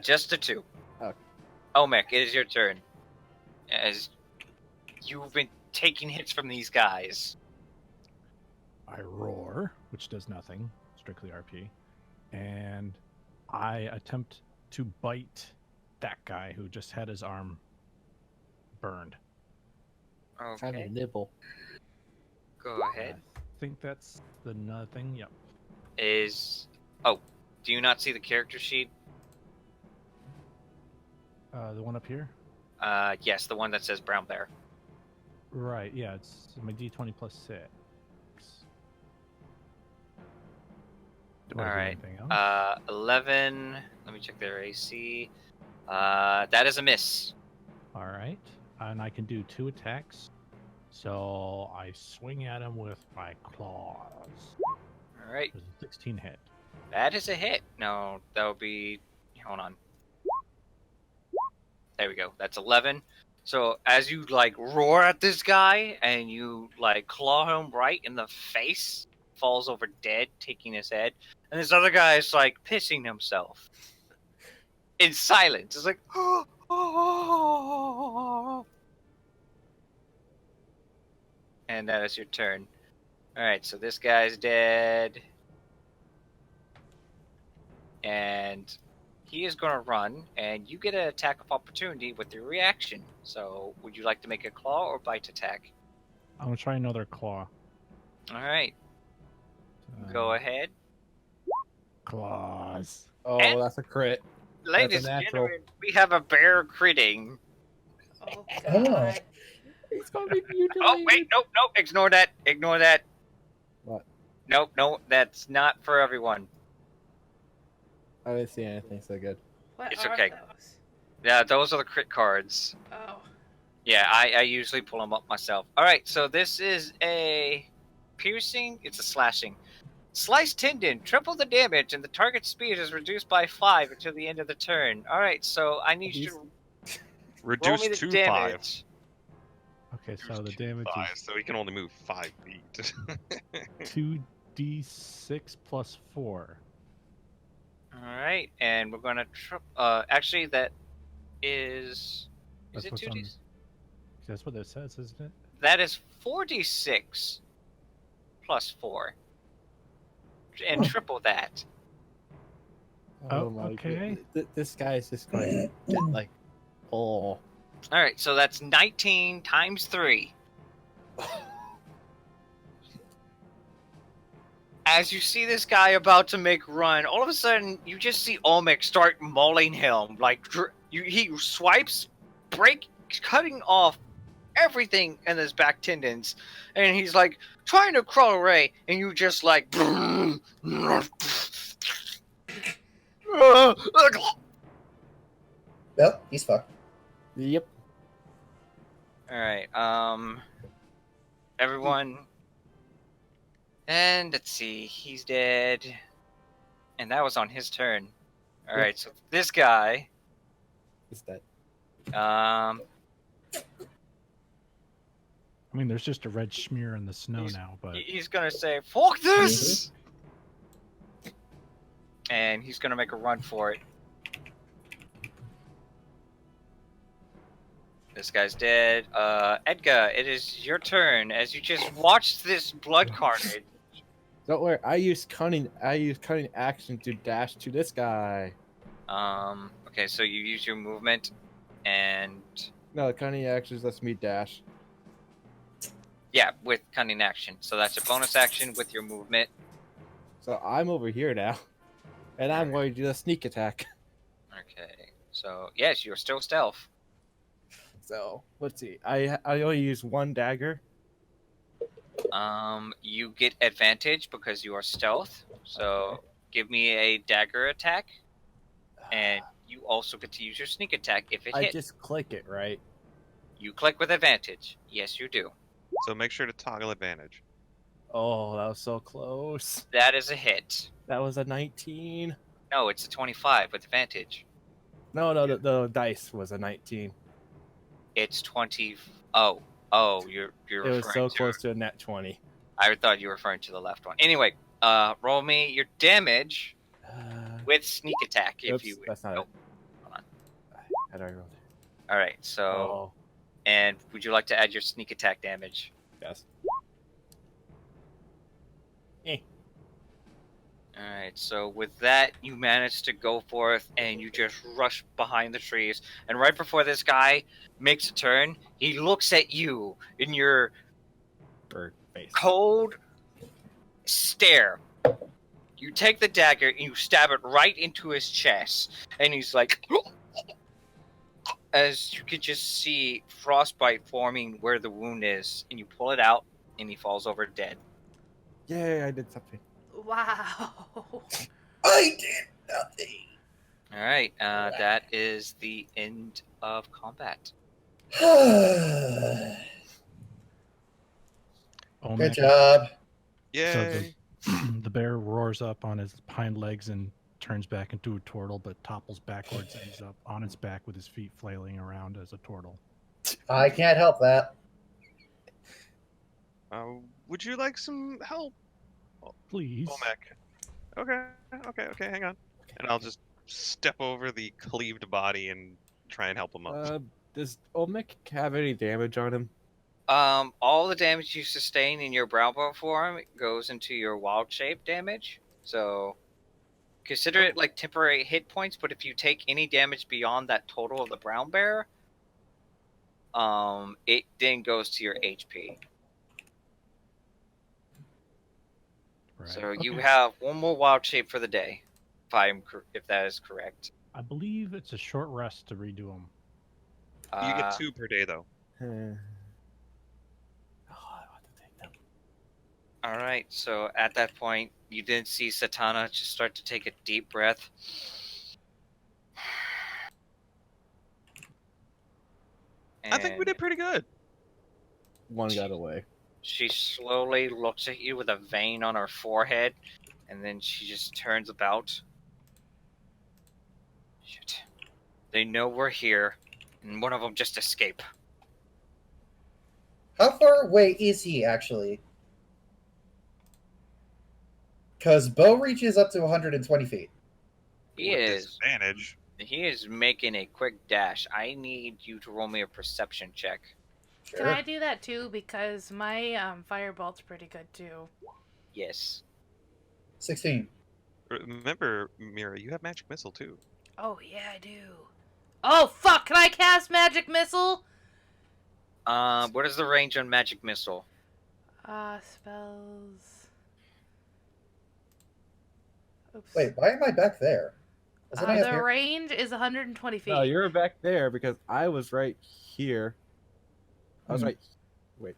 Just the 2. Okay. Omek, it is your turn. As you've been taking hits from these guys. I roar, which does nothing, strictly RP, and I attempt to bite that guy who just had his arm burned. Kind Okay, of nibble. go ahead. I think that's the nothing. Yep. Do you not see the character sheet? The one up here. Yes, the one that says brown bear. Right. Yeah. It's my D20 plus 6. Do I do Alright. anything else? 11. Let me check their AC. That is a miss. All right. And I can do 2 attacks. So I swing at him with my claws. Alright, There's a 16 hit. that is a hit. No, that would be. Hold on. There we go. That's 11. So as you like roar at this guy and you like claw him right in the face, falls over dead, taking his head, and this other guy is like pissing himself in silence. It's like, and that is your turn. All right, so this guy's dead, and he is going to run, and you get an attack of opportunity with your reaction. So, would you like to make a claw or bite attack? I'm gonna try another claw. All right, go ahead. Claws. Oh, And- that's a crit. Ladies and natural. gentlemen, we have a bear critting. Oh. It's gonna be mutilated. Oh, wait, nope, ignore that. What? Nope, that's not for everyone. I didn't see anything so good. What It's are okay. those? Yeah, those are the crit cards. Oh. Yeah, I usually pull them up myself. Alright, so this is a piercing, it's a slashing. Slice tendon, triple the damage, and the target's speed is reduced by 5 until the end of the turn. Alright, so I need you to roll Reduced me the to 5. damage. Okay, so the damage Five, is so he can only move 5 feet. 2 4d6 plus 4. All right, and we're gonna actually that is That's it what's 2d? on. That's what it says, isn't it? That is 4d6 plus 4 and triple that. Oh, my okay. goodness. This guy is just going to get like, oh. All right, so that's 19 times 3. As you see this guy about to make run, all of a sudden you just see Olmec start mauling him. Like he swipes, cutting off everything in his back tendons, and he's like trying to crawl away, and you just like. Well, he's fucked. Yep. All right, everyone, and let's see, he's dead, and that was on his turn. All right, so this guy, Is that? I mean, there's just a red smear in the snow now, but he's gonna say, "Fuck this," and he's gonna make a run for it. This guy's dead. Edgar, it is your turn as you just watched this blood carnage. Don't worry. I use cunning action to dash to this guy. Okay, so you use your movement, and No, cunning actions lets me dash. yeah, with cunning action. So that's a bonus action with your movement. So I'm over here now, and I'm going to do a sneak attack. Okay, so yes, you're still stealth. So let's see. I only use one dagger. You get advantage because you are stealth. So Okay. give me a dagger attack, and you also get to use your sneak attack if it I hits. just click it, right? You click with advantage. Yes, you do. So make sure to toggle advantage. Oh, that was so close. That is a hit. That was a 19. No, it's a 25 with advantage. No, the dice was a 19. It's 20. You're It was referring so to. close to a net 20. I thought you were referring to the left one. Anyway, roll me your damage with sneak attack if Oops, you would. that's not Nope. it. Hold on. How do I roll it? All right. So, Oh, and would you like to add your sneak attack damage? yes. All right. So with that, you manage to go forth and you just rush behind the trees. And right before this guy makes a turn, he looks at you in your Bird face. cold stare. You take the dagger and you stab it right into his chest, and he's like, as you can just see frostbite forming where the wound is, and you pull it out, and he falls over dead. Yay, I did something. Wow. I did nothing. All right, that is the end of combat. Good Olmec, job. Yay! the bear roars up on his hind legs and turns back into a turtle, but topples backwards and he's up on its back with his feet flailing around as a turtle. I can't help that. Would you like some help, Please. Olmec? Okay, hang on. And I'll just step over the cleaved body and try and help him up. Does Olmec have any damage on him? All the damage you sustain in your brown bow form goes into your wild shape damage. So consider it like temporary hit points, but if you take any damage beyond that total of the brown bear, it then goes to your HP. Right. So you Okay. have one more wild shape for the day, if that is correct. I believe it's a short rest to redo them. You get 2 per day, though. I want to take them. All right. So at that point, you did see Satana just start to take a deep breath. I think we did pretty good. One got away. She slowly looks at you with a vein on her forehead, and then she just turns about. Shit. They know we're here, and one of them just escaped. How far away is he actually? Because bow reaches up to 120 feet. He With is. disadvantage. He is making a quick dash. I need you to roll me a perception check. Sure. Can I do that too? Because my firebolt's pretty good too. Yes. 16. Remember, Mira, you have magic missile too. Oh yeah, I do. Oh fuck! Can I cast magic missile? What is the range on magic missile? Spells. Oops. Wait, why am I back there? Wasn't I up The here? range is 120 feet. No, you're back there because I was right here. I was Hmm. right. Wait,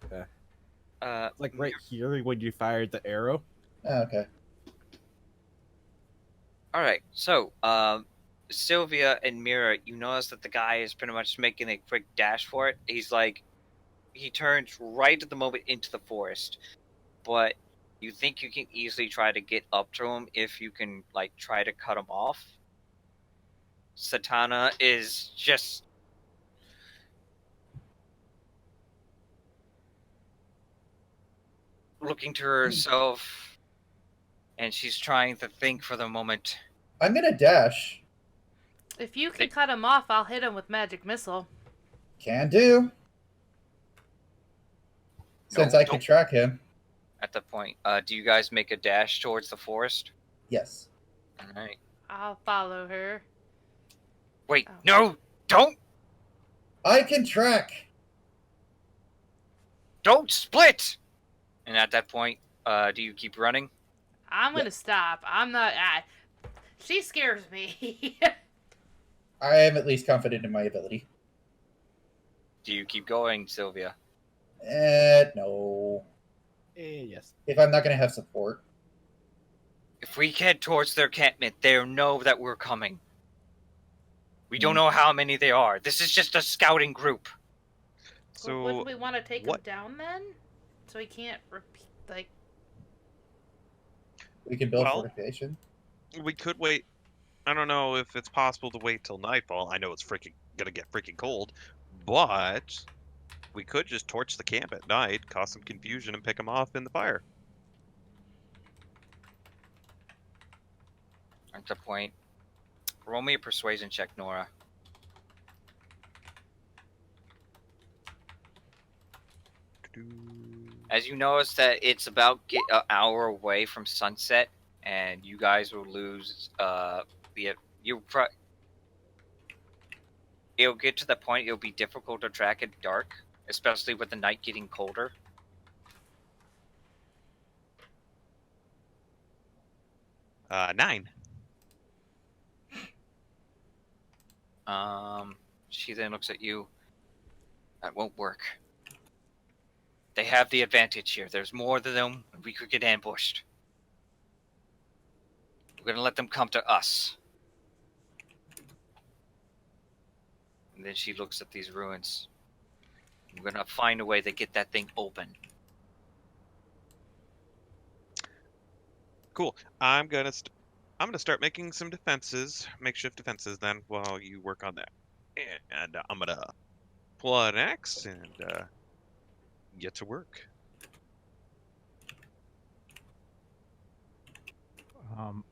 like right Mir- here when you fired the arrow. Oh, okay. All right. So, Sylvia and Mira, you notice that the guy is pretty much making a quick dash for it. He turns right at the moment into the forest, but you think you can easily try to get up to him if you can, like, try to cut him off. Satana is just looking to herself, and she's trying to think for the moment. I'm gonna dash. If you can cut him off, I'll hit him with magic missile. Can do. Since No, I can don't. track him. At the point, do you guys make a dash towards the forest? Yes. All right. I'll follow her. Wait, Oh. no, I can track. don't split. And at that point, do you keep running? I'm gonna stop. I'm not. She scares me. I am at least confident in my ability. Do you keep going, Sylvia? No. Yes. If I'm not gonna have support. If we head towards their encampment, they'll know that we're coming. We don't Hmm. know how many they are. This is just a scouting group. Well, So wouldn't we want to take what- him down then? So he can't repeat, like. We can build Well- fortification. we could wait. I don't know if it's possible to wait till nightfall. I know it's gonna get freaking cold, but we could just torch the camp at night, cause some confusion, and pick them off in the fire. At the point, roll me a persuasion check, Nora. As you notice that it's about an hour away from sunset, and you guys will lose. It'll get to the point it'll be difficult to track at dark, especially with the night getting colder. Nine. She then looks at you. That won't work. They have the advantage here. There's more than them, and we could get ambushed. We're gonna let them come to us. And then she looks at these ruins. We're gonna find a way to get that thing open. Cool. I'm gonna start making some defenses, makeshift defenses. Then while you work on that, and I'm gonna pull out an axe and get to work.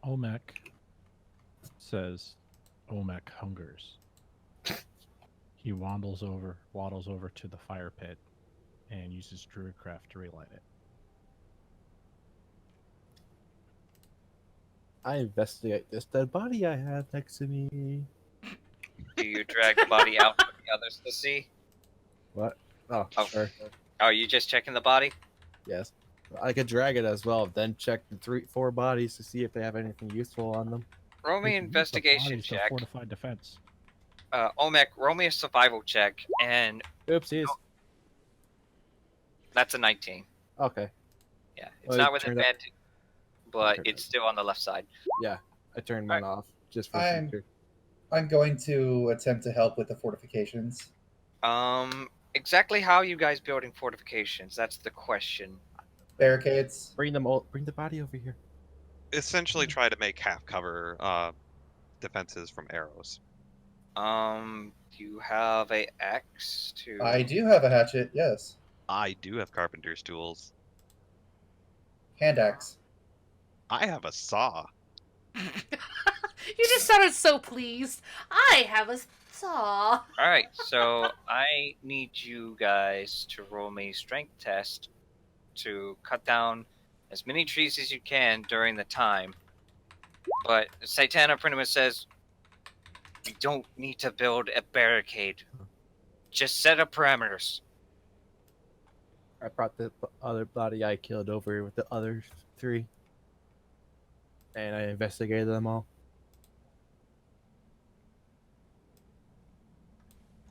Olmec says Olmec hungers. He waddles over to the fire pit and uses Druidcraft to relight it. I investigate this dead body I have next to me. Do you drag the body out for the others to see? What? Oh, Oh. sure. Oh, are you just checking the body? Yes. I could drag it as well, then check the 4 bodies to see if they have anything useful on them. Roll me They an can use the investigation bodies to check. Fortified defense. Olmec, roll me a survival check, and Oopsies. that's a 19. Okay. Yeah, it's Well, not it with turned out- advantage, but Okay. it's still on the left side. I turned mine off just for I'm- future. I'm going to attempt to help with the fortifications. Exactly how are you guys building fortifications? That's the question. Barricades. Bring the body over here. Essentially, try to make half cover defenses from arrows. Do you have a axe to? I do have a hatchet, yes. I do have carpenter's tools. Hand axe. I have a saw. You just sounded so pleased. I have a saw. Alright, so I need you guys to roll me a strength test to cut down as many trees as you can during the time. But Satana pretty much says, we don't need to build a barricade. Just set up parameters. I brought the other body I killed over with the other 3. And I investigated them all.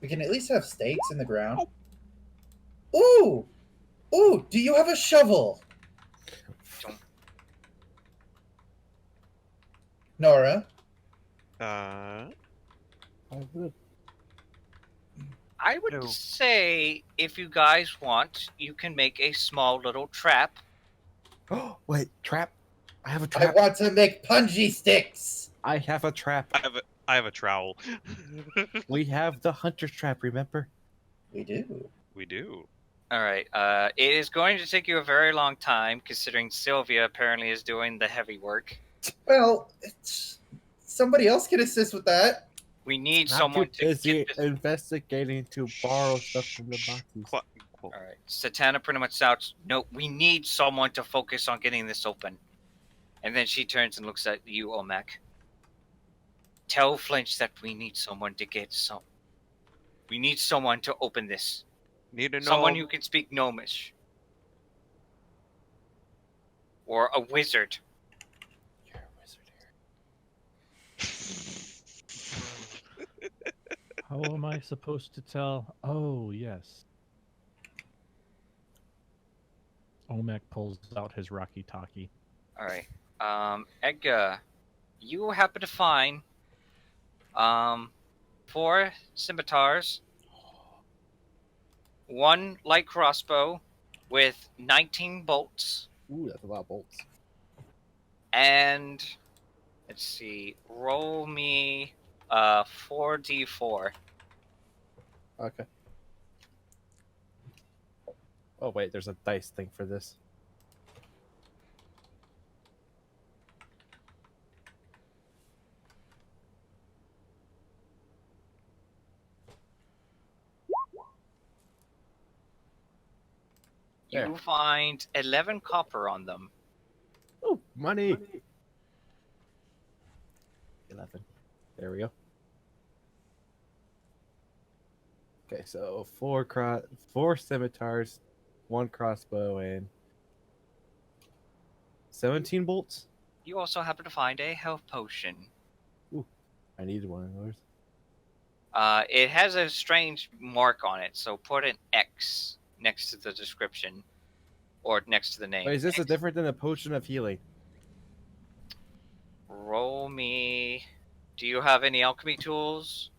We can at least have stakes in the ground. Ooh! Ooh, do you have a shovel? Don't. Nora? Uh, I would No. say, if you guys want, you can make a small little trap. Oh, wait, trap? I have a I trap. want to make punji sticks! I have a trap. I have a trowel. We have the hunter's trap, remember? We do. We do. Alright, it is going to take you a very long time, considering Sylvia apparently is doing the heavy work. Well, somebody else can assist with that. We need Not someone too to busy get this. investigating to borrow stuff from the boxes. Cool. Alright, Satana pretty much shouts, no, we need someone to focus on getting this open. And then she turns and looks at you, Olmec. Tell Flinch that we need someone to get some. We need someone to open this. Need to know. Someone who can speak Gnomish. Or a wizard. You're a wizard here. How am I supposed to tell? Oh, yes. Olmec pulls out his Rocky Talkie. Alright. Edgar, you happen to find 4 scimitars, 1 light crossbow with 19 bolts, Ooh, that's a lot of bolts. and let's see, roll me 4d4. Okay. Oh, wait, there's a dice thing for this. You There. find 11 copper on them. Oh, money! 11. There we go. Okay, so 4 scimitars, 1 crossbow, and 17 bolts. You also happen to find a health potion. I needed one of those. It has a strange mark on it, so put an X next to the description. Or next to the name. Wait, is this X. different than a potion of healing? Roll me. Do you have any alchemy tools?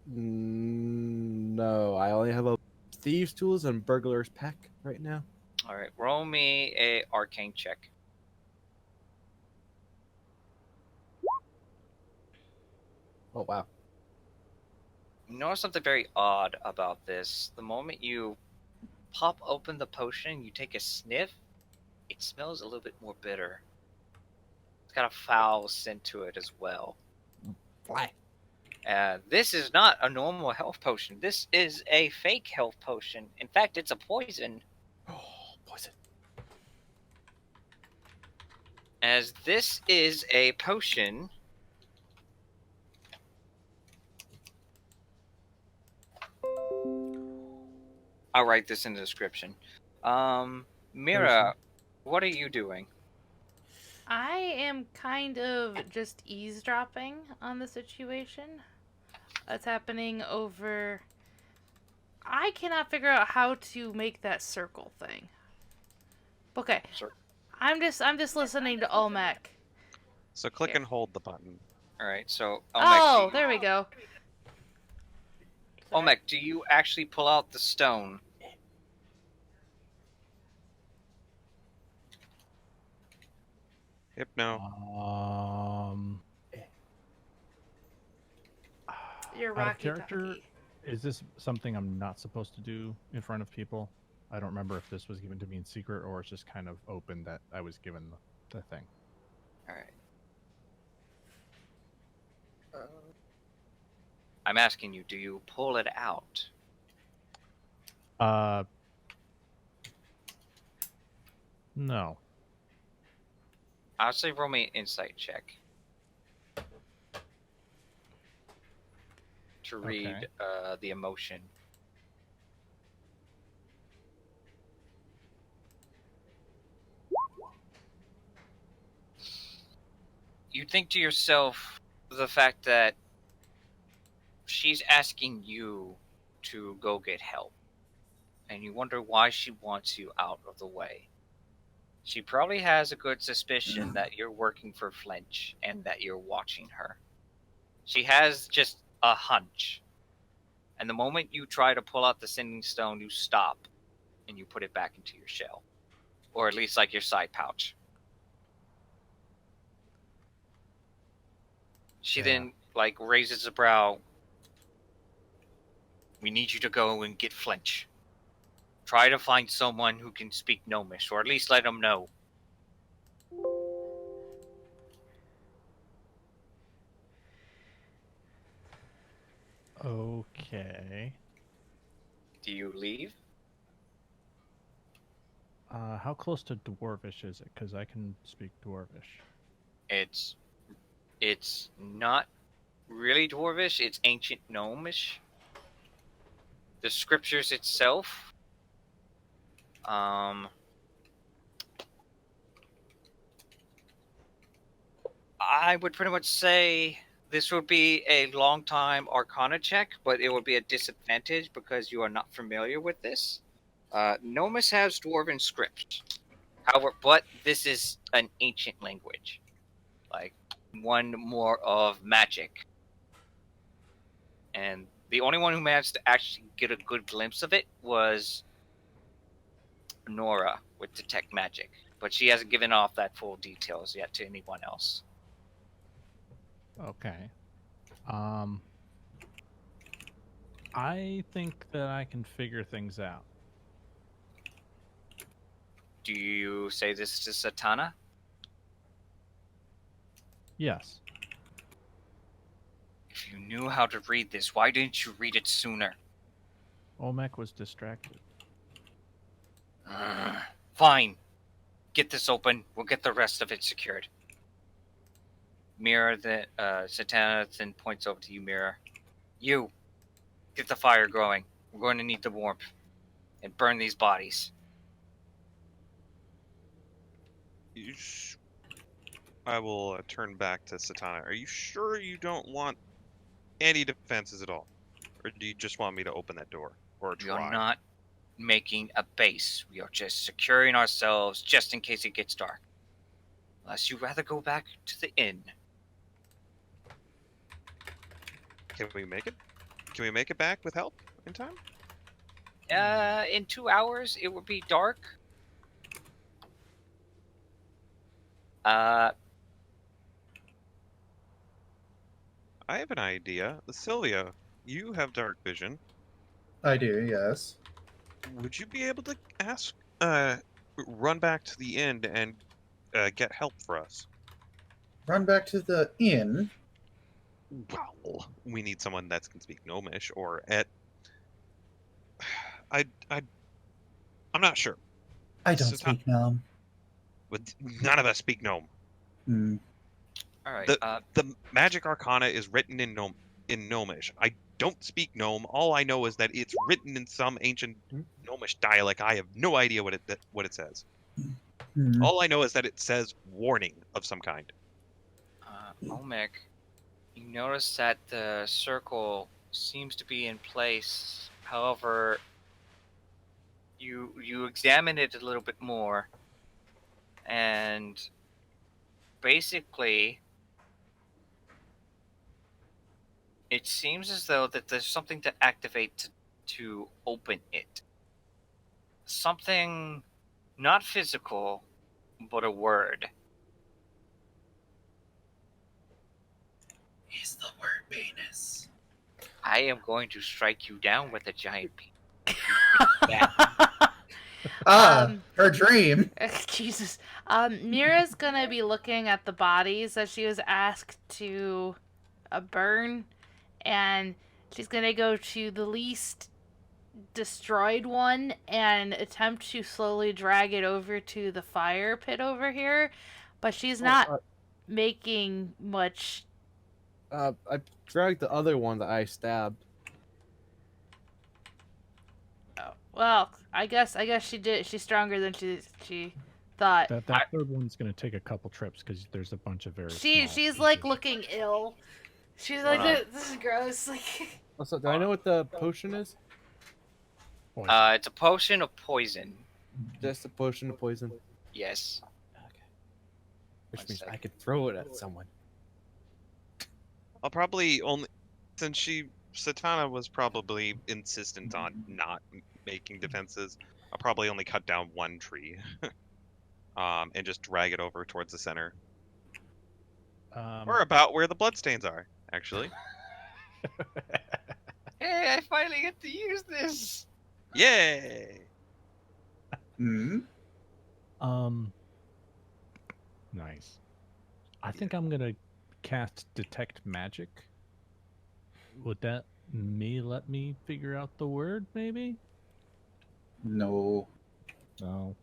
No, I only have a thieves' tools and burglar's pack right now. Alright, roll me a arcane check. Oh, wow. You notice something very odd about this. The moment you pop open the potion, you take a sniff, it smells a little bit more bitter. It's got a foul scent to it as well. Why? This is not a normal health potion. This is a fake health potion. In fact, it's a poison. Oh, poison. As this is a potion. I'll write this in the description. Mira, what are you doing? I am kind of just eavesdropping on the situation that's happening over. I cannot figure out how to make that circle thing. Okay, Sure. I'm just listening to Olmec. So click Yeah. and hold the button. Alright, so Oh, Olmec, there we go. Olmec, do you actually pull out the stone? Yep, no. Your Out of Rocky character, Talkie. is this something I'm not supposed to do in front of people? I don't remember if this was given to me in secret or it's just kind of open that I was given the thing. All right. I'm asking you, do you pull it out? No. I'll say roll me an insight check to read the emotion. You think to yourself the fact that she's asking you to go get help, and you wonder why she wants you out of the way. She probably has a good suspicion that you're working for Flinch and that you're watching her. She has just a hunch. And the moment you try to pull out the sending stone, you stop and you put it back into your shell. Or at least like your side pouch. She then raises a brow. We need you to go and get Flinch. Try to find someone who can speak Gnomish, or at least let them know. Okay. Do you leave? How close to Dwarvish is it? Because I can speak Dwarvish. It's not really Dwarvish, it's ancient Gnomish. The scriptures itself, I would pretty much say this would be a long time Arcana check, but it would be a disadvantage because you are not familiar with this. Gnomish has Dwarven script, however, but this is an ancient language, like one more of magic. And the only one who managed to actually get a good glimpse of it was Nora with Detect Magic, but she hasn't given off that full details yet to anyone else. Okay. I think that I can figure things out. Do you say this to Satana? Yes. If you knew how to read this, why didn't you read it sooner? Olmec was distracted. Fine. Get this open. We'll get the rest of it secured. Mirror, Satana then points over to you, Mirror. You, get the fire going. We're going to need the warmth. And burn these bodies. I will turn back to Satana. Are you sure you don't want any defenses at all? Or do you just want me to open that door? Or We try? are not making a base. We are just securing ourselves just in case it gets dark. Unless you'd rather go back to the inn. Can we make it? Can we make it back with help in time? In 2 hours, it would be dark. I have an idea. Sylvia, you have dark vision. I do, yes. Would you be able to run back to the inn and get help for us? Run back to the inn. Well, we need someone that can speak Gnomish, or I'm not sure. I don't speak Gnome. But none of us speak Gnome. All right. The magic arcana is written in Gnomish. I don't speak Gnome. All I know is that it's written in some ancient Gnomish dialect. I have no idea what it says. All I know is that it says warning of some kind. Olmec, you notice that the circle seems to be in place. However, you examine it a little bit more, and basically, it seems as though that there's something to activate to open it. Something not physical, but a word. Is the word penis? I am going to strike you down with a giant penis. Her dream. Jesus. Mira's gonna be looking at the bodies that she was asked to burn, and she's gonna go to the least destroyed one and attempt to slowly drag it over to the fire pit over here, but she's not making much. I dragged the other one that I stabbed. Oh, well, I guess she did. She's stronger than she thought. That third one's gonna take a couple trips because there's a bunch of very. She's like looking ill. She's like, this is gross. Like. Also, do I know what the potion is? It's a potion of poison. Just a potion of poison. Yes. Okay. Which means I could throw it at someone. I'll probably only, since Satana was probably insistent on not making defenses, I'll probably only cut down one tree, and just drag it over towards the center, or about where the bloodstains are, actually. Hey, I finally get to use this. Yay! Nice. I think I'm gonna cast Detect Magic. Would that let me figure out the word, maybe? No. No.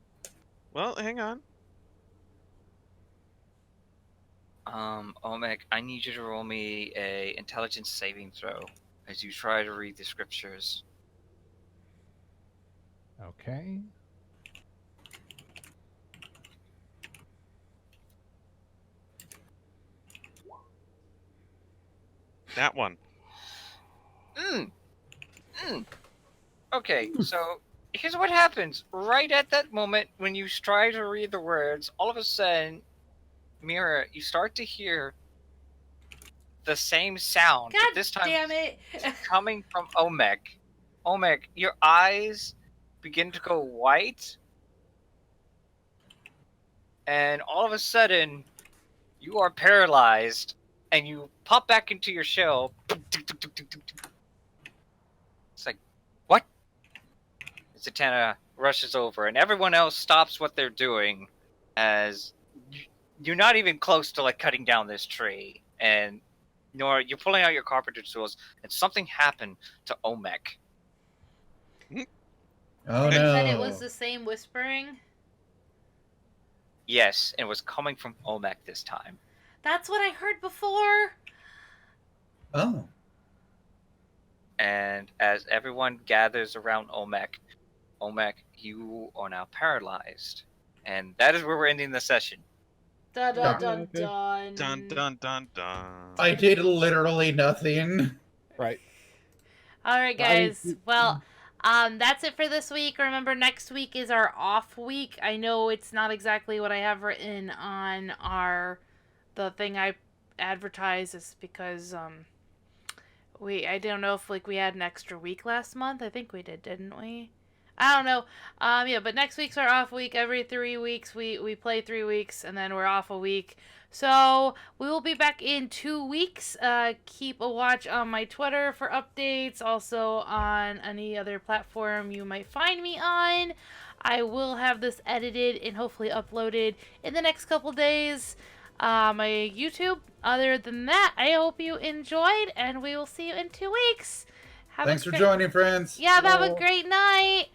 Well, hang on. Omek, I need you to roll me a intelligence saving throw as you try to read the scriptures. Okay. That one. Okay, so here's what happens. Right at that moment, when you try to read the words, all of a sudden, Mira, you start to hear the same sound. God but this time, damn it! coming from Omek. Omek, your eyes begin to go white, and all of a sudden, you are paralyzed, and you pop back into your shell. It's like, what? Zatanna rushes over, and everyone else stops what they're doing, as you're not even close to like cutting down this tree, and nor you're pulling out your carpenter's tools, and something happened to Omek. Oh And no. said it was the same whispering. Yes, and it was coming from Omek this time. That's what I heard before. Oh. And as everyone gathers around Omek, you are now paralyzed. And that is where we're ending the session. Dun dun dun dun. Dun dun dun dun. I did literally nothing. Right. All right, guys. Well, that's it for this week. Remember, next week is our off week. I know it's not exactly what I have written on the thing I advertise, is because I don't know if we had an extra week last month. I think we did, didn't we? I don't know. Yeah, but next week's our off week. Every 3 weeks we play 3 weeks, and then we're off a week. So we will be back in 2 weeks. Keep a watch on my Twitter for updates. Also on any other platform you might find me on. I will have this edited and hopefully uploaded in the next couple days. My YouTube. Other than that, I hope you enjoyed, and we will see you in 2 weeks. Thanks for joining, friends. Yeah, have a great night.